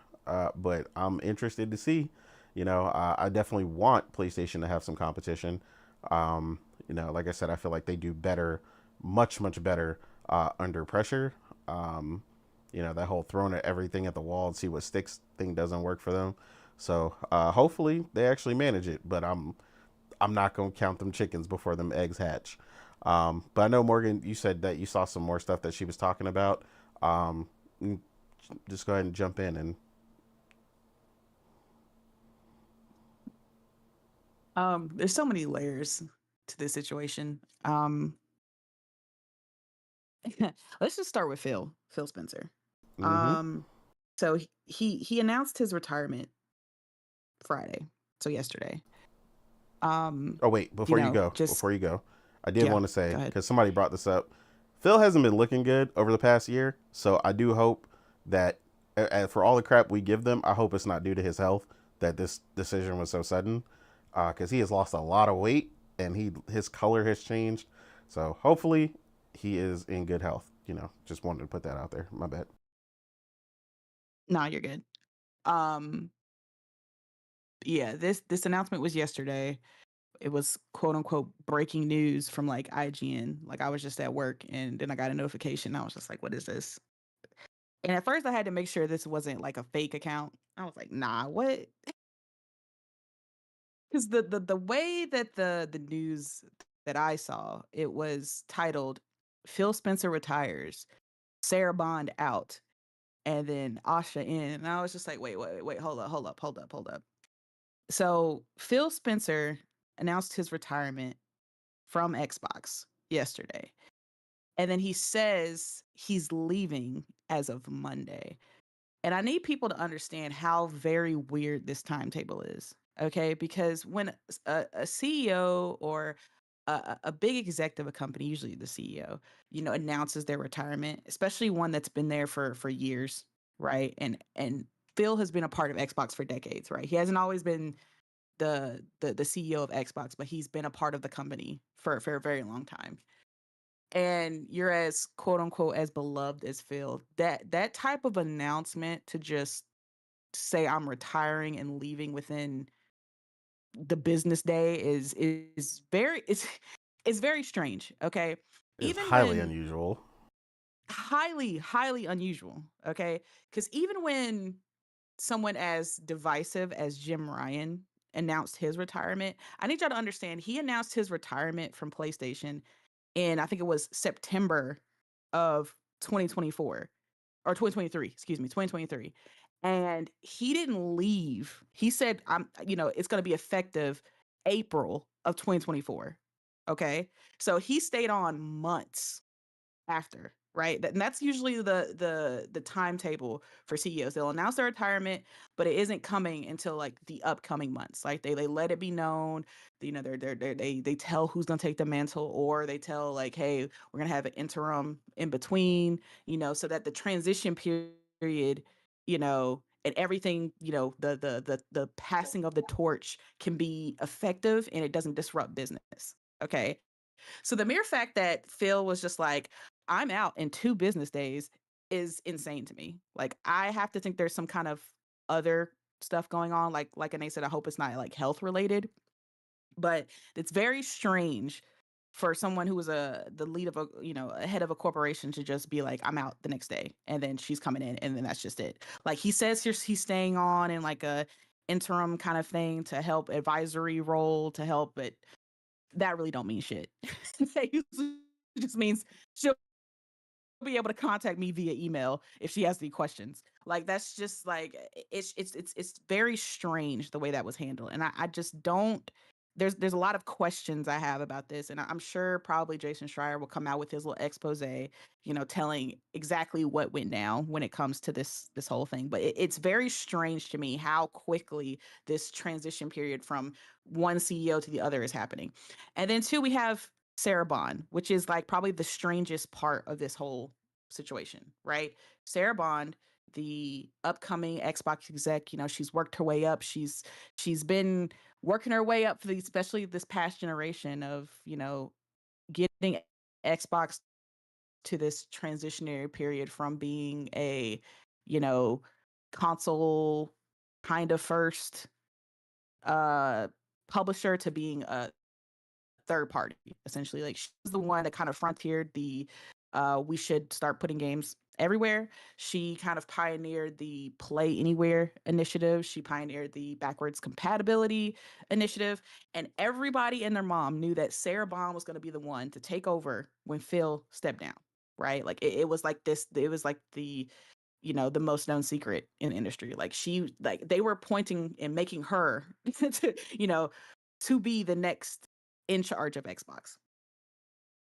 But I'm interested to see. I definitely want PlayStation to have some competition. Um, like I said, I feel like they do better, much much better under pressure. Um, that whole throwing everything at the wall and see what sticks thing doesn't work for them. So hopefully they actually manage it. But I'm not gonna count them chickens before them eggs hatch. But I know Morgan, you said that you saw some more stuff that she was talking about. Um, just go ahead and jump in and.
There's so many layers to this situation. Let's just start with Phil Spencer.
Mm-hmm.
Um, so he announced his retirement Friday, so yesterday.
Oh wait,
Just
before you go, I did
yeah,
want to
go
say
ahead.
because somebody brought this up, Phil hasn't been looking good over the past year, so I do hope that for all the crap we give them, I hope it's not due to his health that this decision was so sudden, because he has lost a lot of weight and his color has changed, so hopefully he is in good health. Just wanted to put that out there. My bad.
No, you're good. Um, yeah, this announcement was yesterday. It was quote unquote breaking news from like IGN. Like I was just at work and then I got a notification. I was just like, what is this? And at first I had to make sure this wasn't like a fake account. I was like, nah, what? Because the way that the news that I saw, it was titled Phil Spencer retires, Sarah Bond out, and then Asha in. And I was just like, wait, hold up. So Phil Spencer announced his retirement from Xbox yesterday. And then he says he's leaving as of Monday. And I need people to understand how very weird this timetable is. Okay. Because when a CEO or a big executive of a company, usually the CEO, announces their retirement, especially one that's been there for years, right? And Phil has been a part of Xbox for decades, right? He hasn't always been the CEO of Xbox, but he's been a part of the company for a very long time. And you're as quote unquote as beloved as Phil. That type of announcement to just say I'm retiring and leaving within the business day is very it's very strange. Okay.
It's
Even
highly
when
unusual.
highly, highly unusual. Okay. Because even when someone as divisive as Jim Ryan announced his retirement. I need y'all to understand he announced his retirement from PlayStation in, I think it was September of 2024 or 2023, excuse me, 2023. And he didn't leave. He said, it's going to be effective April of 2024. Okay. So he stayed on months after, right? And that's usually the timetable for CEOs. They'll announce their retirement, but it isn't coming until like the upcoming months. Like they let it be known. They tell who's gonna take the mantle, or they tell like, hey, we're gonna have an interim in between, so that the transition period, and everything, the passing of the torch can be effective and it doesn't disrupt business. Okay. So the mere fact that Phil was just like, I'm out in 2 business days is insane to me. Like, I have to think there's some kind of other stuff going on. Like Anae said, I hope it's not like health related, but it's very strange for someone who was the lead of a head of a corporation to just be like, I'm out the next day, and then she's coming in, and then that's just it. Like, he says he's staying on in like a interim kind of thing to help, advisory role to help, but that really don't mean shit. That usually just means she'll be able to contact me via email if she has any questions. Like, that's just like, it's very strange the way that was handled, and I just don't. There's a lot of questions I have about this, and I'm sure probably Jason Schreier will come out with his little expose, telling exactly what went down when it comes to this whole thing. But it's very strange to me how quickly this transition period from one CEO to the other is happening. And then two, we have Sarah Bond, which is like probably the strangest part of this whole situation, right? Sarah Bond, the upcoming Xbox exec, she's worked her way up. She's been working her way up for especially this past generation of, getting Xbox to this transitionary period from being a, you know, console kind of first uh publisher to being a third party, essentially. Like, she's the one that kind of frontiered the we should start putting games everywhere. She kind of pioneered the Play Anywhere initiative. She pioneered the backwards compatibility initiative. And everybody and their mom knew that Sarah Bond was going to be the one to take over when Phil stepped down, right? Like, it was like this, it was like the most known secret in the industry. Like, they were pointing and making her to be the next in charge of Xbox.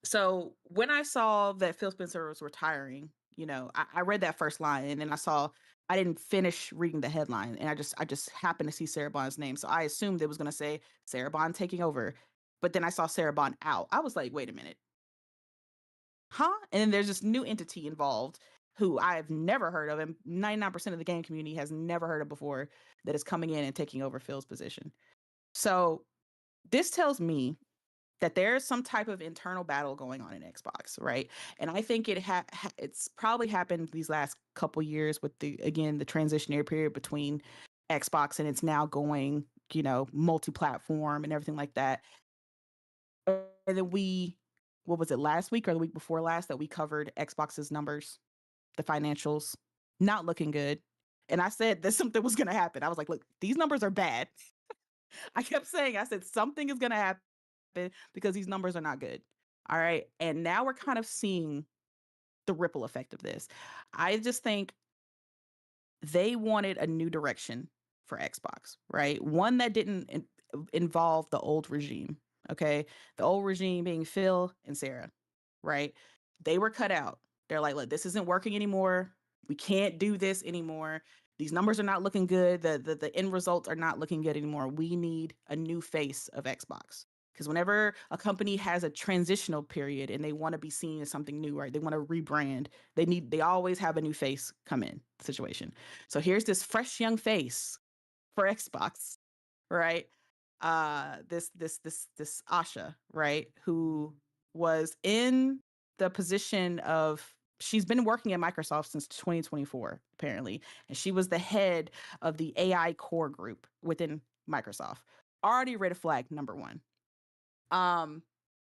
So when I saw that Phil Spencer was retiring, I read that first line, and then I didn't finish reading the headline, and I just happened to see Sarah Bond's name. So I assumed it was going to say Sarah Bond taking over. But then I saw Sarah Bond out. I was like, wait a minute. Huh? And then there's this new entity involved who I've never heard of, and 99% of the game community has never heard of before, that is coming in and taking over Phil's position. So this tells me that there's some type of internal battle going on in Xbox, right? And I think it's probably happened these last couple years with the transitionary period between Xbox, and it's now going, multi-platform and everything like that. And then what was it, last week or the week before last, that we covered Xbox's numbers, the financials, not looking good. And I said that something was going to happen. I was like, look, these numbers are bad. I kept saying, I said, something is going to happen because these numbers are not good. All right. And now we're kind of seeing the ripple effect of this. I just think they wanted a new direction for Xbox, right? One that didn't involve the old regime. Okay. The old regime being Phil and Sarah, right? They were cut out. They're like, look, this isn't working anymore. We can't do this anymore. These numbers are not looking good. The end results are not looking good anymore. We need a new face of Xbox. Because whenever a company has a transitional period and they want to be seen as something new, right? They want to rebrand. They always have a new face come in the situation. So here's this fresh young face for Xbox, right? This Asha, right, who was in the position of, she's been working at Microsoft since 2024 apparently, and she was the head of the AI core group within Microsoft. Already red flag number one.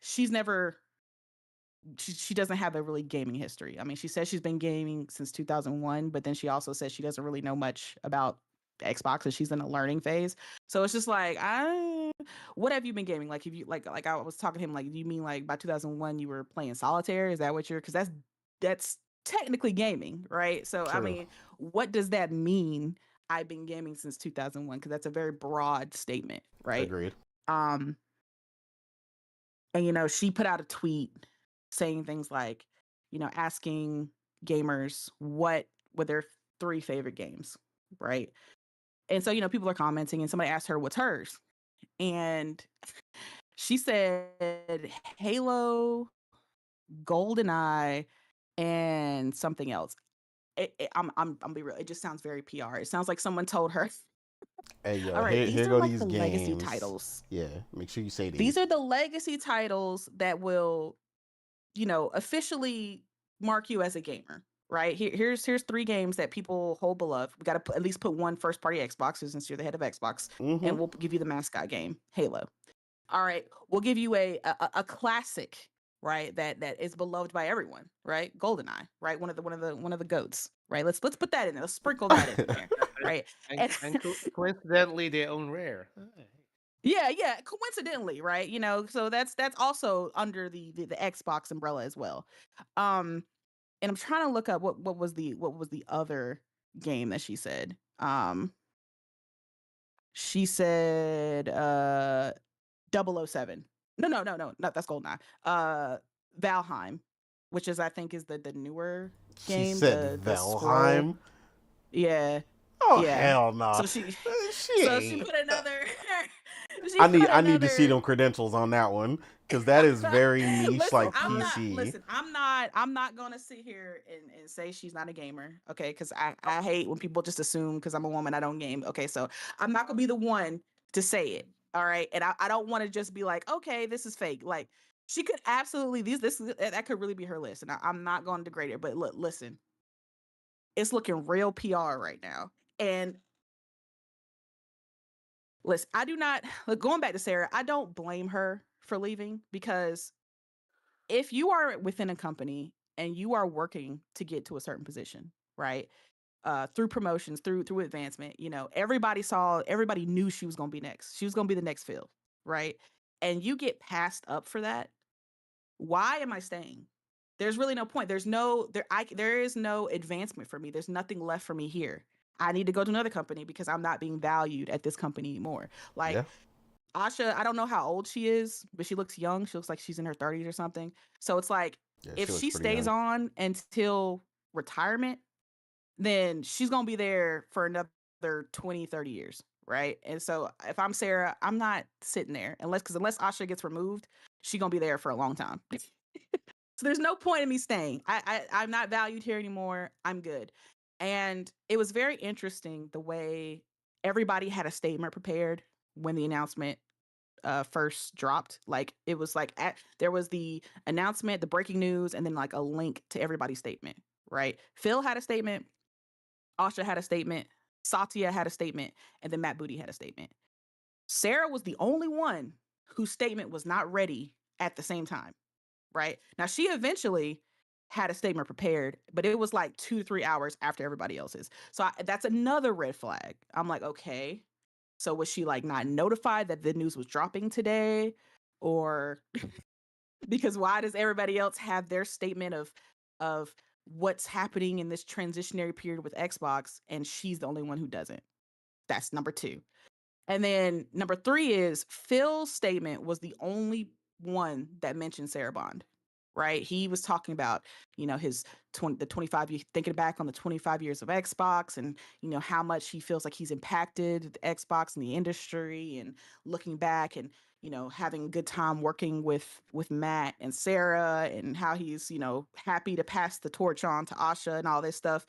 She's never she doesn't have a really gaming history. I mean, she says she's been gaming since 2001, but then she also says she doesn't really know much about Xbox and she's in a learning phase. So it's just like, what have you been gaming? Like, if you like I was talking to him, like, do you mean like by 2001 you were playing solitaire? Is that what you're? Because that's technically gaming, right? So I
True.
mean, what does that mean? I've been gaming since 2001 because that's a very broad statement, right?
Agreed.
Um, and she put out a tweet saying things like, asking gamers what were their 3 favorite games, right? And so, people are commenting and somebody asked her what's hers. And she said Halo, GoldenEye, and something else. I'm be real. It just sounds very PR. It sounds like someone told her,
Hey, yo,
all right,
here
these are
go
like
these
the legacy
games.
titles.
Yeah, make sure you say
These
these.
are the legacy titles that will, officially mark you as a gamer. Right. Here's 3 games that people hold beloved. We got to at least put one first party Xbox since you're the head of Xbox,
Mm-hmm.
and we'll give you the mascot game, Halo. All right, we'll give you a classic, right? That is beloved by everyone, right? GoldenEye, right? One of the goats, right? Let's put that in there. Let's sprinkle that in there, right?
And,
And
coincidentally, they own Rare.
yeah, coincidentally, right? So that's also under the Xbox umbrella as well. Um, and I'm trying to look up what was the other game that she said. She said 007. No, that's Goldeneye. Valheim, which is I think is the newer
She
game,
said
the scroll.
Valheim.
Yeah.
Oh
Yeah.
hell no.
So she
She
so she
ain't.
put another she
I
put
need to see
another
them credentials on that one because that is very niche,
listen,
like PC.
I'm not gonna sit here and say she's not a gamer, okay? Because I hate when people just assume because I'm a woman I don't game. Okay, so I'm not gonna be the one to say it. All right. And I don't want to just be like, okay, this is fake. Like she could absolutely that could really be her list. And I'm not gonna degrade it, but look, listen, it's looking real PR right now. And listen, I do not look, going back to Sarah, I don't blame her for leaving because if you are within a company and you are working to get to a certain position, right? Through promotions, through advancement, everybody knew she was gonna be next. She was gonna be the next Phil, right? And you get passed up for that. Why am I staying? There's really no point. There is no advancement for me. There's nothing left for me here. I need to go to another company because I'm not being valued at this company anymore. Like
Yeah.
Asha, I don't know how old she is, but she looks young. She looks like she's in her 30s or something. So it's like
Yeah,
if
she looks
she
pretty
stays
young.
on until retirement, then she's going to be there for another 20, 30 years, right? And so if I'm Sarah, I'm not sitting there unless Asha gets removed, she's going to be there for a long time. So there's no point in me staying. I'm not valued here anymore. I'm good. And it was very interesting the way everybody had a statement prepared when the announcement first dropped. Like it was like there was the announcement, the breaking news, and then like a link to everybody's statement. Right? Phil had a statement, Asha had a statement, Satya had a statement, and then Matt Booty had a statement. Sarah was the only one whose statement was not ready at the same time. Right? Now she eventually had a statement prepared, but it was like 2 to 3 hours after everybody else's. So that's another red flag. I'm like, okay, so was she like not notified that the news was dropping today? Or because why does everybody else have their statement of what's happening in this transitionary period with Xbox and she's the only one who doesn't? That's number 2. And then number 3 is Phil's statement was the only one that mentioned Sarah Bond. Right? He was talking about, his the 25 years, thinking back on the 25 years of Xbox and, how much he feels like he's impacted the Xbox and the industry and looking back and, having a good time working with Matt and Sarah and how he's, happy to pass the torch on to Asha and all this stuff.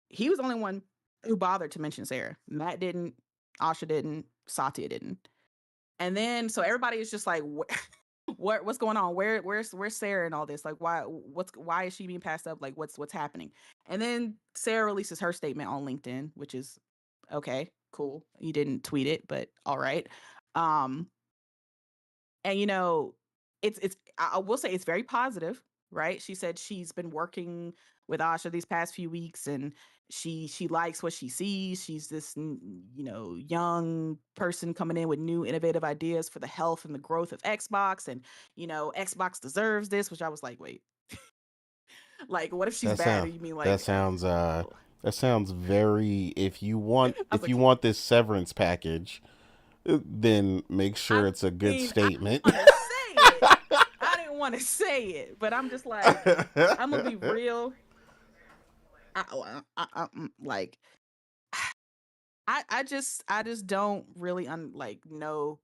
He was the only one who bothered to mention Sarah. Matt didn't, Asha didn't, Satya didn't. And then so everybody is just like, what's going on? Where's Sarah and all this? Like why is she being passed up? Like what's happening? And then Sarah releases her statement on LinkedIn, which is okay, cool. You didn't tweet it, but all right. Um, and I will say it's very positive, right? She said she's been working with Asha these past few weeks and she likes what she sees. She's this young person coming in with new innovative ideas for the health and the growth of Xbox, and Xbox deserves this. Which I was like, wait, like what if she's
That
bad?
sound
And you mean
that
like,
sounds that sounds very. If you want
I was
if
like,
you want this severance package, then make
I
sure it's a good
mean, I
statement.
want to say it. I didn't want to say it, but I'm just like, I'm gonna be real. Like, I just don't really know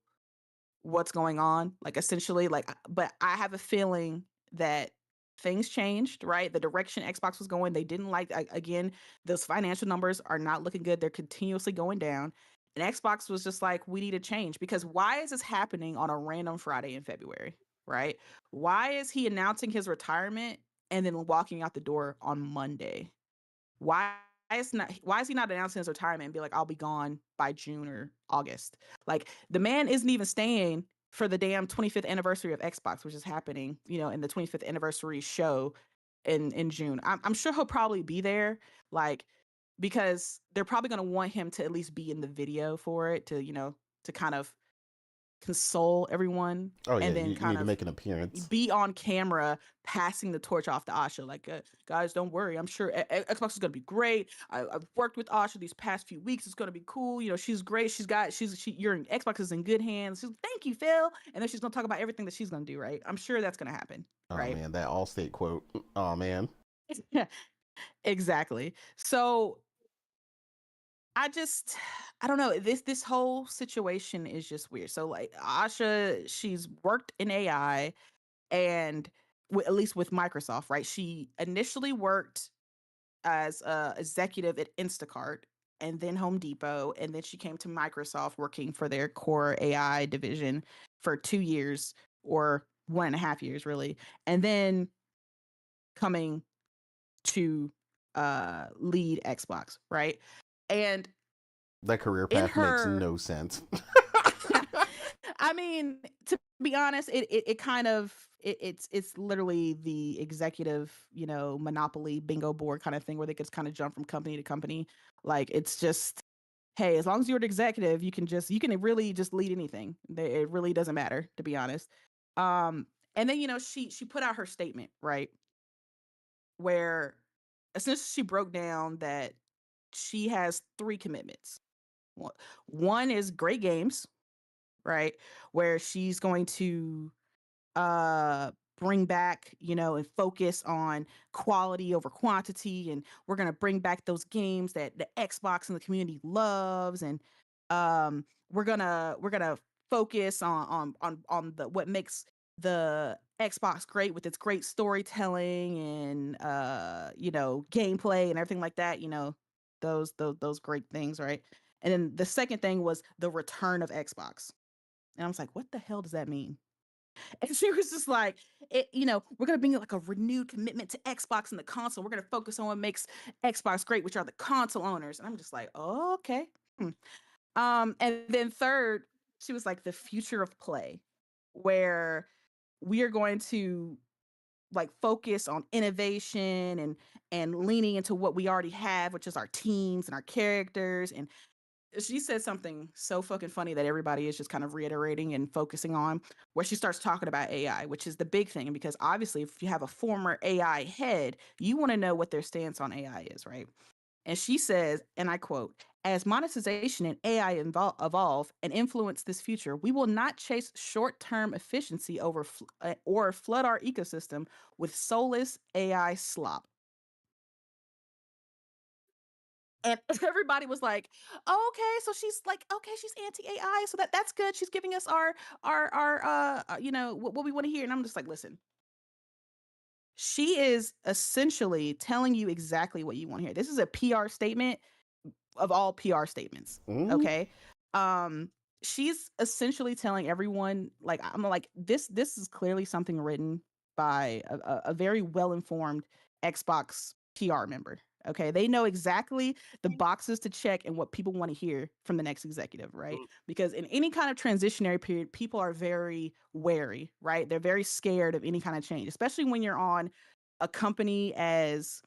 what's going on, like, essentially, like, but I have a feeling that things changed, right? The direction Xbox was going, they didn't like, again, those financial numbers are not looking good. They're continuously going down. And Xbox was just like, we need to change, because why is this happening on a random Friday in February, right? Why is he announcing his retirement and then walking out the door on Monday? Why is he not announcing his retirement and be like, I'll be gone by June or August? Like, the man isn't even staying for the damn 25th anniversary of Xbox, which is happening, in the 25th anniversary show in June. I'm sure he'll probably be there, like, because they're probably going to want him to at least be in the video for it, to kind of console everyone,
Oh yeah,
and then
you
kind
need to
of
make an appearance.
be on camera passing the torch off to Asha. Like, guys, don't worry. I'm sure Xbox is gonna be great. I've worked with Asha these past few weeks. It's gonna be cool. She's great. Xbox is in good hands. Thank you, Phil. And then she's gonna talk about everything that she's gonna do. Right. I'm sure that's gonna happen.
Oh
Right.
man, that Allstate quote. Oh man.
Exactly. So I just I don't know. This whole situation is just weird. So like Asha, she's worked in AI, and at least with Microsoft, right? She initially worked as a executive at Instacart and then Home Depot, and then she came to Microsoft working for their core AI division for 2 years, or 1.5 years really, and then coming to lead Xbox, right? And
That career
in
path makes
her
no sense.
I mean, to be honest, it kind of it's literally the executive, monopoly bingo board kind of thing, where they could kind of jump from company to company. Like, it's just, hey, as long as you're an executive, you can really just lead anything. It really doesn't matter, to be honest. Um, and then she put out her statement, right, where essentially she broke down that she has three commitments. One one is great games, right? Where she's going to uh bring back, and focus on quality over quantity, and we're going to bring back those games that the Xbox and the community loves, and we're going to focus on the what makes the Xbox great, with its great storytelling and gameplay and everything like that, those great things, right? And then the second thing was the return of Xbox. And I was like, what the hell does that mean? And she was just like, we're going to bring like a renewed commitment to Xbox and the console. We're going to focus on what makes Xbox great, which are the console owners. And I'm just like, oh, okay. Hmm. And then third, she was like, the future of play, where we are going to like focus on innovation and leaning into what we already have, which is our teams and our characters. And she said something so fucking funny that everybody is just kind of reiterating and focusing on, where she starts talking about AI, which is the big thing. Because obviously, if you have a former AI head, you want to know what their stance on AI is, right? And she says, and I quote, as monetization and AI evolve and influence this future, we will not chase short term efficiency or flood our ecosystem with soulless AI slop. And everybody was like, oh, okay, so she's like, okay, she's anti-AI, so that's good. She's giving us our what we want to hear. And I'm just like, listen, she is essentially telling you exactly what you want to hear. This is a PR statement of all PR statements.
Mm?
Okay. Um, she's essentially telling everyone, like, I'm like, this is clearly something written by a very well-informed Xbox PR member. Okay. They know exactly the boxes to check and what people want to hear from the next executive, right? Because in any kind of transitionary period, people are very wary, right? They're very scared of any kind of change, especially when you're on a company as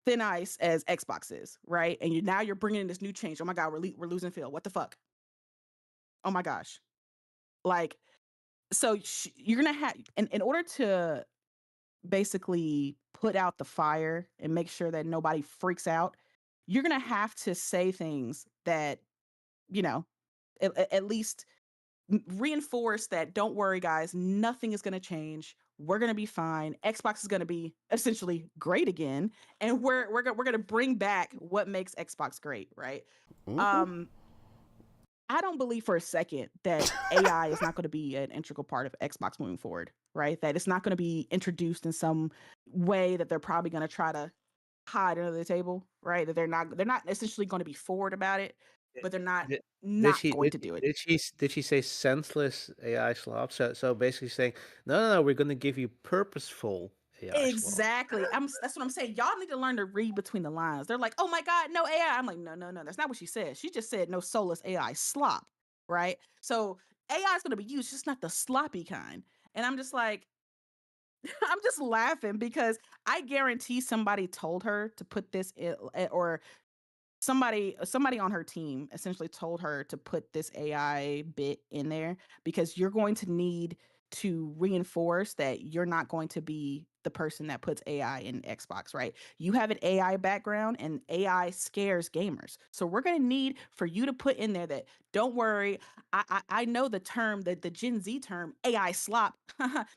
thin ice as Xbox is, right? And now you're bringing in this new change. Oh my god, we're losing Phil. What the fuck? Oh my gosh. Like, so you're gonna have, in order to basically put out the fire and make sure that nobody freaks out, you're gonna have to say things that, you know, at least reinforce that, don't worry guys, nothing is going to change, we're going to be fine, Xbox is going to be essentially great again, and we're going to bring back what makes Xbox great, right?
Mm-hmm.
I don't believe for a second that AI is not going to be an integral part of Xbox moving forward, right? That it's not going to be introduced in some way that they're probably going to try to hide under the table, right? That they're not essentially going to be forward about it, but they're not
Did, did
not
she
going
did,
to do it.
did she say senseless AI slop? So basically saying no, we're gonna give you purposeful AI slop.
Exactly. That's what I'm saying. Y'all need to learn to read between the lines. They're like, "Oh my god, no AI." I'm like, "No, no, no. That's not what she said. She just said no soulless AI slop." Right? So AI is going to be used, just not the sloppy kind. And I'm just like, I'm just laughing because I guarantee somebody told her to put this in, or somebody on her team essentially told her to put this AI bit in there, because you're going to need to reinforce that you're not going to be the person that puts AI in Xbox, right? You have an AI background and AI scares gamers. So we're going to need for you to put in there that, don't worry, I know the term, the Gen Z term, AI slop.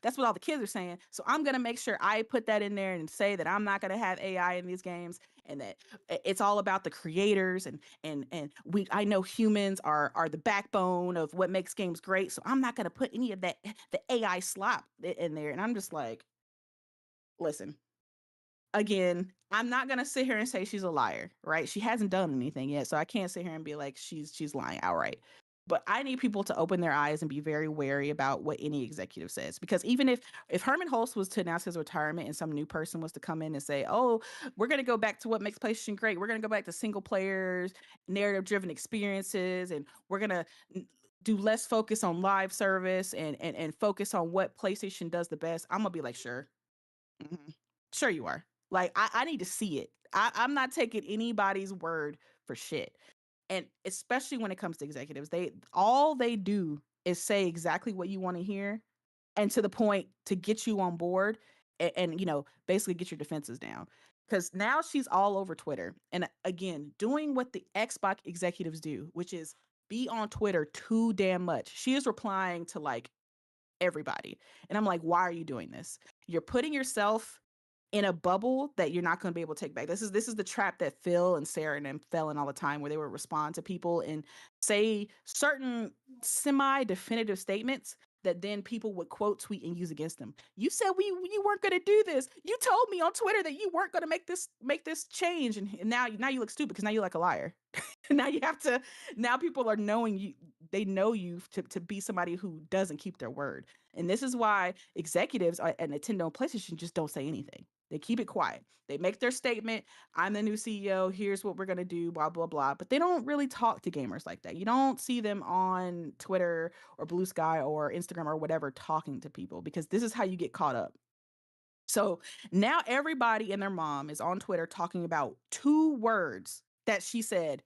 That's what all the kids are saying. So I'm going to make sure I put that in there and say that I'm not going to have AI in these games, and that it's all about the creators, and we, I know humans are the backbone of what makes games great, so I'm not going to put any of that, the AI slop in there. And I'm just like, listen, again, I'm not going to sit here and say she's a liar, right? She hasn't done anything yet, so I can't sit here and be like she's lying outright. But I need people to open their eyes and be very wary about what any executive says, because even if Herman Hulst was to announce his retirement and some new person was to come in and say, "Oh, we're going to go back to what makes PlayStation great. We're going to go back to single players, narrative-driven experiences, and we're going to do less focus on live service and focus on what PlayStation does the best." I'm going to be like, "Sure. Mhm. Sure you are." Like, I need to see it. I'm not taking anybody's word for shit. And especially when it comes to executives, they do is say exactly what you want to hear, and to the point to get you on board, and basically get your defenses down. Because now she's all over Twitter. And again, doing what the Xbox executives do, which is be on Twitter too damn much. She is replying to like everybody. And I'm like, why are you doing this? You're putting yourself in a bubble that you're not going to be able to take back. This is the trap that Phil and Sarah and them fell in all the time, where they would respond to people and say certain semi-definitive statements that then people would quote tweet and use against them. You said you weren't going to do this. You told me on Twitter that you weren't going to make this change, and now you look stupid because now you're like a liar. Now you have to, now people are knowing you, they know you to be somebody who doesn't keep their word. And this is why executives at Nintendo and PlayStation just don't say anything. They keep it quiet. They make their statement, "I'm the new CEO, here's what we're going to do, blah blah blah," but they don't really talk to gamers like that. You don't see them on Twitter or Blue Sky or Instagram or whatever talking to people, because this is how you get caught up. So now everybody and their mom is on Twitter talking about two words that she said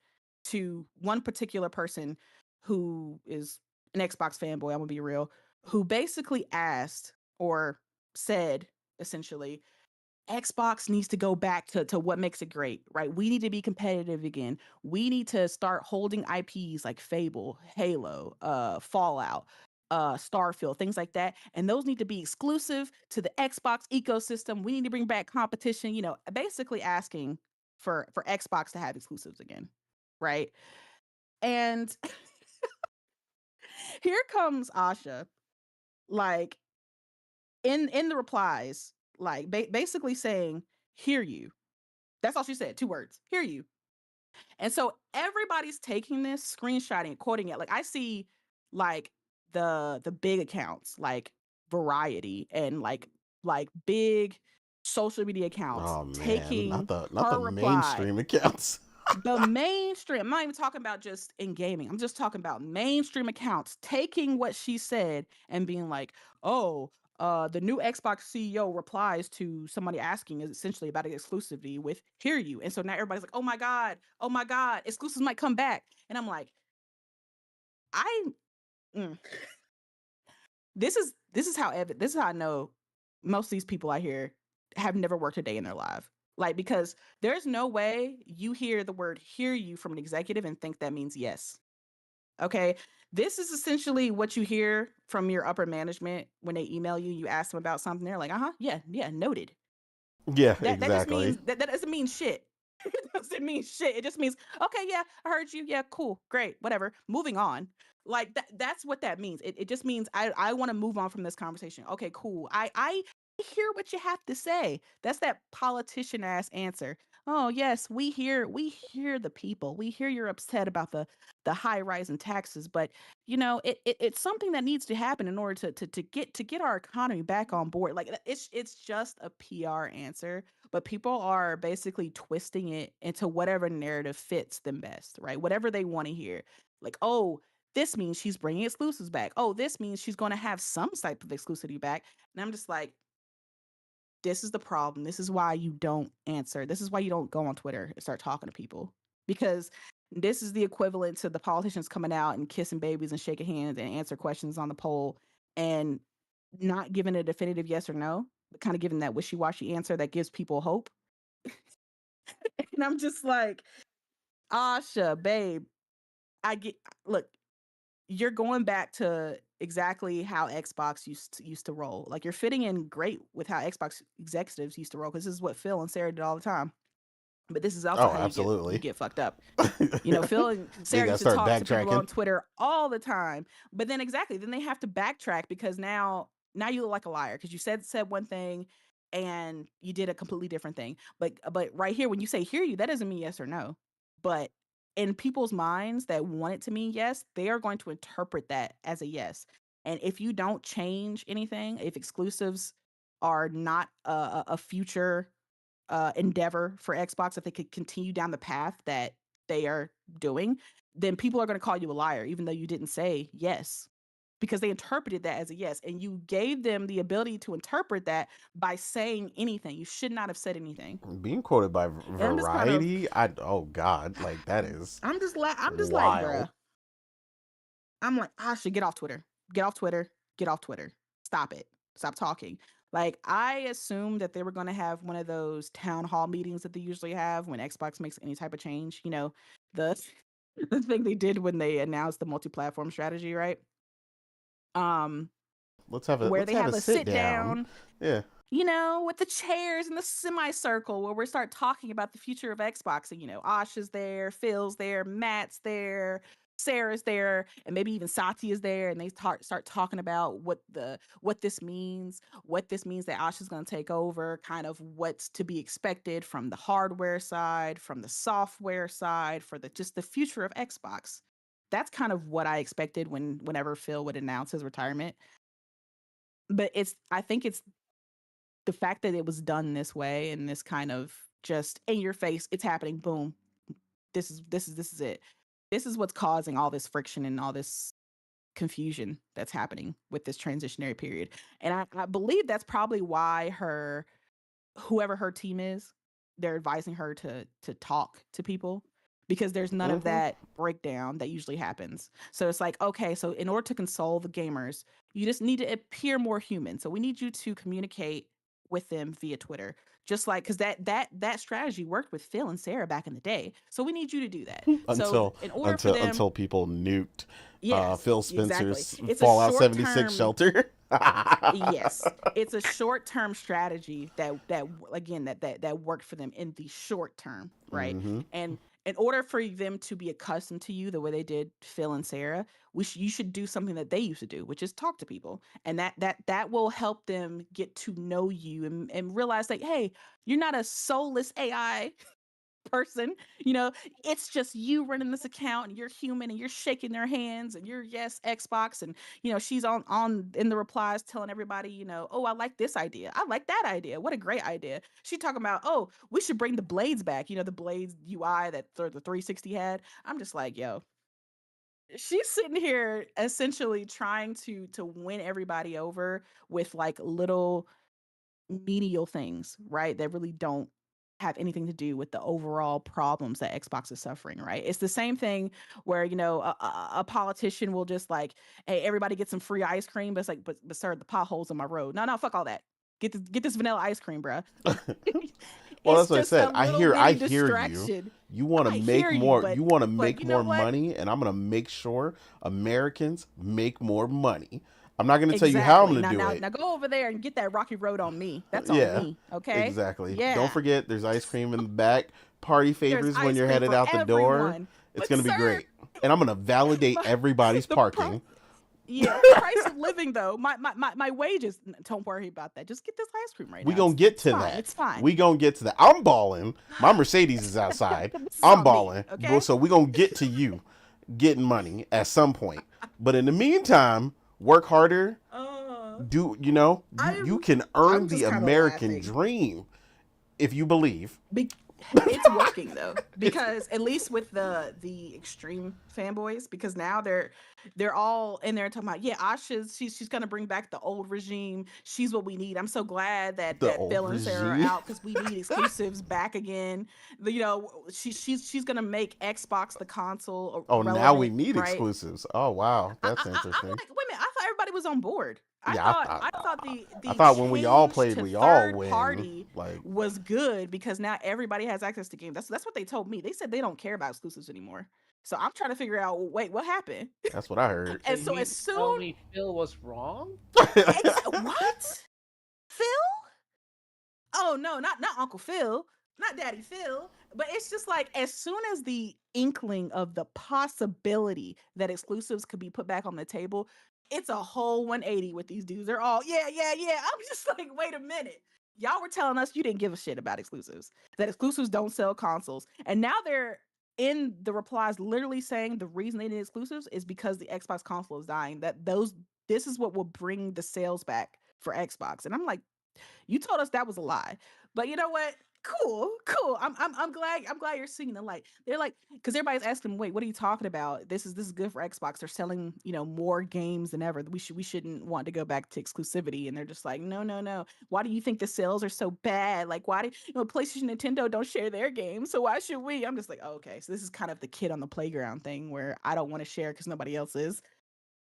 to one particular person who is an Xbox fanboy, I'm gonna be real, who basically asked or said essentially, Xbox needs to go back to what makes it great, right? We need to be competitive again. We need to start holding IPs like Fable, Halo, Fallout, Starfield, things like that. And those need to be exclusive to the Xbox ecosystem. We need to bring back competition, basically asking for Xbox to have exclusives again, right? And here comes Asha, like in the replies, like basically saying, "Hear you." That's all she said, two words, "Hear you." And so everybody's taking this, screenshotting it, quoting it. Like, I see like the big accounts like Variety and like big social media accounts
Oh man,
taking
not the
her reply.
mainstream accounts.
The mainstream, I'm not even talking about just in gaming. I'm just talking about mainstream accounts taking what she said and being like, "Oh, the new Xbox CEO replies to somebody asking is essentially about exclusivity with "hear you," and so now everybody's like, oh my god, exclusives might come back, and I'm like, I mm, this is how I know most of these people I hear have never worked a day in their life. Like, because there's no way you hear the word "hear you" from an executive and think that means yes. Okay. This is essentially what you hear from your upper management when they email you, you ask them about something. They're like, yeah, yeah, noted.
Yeah,
That just
exactly.
means that doesn't mean shit. It doesn't mean shit. It just means, okay, yeah, I heard you. Yeah, cool, great, whatever. Moving on. Like that's what that means. It just means I want to move on from this conversation. Okay, cool. I hear what you have to say. That's that politician ass answer. Oh yes, we hear the people. We hear you're upset about the high rise in taxes, but it's something that needs to happen in order to get our economy back on board. Like it's just a PR answer, but people are basically twisting it into whatever narrative fits them best, right? Whatever they want to hear. Like, oh, this means she's bringing exclusives back. Oh, this means she's going to have some type of exclusivity back. And I'm just like, this is the problem. This is why you don't answer. This is why you don't go on Twitter and start talking to people, because this is the equivalent to the politicians coming out and kissing babies and shaking hands and answer questions on the poll and not giving a definitive yes or no, but kind of giving that wishy-washy answer that gives people hope. And I'm just like, Asha, babe, I get look, you're going back to exactly how Xbox used to roll. Like, you're fitting in great with how Xbox executives used to roll, because this is what Phil and Sarah did all the time. But this is also
Oh,
how you
absolutely.
get fucked up. Phil and
They
Sarah
gotta
used to
start
talk to people
backtracking.
on Twitter all the time. But then exactly, then they have to backtrack because now you look like a liar because you said one thing and you did a completely different thing. But right here, when you say "hear you," that doesn't mean yes or no. But in people's minds that want it to mean yes, they are going to interpret that as a yes. And if you don't change anything, if exclusives are not a future endeavor for Xbox, if they could continue down the path that they are doing, then people are going to call you a liar, even though you didn't say yes, because they interpreted that as a yes. And you gave them the ability to interpret that by saying anything. You should not have said anything.
Being quoted by
And I'm just kind of,
Variety, oh god, like that is
I'm just like,
wild.
bruh. I'm like, I should get off Twitter. Get off Twitter. Get off Twitter. Stop it. Stop talking. Like, I assumed that they were going to have one of those town hall meetings that they usually have when Xbox makes any type of change. The the thing they did when they announced the multi-platform strategy, right? Um, where
Let's
they
have a
have a
sit
sit
down.
down,
Yeah.
with the chairs in the semicircle where we start talking about the future of Xbox. And, Asha's there, Phil's there, Matt's there, Sarah's there, and maybe even Sati is there. And they start talking about what this means that Asha's going to take over, kind of what's to be expected from the hardware side, from the software side, for just the future of Xbox. That's kind of what I expected whenever Phil would announce his retirement. But I think it's the fact that it was done this way, and this kind of just in your face, it's happening, boom. This is it. This is what's causing all this friction and all this confusion that's happening with this transitionary period. And I believe that's probably why whoever her team is, they're advising her to talk to people, because there's none of
Mm-hmm.
that breakdown that usually happens. So it's like, okay, so in order to console the gamers, you just need to appear more human. So we need you to communicate with them via Twitter. Just like, because that strategy worked with Phil and Sarah back in the day. So we need you to do that. So
until
in order for them,
until people nuked
yes,
Phil
exactly.
Spencer's
It's a
Fallout
short
76
term.
shelter.
Yes, it's a short-term strategy that again that worked for them in the short term, right?
Mm-hmm.
And in order for them to be accustomed to you the way they did Phil and Sarah, you should do something that they used to do, which is talk to people, and that will help them get to know you and realize that, hey, you're not a soulless AI person. you know it's just you running this account, and you're human, and you're shaking their hands, and you're yes Xbox. And she's on in the replies telling everybody, oh, I like this idea, I like that idea, what a great idea. She talking about, oh, we should bring the blades back, the blades UI that the 360 had. I'm just like, yo, she's sitting here essentially trying to win everybody over with like little menial things, right? That really don't have anything to do with the overall problems that Xbox is suffering, right? It's the same thing where, a politician will just like, hey, everybody get some free ice cream, but it's like, but sir, the potholes on my road. No, no, fuck all that. Get this vanilla ice cream, bruh.
Well,
It's
that's what I
just
said.
a little
I
bitty
hear you.
distraction.
You want to
I
make
hear you,
more.
but
You want to
but
make
you know
more
what?
money, and I'm gonna make sure Americans make more money. I'm not gonna tell you how I'm
Exactly.
gonna
Now,
do
now,
it.
now, go over there and get that rocky road on me. That's on
Yeah,
me. Okay.
exactly. Don't
Yeah.
forget, there's ice cream in the back. Party
There's
favors when
ice
you're
cream
headed
for
out the door.
everyone.
It's
But
gonna be
sir,
great, and I'm gonna validate
my
everybody's
the
parking.
the price of living though, my wages. Don't worry about that. Just get this ice cream right
We
now.
gonna
It's
get
it's
to
fine.
that.
It's fine.
We gonna get to that. I'm balling. My Mercedes is outside.
This is
I'm
on me.
balling.
Okay.
So we gonna get to you getting money at some point. But in the meantime, work harder.
Uh,
Do you know you
I'm
can
I'm
earn the
just kind of
American
laughing.
dream if you believe.
Be- it's working though,
It's
because at least with the extreme fanboys, because now they're all in there talking about, yeah, Asha's she's gonna bring back the old regime. She's what we need. I'm so glad that
the
that
old
Phil and Sarah are
regime.
out because we need exclusives back again. She's gonna make Xbox the console
Oh, now we
relevant,
need
right?
exclusives. Oh wow, that's
I'm
interesting.
like, wait a minute, I thought everybody was on board. I
Yeah,
thought I thought the
I
the
thought when we all
change
played,
to
we all
third
win.
party
Like
was good because now everybody has access to games. That's what they told me. They said they don't care about exclusives anymore. So I'm trying to figure out, wait, what happened?
that's what I heard.
So
And
you
so
mean
as
to
soon
tell me Phil was wrong?
what? Phil? Oh no, not Uncle Phil, not Daddy Phil, but it's just like as soon as the inkling of the possibility that exclusives could be put back on the table, it's a whole 180 with these dudes. They're all, yeah, yeah, yeah. I'm just like, wait a minute. Y'all were telling us you didn't give a shit about exclusives, that exclusives don't sell consoles. And now they're in the replies literally saying the reason they need exclusives is because the Xbox console is dying. This is what will bring the sales back for Xbox. And I'm like, you told us that was a lie. But you know what? Cool, cool. I'm glad you're seeing the light. They're like, because everybody's asking, wait, what are you talking about? This is good for Xbox. They're selling, more games than ever. We shouldn't want to go back to exclusivity. And they're just like, no, no, no. Why do you think the sales are so bad? Like, why do PlayStation, Nintendo don't share their games? So why should we? I'm just like, oh, okay. So this is kind of the kid on the playground thing where I don't want to share because nobody else is.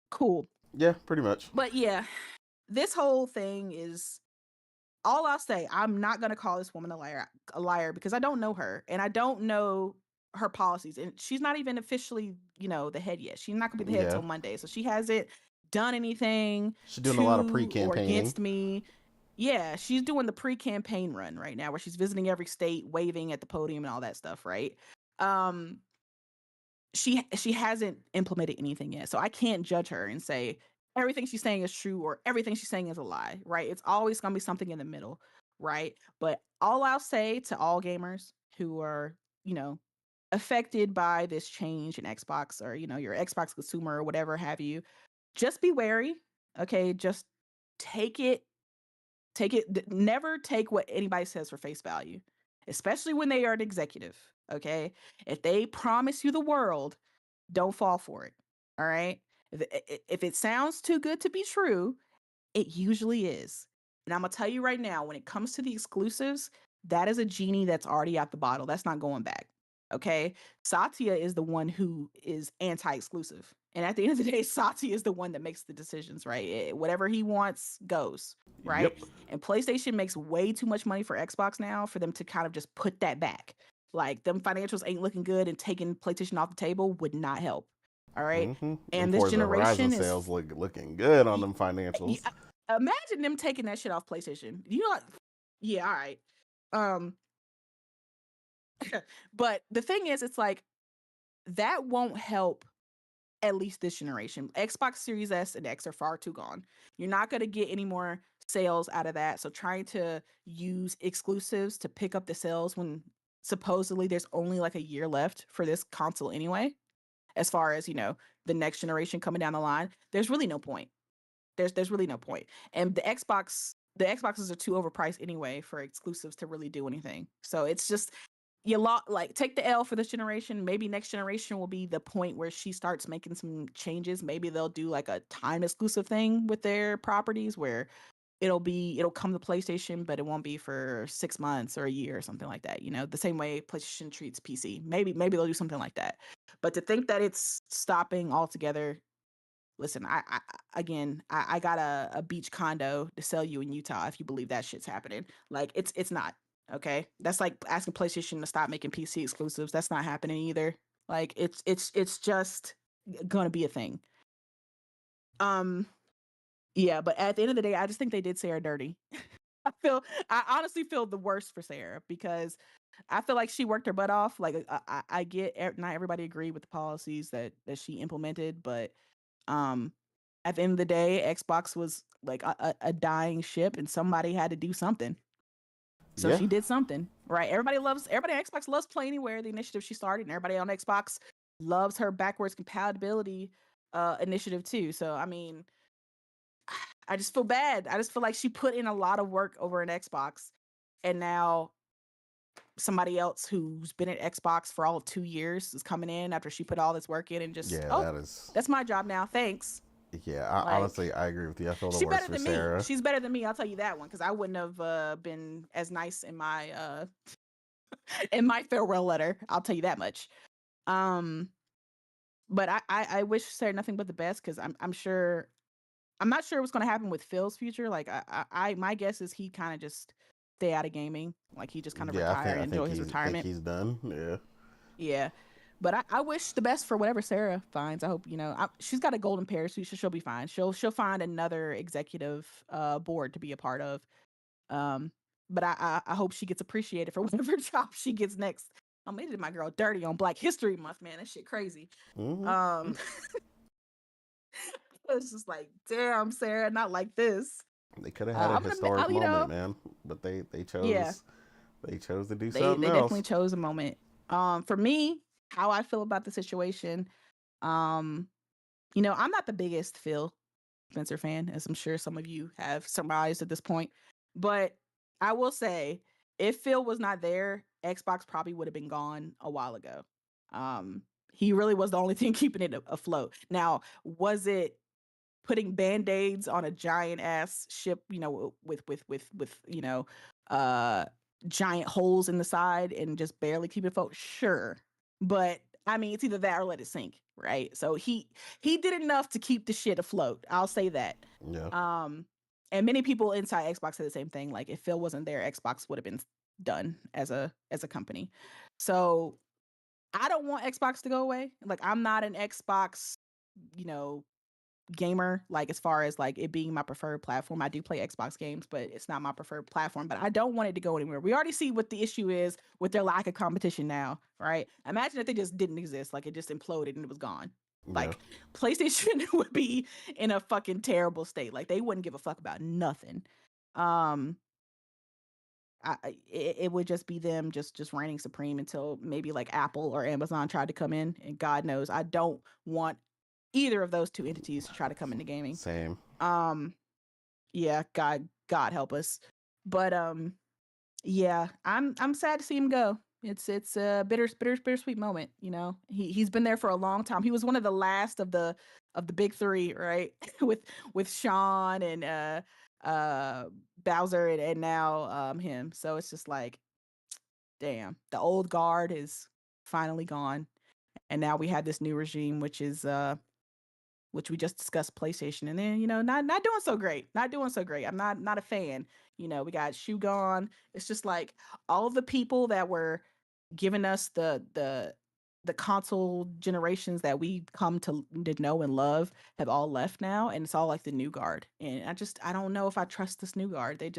Cool.
Yeah, pretty much.
But yeah, this whole thing is all I'll say. I'm not going to call this woman a liar because I don't know her and I don't know her policies, and she's not even officially, the head yet. She's not going to be the head
Yeah,
till Monday, so she hasn't done anything
she's doing a lot of
to or
pre-campaigning.
against me. Yeah, she's doing the pre-campaign run right now, where she's visiting every state, waving at the podium and all that stuff, right? Um, she hasn't implemented anything yet. So I can't judge her and say everything she's saying is true or everything she's saying is a lie, right? It's always going to be something in the middle, right? But all I'll say to all gamers who are, you know, affected by this change in Xbox, or, you're Xbox consumer or whatever have you, just be wary, okay? Just take it never take what anybody says for face value, especially when they are an executive, okay? If they promise you the world, don't fall for it. All right. If it sounds too good to be true, it usually is. And I'm going to tell you right now, when it comes to the exclusives, that is a genie that's already out the bottle. That's not going back. Okay. Satya is the one who is anti exclusive. And at the end of the day, Satya is the one that makes the decisions, right? Whatever he wants goes, right?
Yep.
And PlayStation makes way too much money for Xbox now for them to kind of just put that back. Like, them financials ain't looking good, and taking PlayStation off the table would not help. All right.
Them
And this
Forza Horizon
generation is
sales looking good on them financials.
imagine them taking that shit off PlayStation. Yeah, all right. Um, but the thing is, it's like that won't help at least this generation. Xbox Series S and X are far too gone. You're not going to get any more sales out of that. So trying to use exclusives to pick up the sales when supposedly there's only like a year left for this console anyway, as far as, the next generation coming down the line, there's really no point. There's really no point. And the Xboxes are too overpriced anyway for exclusives to really do anything. So it's just like take the L for this generation. Maybe next generation will be the point where she starts making some changes. Maybe they'll do like a time exclusive thing with their properties where it'll come to PlayStation, but it won't be for 6 months or a year or something like that. The same way PlayStation treats PC. Maybe they'll do something like that. But to think that it's stopping altogether, listen, I got a beach condo to sell you in Utah if you believe that shit's happening. Like it's not. Okay? That's like asking PlayStation to stop making PC exclusives. That's not happening either. Like it's just going to be a thing. Yeah, but at the end of the day, I just think they did Sarah dirty. I honestly feel the worst for Sarah because I feel like she worked her butt off. Like I get not everybody agreed with the policies that she implemented, but um at the end of the day, Xbox was like a dying ship and somebody had to do something. So
Yeah.
she did something, right? Everybody on Xbox loves Play Anywhere, the initiative she started, and everybody on Xbox loves her backwards compatibility initiative too. So I mean, I just feel bad. I just feel like she put in a lot of work over an Xbox, and now somebody else who's been at Xbox for all of 2 years is coming in after she put all this work in and just,
Yeah,
oh,
that is.
that's my job now. Thanks.
Yeah,
Like,
honestly, I agree with you. I feel the
she's
worst
better
for
than me.
Sarah.
She's better than me. I'll tell you that one because I wouldn't have been as nice in my in my farewell letter. I'll tell you that much. Um, but I wish Sarah nothing but the best because I'm sure I'm not sure what's going to happen with Phil's future. Like my guess is he kind of just stay out of gaming. Like he just kind of
Yeah,
retire and
I think
enjoy his retirement.
he's done. Yeah.
Yeah. But I wish the best for whatever Sarah finds. I hope, she's got a golden parachute, so she'll be fine. She'll find another executive board to be a part of. But I hope she gets appreciated for whatever job she gets next. They did my girl dirty on Black History Month, man. That shit crazy.
Mm-hmm.
It's just like, damn, Sarah, not like this.
They could have had a historic moment, man, but they
Yeah,
chose to do
they
something
definitely
else.
chose a moment. For me, how I feel about the situation, I'm not the biggest Phil Spencer fan, as I'm sure some of you have surmised at this point. But I will say, if Phil was not there, Xbox probably would have been gone a while ago. He really was the only thing keeping it afloat. Now, was it putting band-aids on a giant ass ship, with giant holes in the side and just barely keep it afloat? Sure. But I mean, it's either that or let it sink, right? So he did enough to keep the shit afloat. I'll say that.
Yeah.
And many people inside Xbox said the same thing. Like if Phil wasn't there, Xbox would have been done as a company. So I don't want Xbox to go away. Like I'm not an Xbox, you know, gamer, like as far as like it being my preferred platform. I do play Xbox games, but it's not my preferred platform. But I don't want it to go anywhere. We already see what the issue is with their lack of competition now, right? Imagine if they just didn't exist, like it just imploded and it was gone.
Yeah.
Like PlayStation would be in a fucking terrible state. Like they wouldn't give a fuck about nothing. It would just be them just reigning supreme until maybe like Apple or Amazon tried to come in, and God knows I don't want either of those two entities to try to come into gaming.
Same.
Yeah, God help us. But yeah, I'm sad to see him go. It's a bittersweet moment, He's been there for a long time. He was one of the last of the big three, right? with Sean and Bowser and now him. So it's just like, damn, the old guard is finally gone. And now we have this new regime, which is which we just discussed, PlayStation, and then not doing so great. Not doing so great. I'm not a fan. We got Shu gone. It's just like all of the people that were giving us the console generations that we come to know and love have all left now, and it's all like the new guard. And I don't know if I trust this new guard. They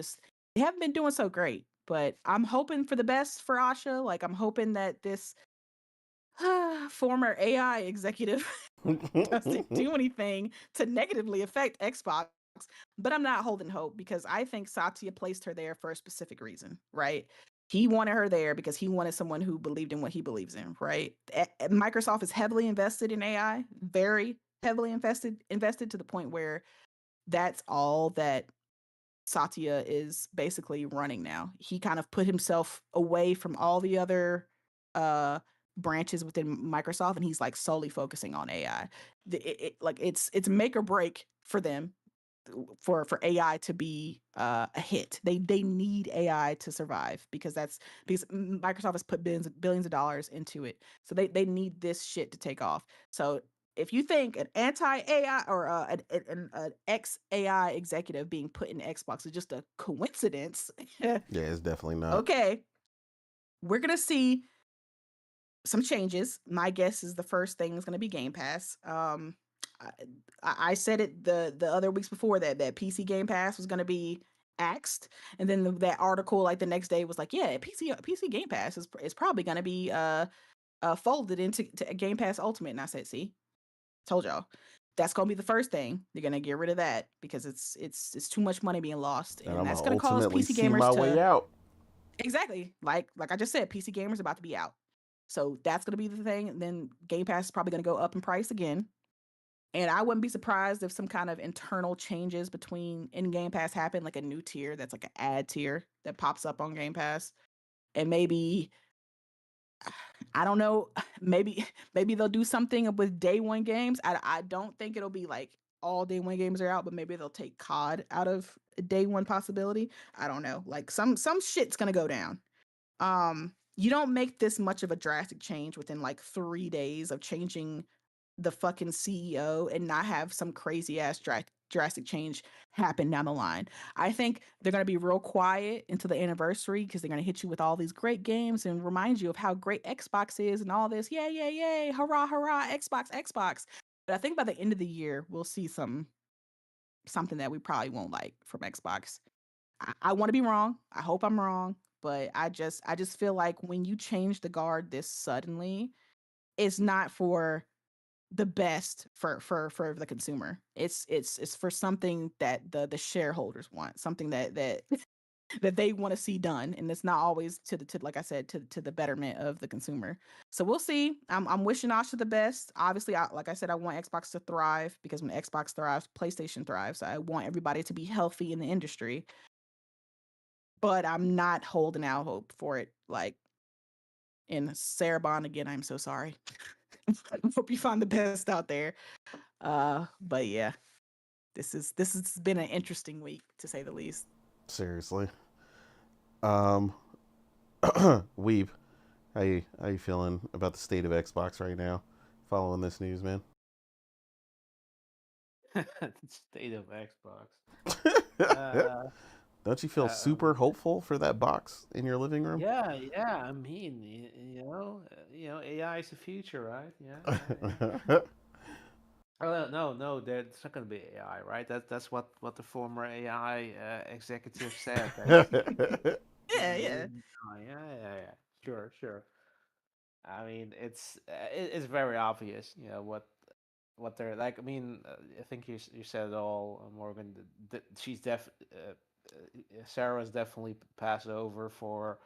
haven't been doing so great. But I'm hoping for the best for Asha. Like I'm hoping that this former AI executive doesn't do anything to negatively affect Xbox. But I'm not holding hope because I think Satya placed her there for a specific reason, right? He wanted her there because he wanted someone who believed in what he believes in, right? Microsoft is heavily invested in AI, very heavily invested to the point where that's all that Satya is basically running now. He kind of put himself away from all the other branches within Microsoft, and he's like solely focusing on AI. Like it's make or break for them for AI to be a hit. They need AI to survive because Microsoft has put billions of dollars into it. So they need this shit to take off. So if you think an anti AI or an ex AI executive being put in Xbox is just a coincidence,
Yeah, it's definitely not.
okay, we're gonna see some changes. My guess is the first thing is going to be Game Pass. I, I said it the other weeks before that PC Game Pass was going to be axed, and then that article like the next day was like, yeah, PC Game Pass is probably going to be folded into Game Pass Ultimate. And I said, see, told y'all. That's gonna be the first thing. They're gonna get rid of that because it's too much money being lost,
And
and
I'm
that's
gonna
gonna cause
ultimately
PC
see
gamers
my way
to
out.
exactly like I just said, PC gamers about to be out. So that's gonna be the thing. And then Game Pass is probably gonna go up in price again. And I wouldn't be surprised if some kind of internal changes between in Game Pass happen, like a new tier that's like an ad tier that pops up on Game Pass. And maybe I don't know, maybe they'll do something with day one games. I don't think it'll be like all day one games are out, but maybe they'll take COD out of a day one possibility. I don't know. Like some shit's gonna go down. You don't make this much of a drastic change within like 3 days of changing the fucking CEO and not have some crazy ass drastic change happen down the line. I think they're going to be real quiet until the anniversary because they're going to hit you with all these great games and remind you of how great Xbox is and all this. Yay, yay, yay. Hurrah, hurrah. Xbox, Xbox. But I think by the end of the year, we'll see something that we probably won't like from Xbox. I want to be wrong. I hope I'm wrong, but I just feel like when you change the guard this suddenly, it's not for the best for the consumer. It's for something that the shareholders want, something that that they want to see done, and it's not always to like I said to the betterment of the consumer. So we'll see. I'm wishing Asha the best. Obviously, like I said, I want Xbox to thrive because when Xbox thrives, PlayStation thrives. I want everybody to be healthy in the industry, but I'm not holding out hope for it. Like in Sarah Bond again, I'm so sorry. I hope you find the best out there. But yeah, this has been an interesting week to say the least.
Seriously. Um, Weeb, how you feeling about the state of Xbox right now? Following this news, man.
State of Xbox. Uh,
Don't you feel super
um,
hopeful for that box in your living room?
yeah, yeah. I mean, AI is the future, right? Yeah, yeah, yeah. Oh no, no, it's not going to be AI, right? That's what the former AI executive said. That
Yeah, yeah.
yeah, yeah, yeah. Sure, sure. I mean, it's very obvious, what they're like. I mean, I think you said it all, Morgan. She's Sarah's definitely passed over for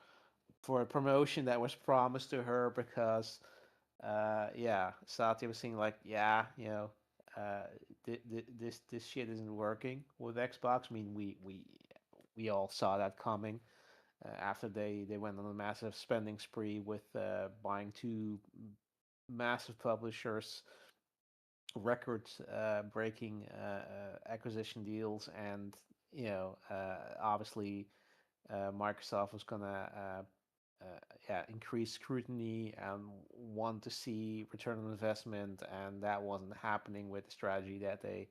a promotion that was promised to her because yeah, Satya was saying like, yeah, uh, this shit isn't working with Xbox. I mean, we all saw that coming after they went on a massive spending spree with buying two massive publishers, record breaking acquisition deals, and obviously Microsoft was gonna yeah, increase scrutiny and want to see return on investment, and that wasn't happening with the strategy that they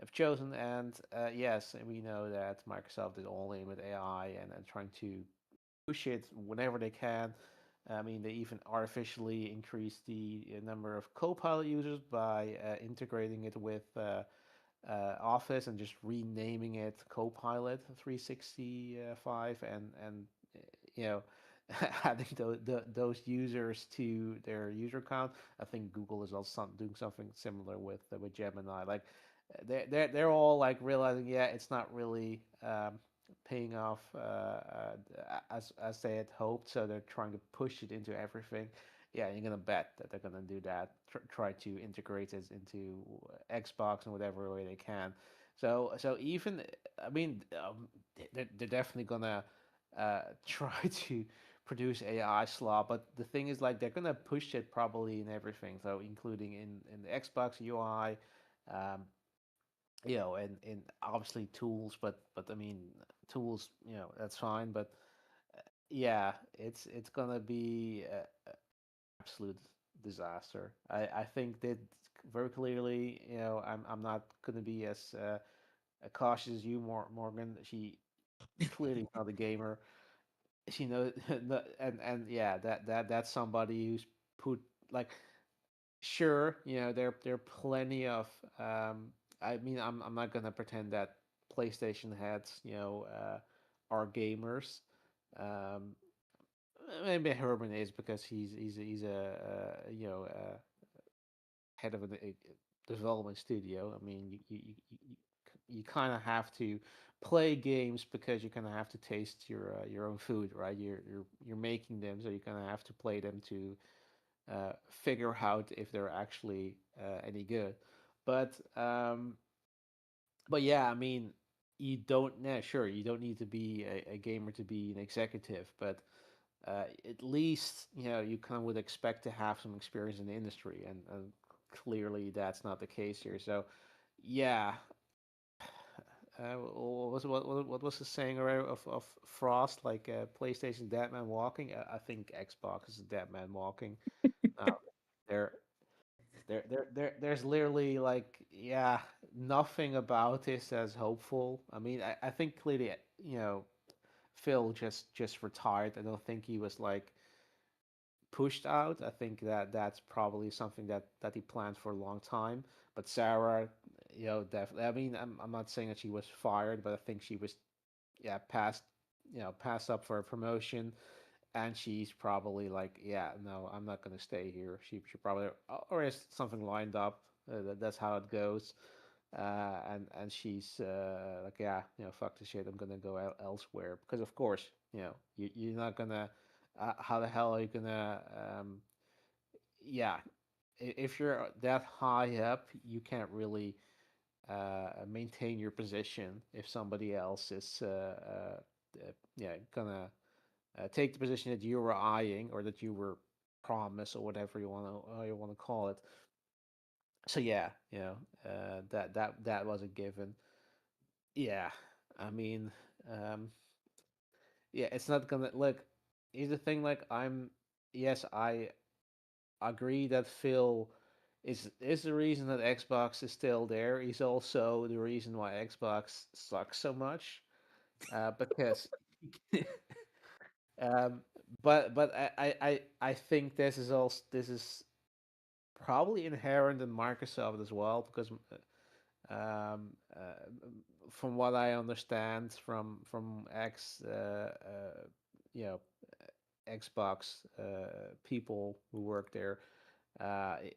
have chosen. And yes, we know that Microsoft is all in with AI and trying to push it whenever they can. I mean, they even artificially increase the number of Copilot users by integrating it with Office and just renaming it Copilot 365 and you know adding those users to their user account. I think Google is also doing something similar with Gemini. Like they're all like realizing, yeah, it's not really paying off as they had hoped, so they're trying to push it into everything. Yeah, you're gonna bet that they're gonna do that. Try to integrate it into Xbox in whatever way they can. So even I mean, they're definitely gonna try to produce AI slop. But the thing is, like, they're gonna push it probably in everything, so including in the Xbox UI, um, and obviously tools. But I mean, tools, that's fine. But yeah, it's gonna be absolute disaster. I think that very clearly. I'm not gonna be as cautious as you, Morgan. She clearly is not a gamer. She knows, and yeah, that's somebody who's put, like, sure, there are plenty of. I mean, I'm not gonna pretend that PlayStation heads, are gamers. Um, Maybe Herman is because he's a head of a development studio. I mean, you kind of have to play games because you kind of have to taste your own food, right? You're making them, so you kind of have to play them to figure out if they're actually any good. But yeah, I mean, you don't. Yeah, sure, you don't need to be a gamer to be an executive, but at least you kind of would expect to have some experience in the industry, and clearly that's not the case here. So, yeah, what was the saying already of Frost? Like, PlayStation dead man walking. I think Xbox is a dead man walking. Uh, there, there's literally, like, yeah, nothing about this as hopeful. I mean, I think clearly, Phil just retired. I don't think he was like pushed out. I think that that's probably something that he planned for a long time. But Sarah, definitely. I mean, I'm not saying that she was fired, but I think she was, yeah, passed up for a promotion, and she's probably like, yeah, no, I'm not gonna stay here. She probably, or has something lined up. That's how it goes. And she's like, yeah, fuck the shit. I'm gonna go elsewhere because, of course, you're not gonna. How the hell are you gonna? Yeah, if you're that high up, you can't really maintain your position if somebody else is, yeah, gonna take the position that you were eyeing or that you were promised or whatever you want to call it. So yeah, that was a given. Yeah, I mean, um, yeah, it's not gonna look. Here's the thing, like, yes, I agree that Phil is the reason that Xbox is still there. He's also the reason why Xbox sucks so much. Because, um, but I think this is probably inherent in Microsoft as well, because from what I understand from you know Xbox people who work there,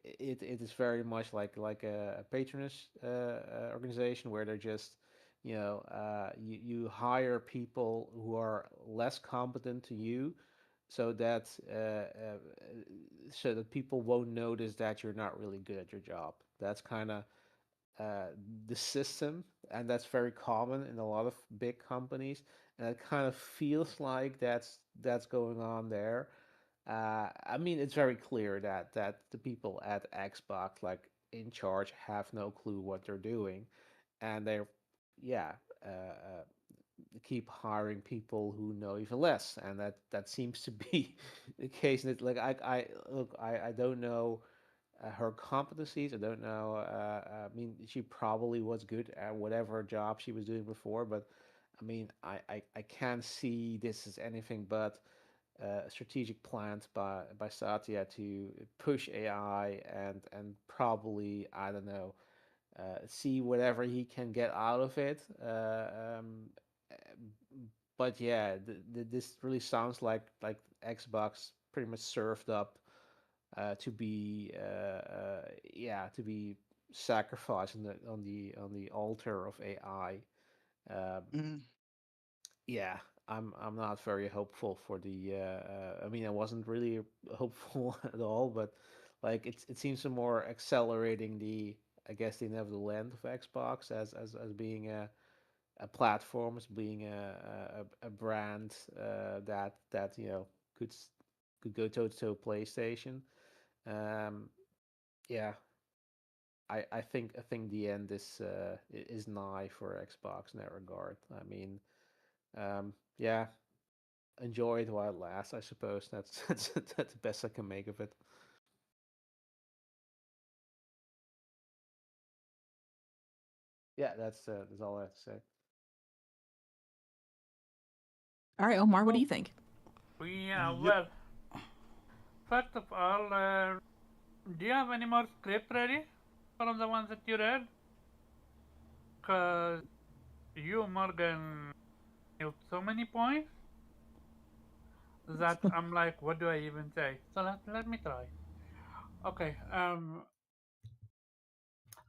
it is very much like a patronage organization where they're just, you hire people who are less competent to you, so that people won't notice that you're not really good at your job. That's kind of uh, the system, and that's very common in a lot of big companies. And it kind of feels like that's going on there. I mean, it's very clear that the people at Xbox, like, in charge, have no clue what they're doing, and they're, yeah, keep hiring people who know even less, and that seems to be the case. And like, I don't know her competencies. I don't know. I mean, she probably was good at whatever job she was doing before, but I mean, I can't see this as anything but strategic plans by Satya to push AI, and probably, I don't know, see whatever he can get out of it. Uh, but yeah, this really sounds like Xbox pretty much served up to be sacrificed on the altar of AI. Um,
Mm.
yeah, I'm not very hopeful for the. I mean, I wasn't really hopeful at all, but like, it seems to more accelerating the, I guess, the inevitable end of Xbox as being a platform, as being a brand that could could go toe to toe PlayStation. Um, yeah, I think the end is nigh for Xbox in that regard. I mean, yeah, enjoy it while it lasts. I suppose that's the best I can make of it. Yeah, that's all I have to say.
All right, Omar, what do
Oh,
you think?
yeah,
Yep.
well, first of all, do you have any more script ready from the ones that you read? Because you, Morgan, nailed so many points that I'm like, what do I even say? So let me try. Okay,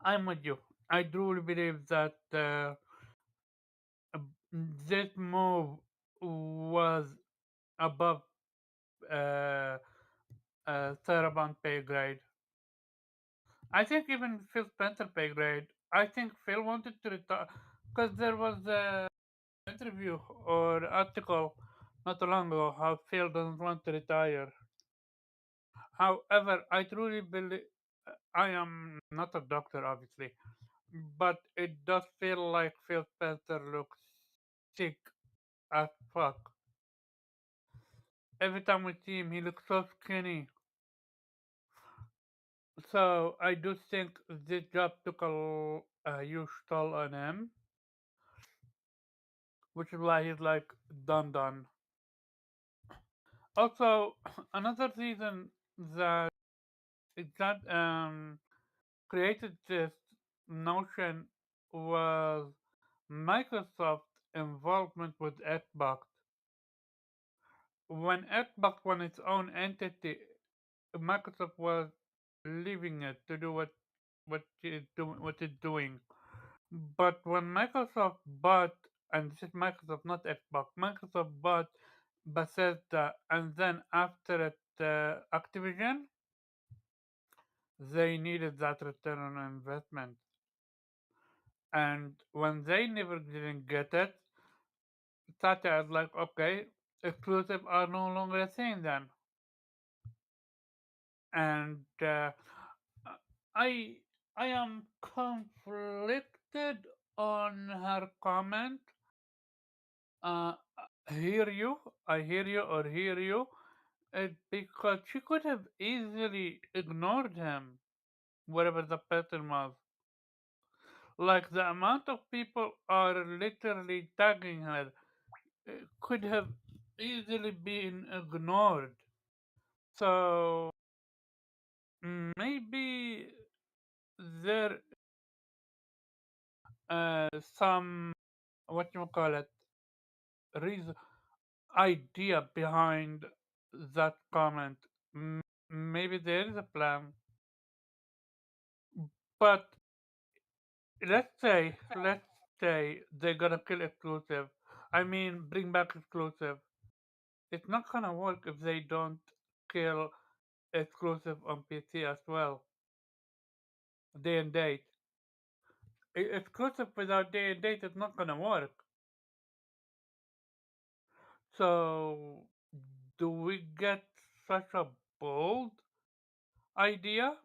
I'm with you. I truly believe that this move was above uh, Sarabon pay grade. I think even Phil Spencer pay grade. I think Phil wanted to retire because there was an interview or article not too long ago how Phil doesn't want to retire. However, I truly believe I am not a doctor, obviously, but it does feel like Phil Spencer looks sick as fuck. Every time we see him, he looks so skinny. So I do think this job took a huge toll on him, which is why he's like done. Also, another reason that created this notion was Microsoft's involvement with Xbox. When Xbox was its own entity, Microsoft was leaving it to do what it's doing. But when Microsoft bought, and this is Microsoft, not Xbox, Microsoft bought Bethesda, and then after it, Activision, they needed that return on investment. And when they never didn't get it, Satya is like, okay, exclusive are no longer a thing then. And I I am conflicted on her comment. Uh, I hear you, or hear you, because she could have easily ignored him, wherever the pattern was. Like the amount of people are literally tagging her could have easily been ignored. So maybe there some what you call it reason idea behind that comment. Maybe there is a plan, but let's say they're gonna kill exclusive. I mean, bring back exclusive. It's not gonna work if they don't kill exclusive on PC as well. Day and date. Exclusive without day and date is not gonna work. So, do we get such a bold idea?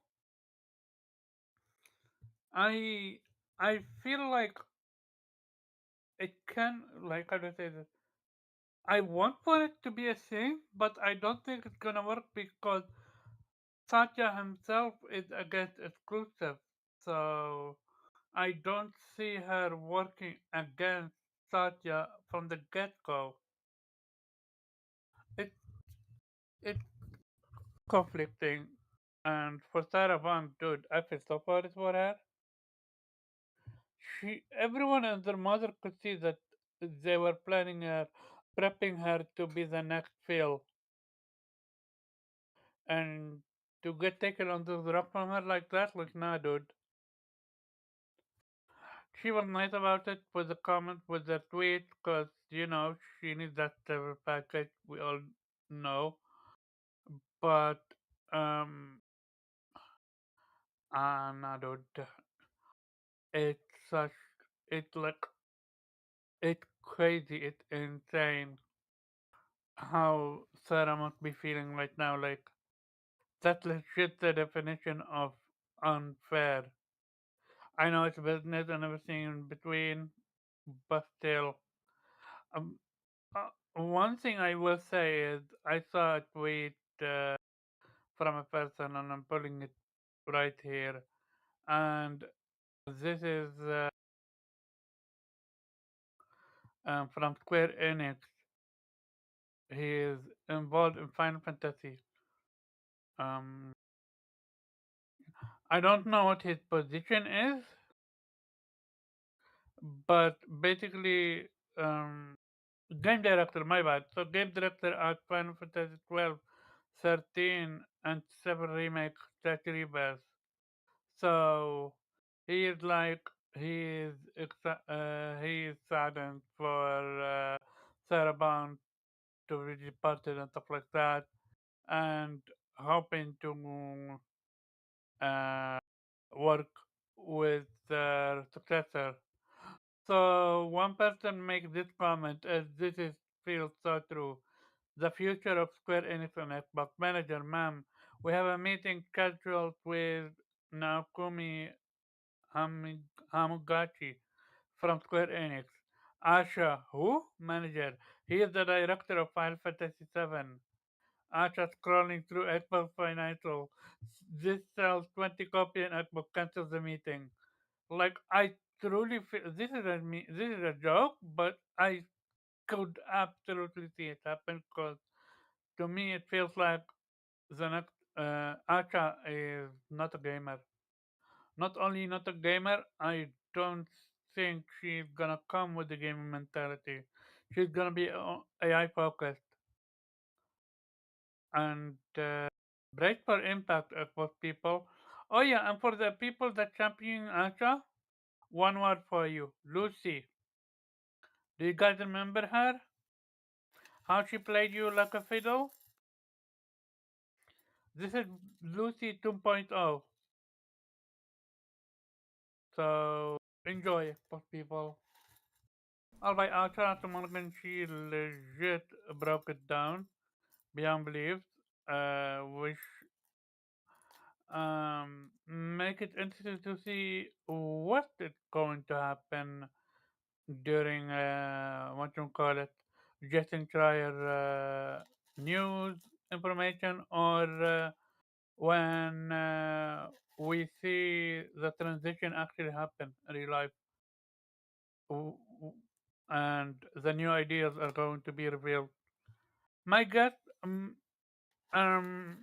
I I feel like it can, like, how do I say this? I want for it to be a thing, but I don't think it's gonna work because Satya himself is against exclusive. So I don't see her working against Satya from the get go. It it's conflicting, and for Sarah Van, dude, I feel so sorry for her. Everyone and their mother could see that they were planning her, prepping her to be the next Phil, and to get taken under the rock from her like that, like nah, dude. She was nice about it with the comment, with the tweet, because she needs that package. We all know, but um, nah, dude. It's such, it's like, it's crazy, it's insane. how Sarah must be feeling right now. Like, that's legit the definition of unfair. I know it's business and everything in between, but still. Um, one thing I will say is I saw a tweet from a person, and I'm pulling it right here. And this is from Square Enix. He is involved in Final Fantasy. Um, I don't know what his position is, but basically, um, game director, my bad. So, game director at Final Fantasy 12, 13, and 7 Remake Statue Rebirth. So, he is like, he is saddened for Sarah Bond to be departed and stuff like that, and hoping to uh, work with their successor. So one person makes this comment as this is feels so true. The future of Square Enix and Xbox manager, ma'am. We have a meeting scheduled with Naokumi Hamugachi from Square Enix. Asha, who? Manager. He is the director of Final Fantasy VII. Asha scrolling through Xbox Financial. This sells 20 copy and Xbox cancels the meeting. Like I truly feel this is a joke, but I could absolutely see it happen because to me it feels like the next Asha is not a gamer. Not only not a gamer, I don't think she's gonna come with the gaming mentality. She's gonna be AI focused and break for impact for people. Oh yeah, and for the people that champion Asha, one word for you, Lucy. Do you guys remember her? How she played you like a fiddle? This is Lucy 2.0. So enjoy it, for people. Albeit outside the Morgan, she legit broke it down beyond belief, which make it interesting to see what is going to happen during what you call it, Justin Trier news information or when we see the transition actually happen in real life w- w- and the new ideas are going to be revealed. My guess,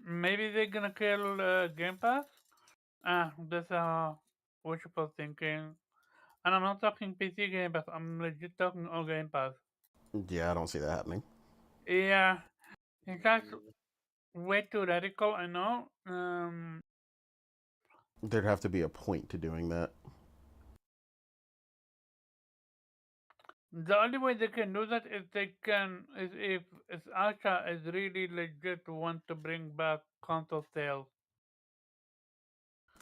maybe they're gonna kill Game Pass. That's wishful thinking. And I'm not talking PC Game Pass, I'm legit talking all Game Pass.
Yeah, I don't see that happening.
Yeah, that's way too radical, I know.
There'd have to be a point to doing that.
The only way they can do that is if Asha is really legit want to bring back console sales.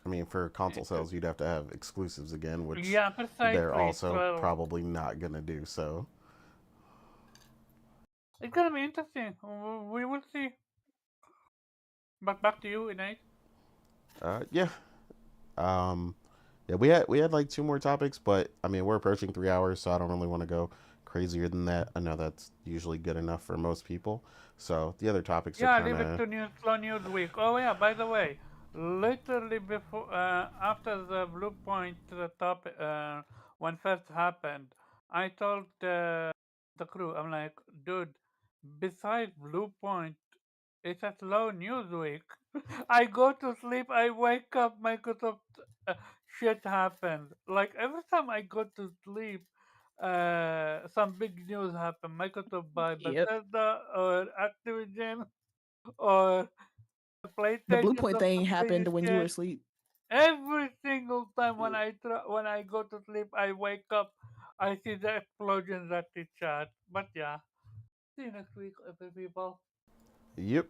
I mean, for console
Uh,
sales, you'd have to have exclusives again, which
Yeah,
they're
precisely.
also
So
probably not gonna do. So,
it's gonna be interesting. We will see. But back to you, Inait.
yeah, um, yeah, we had like two more topics, but I mean, we're approaching 3 hours, so I don't really want to go crazier than that. I know that's usually good enough for most people. So the other topics are
Yeah,
kind
leave it
of
to slow news week. Oh yeah, by the way, literally before after the Bluepoint top when first happened, I told the crew, I'm like, dude, besides Bluepoint, it's a slow news week. I go to sleep, I wake up, Microsoft shit happens. Like every time I go to sleep, some big news happen. Microsoft buy
Yep.
Bethesda or Activision or
The
PlayStation
Bluepoint
does
thing
some
happened
crazy
when you were
shit.
asleep.
Every single time when I go to sleep, I wake up, I see the explosions at the chat. But yeah, see you next week, people.
yep.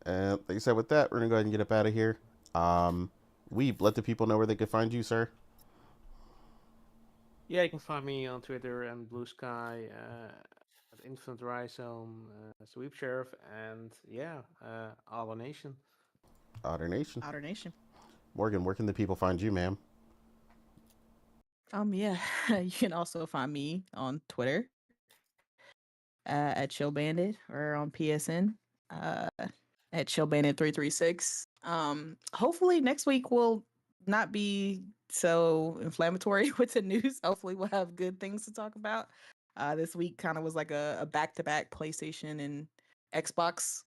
And like I said, with that, we're gonna go ahead and get up out of here. Um, Weeb, let the people know where they could find you, sir.
Yeah, you can find me on Twitter and Blue Sky Infinite Rhizome, Sweep Sheriff, and All Nation.
Otter Nation.
Outer Nation.
Morgan, where can the people find you, ma'am?
Yeah, you can also find me on Twitter at Chill Bandit or on PSN uh, at Chill Bandit 336. Hopefully next week will not be so inflammatory with the news. Hopefully we'll have good things to talk about. This week kind of was like a back-to-back PlayStation and Xbox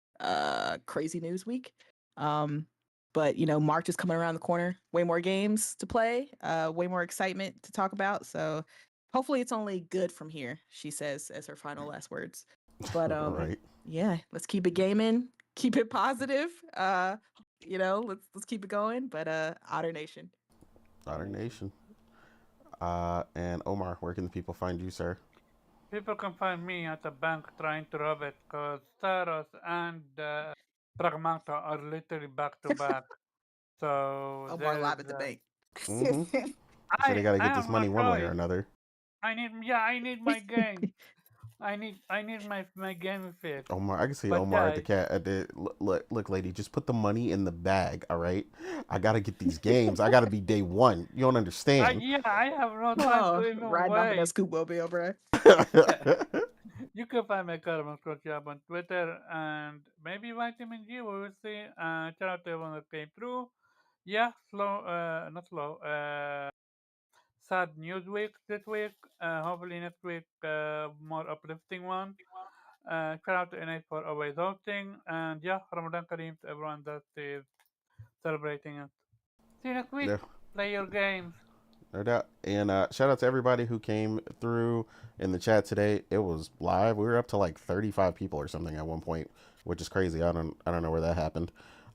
crazy news week. But March is coming around the corner. Way more games to play. Way more excitement to talk about. So hopefully it's only good from here, she says as her final last words. But
Right.
yeah, let's keep it gaming, keep it positive. Let's keep it going. But Otter Nation.
Otter Nation. And Omar, where can the people find you, sir?
People can find me at the bank trying to rob it because Staros and Pragmata are literally back to back. So
Omar
there
live
is.
at the bank.
Mm-hmm. So they got to
I
get
have
this
no
money one way or
choice.
another.
I need my game. I need my game fixed.
Omar, I can see
But
Omar at
yeah,
the cat at the look, lady. Just put the money in the bag, all right? I gotta get these games. I gotta be day one. You don't understand.
I have no time to
Oh,
even
riding off in that
wait.
scoop mobile, bro.
You can find my Caravan Scrub Job on Twitter and maybe Vitamin G. We will see. Shout out to everyone that came through. Yeah, slow, not slow. Sad news week this week. Hopefully next week, more uplifting one. Shout out to Innate for always hosting. And yeah, Ramadan Kareem to everyone that is celebrating it. See you next week.
Yeah,
Play your games.
no doubt. And shout out to everybody who came through in the chat today. It was live. We were up to like 35 people or something at one point, which is crazy. I don't know where that happened.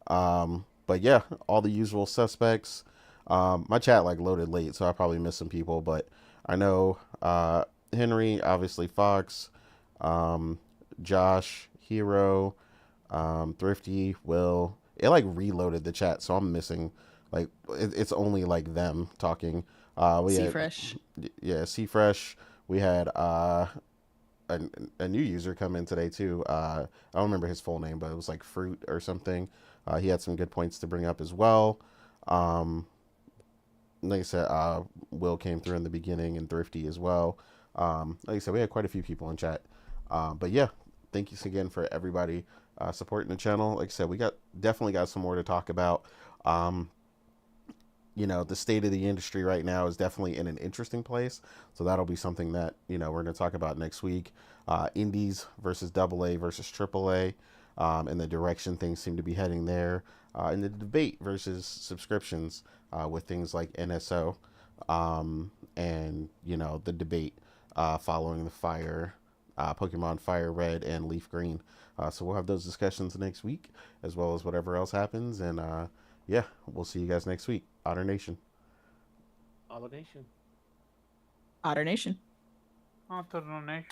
But yeah, all the usual suspects. My chat like loaded late, so I probably missed some people, but I know Henry, obviously Fox, um, Josh, Hero, Thrifty, Will. It like reloaded the chat, so I'm missing like it's only like them talking. We
See
had
fresh.
yeah, C Fresh. We had a, a new user come in today too. I don't remember his full name, but it was like Fruit or something. He had some good points to bring up as well. Um, like I said, Will came through in the beginning and Thrifty as well. Like I said, we had quite a few people in chat. But yeah, thank you again for everybody supporting the channel. Like I said, we definitely got some more to talk about. Um, the state of the industry right now is definitely in an interesting place. So that'll be something that, we're going to talk about next week. Indies versus AA versus AAA, and the direction things seem to be heading there. And the debate versus subscriptions with things like NSO, and, the debate following the Pokemon Fire Red and Leaf Green. So we'll have those discussions next week, as well as whatever else happens. And yeah, we'll see you guys next week. Otter Nation.
All Nation.
Otter Nation.
Alternation.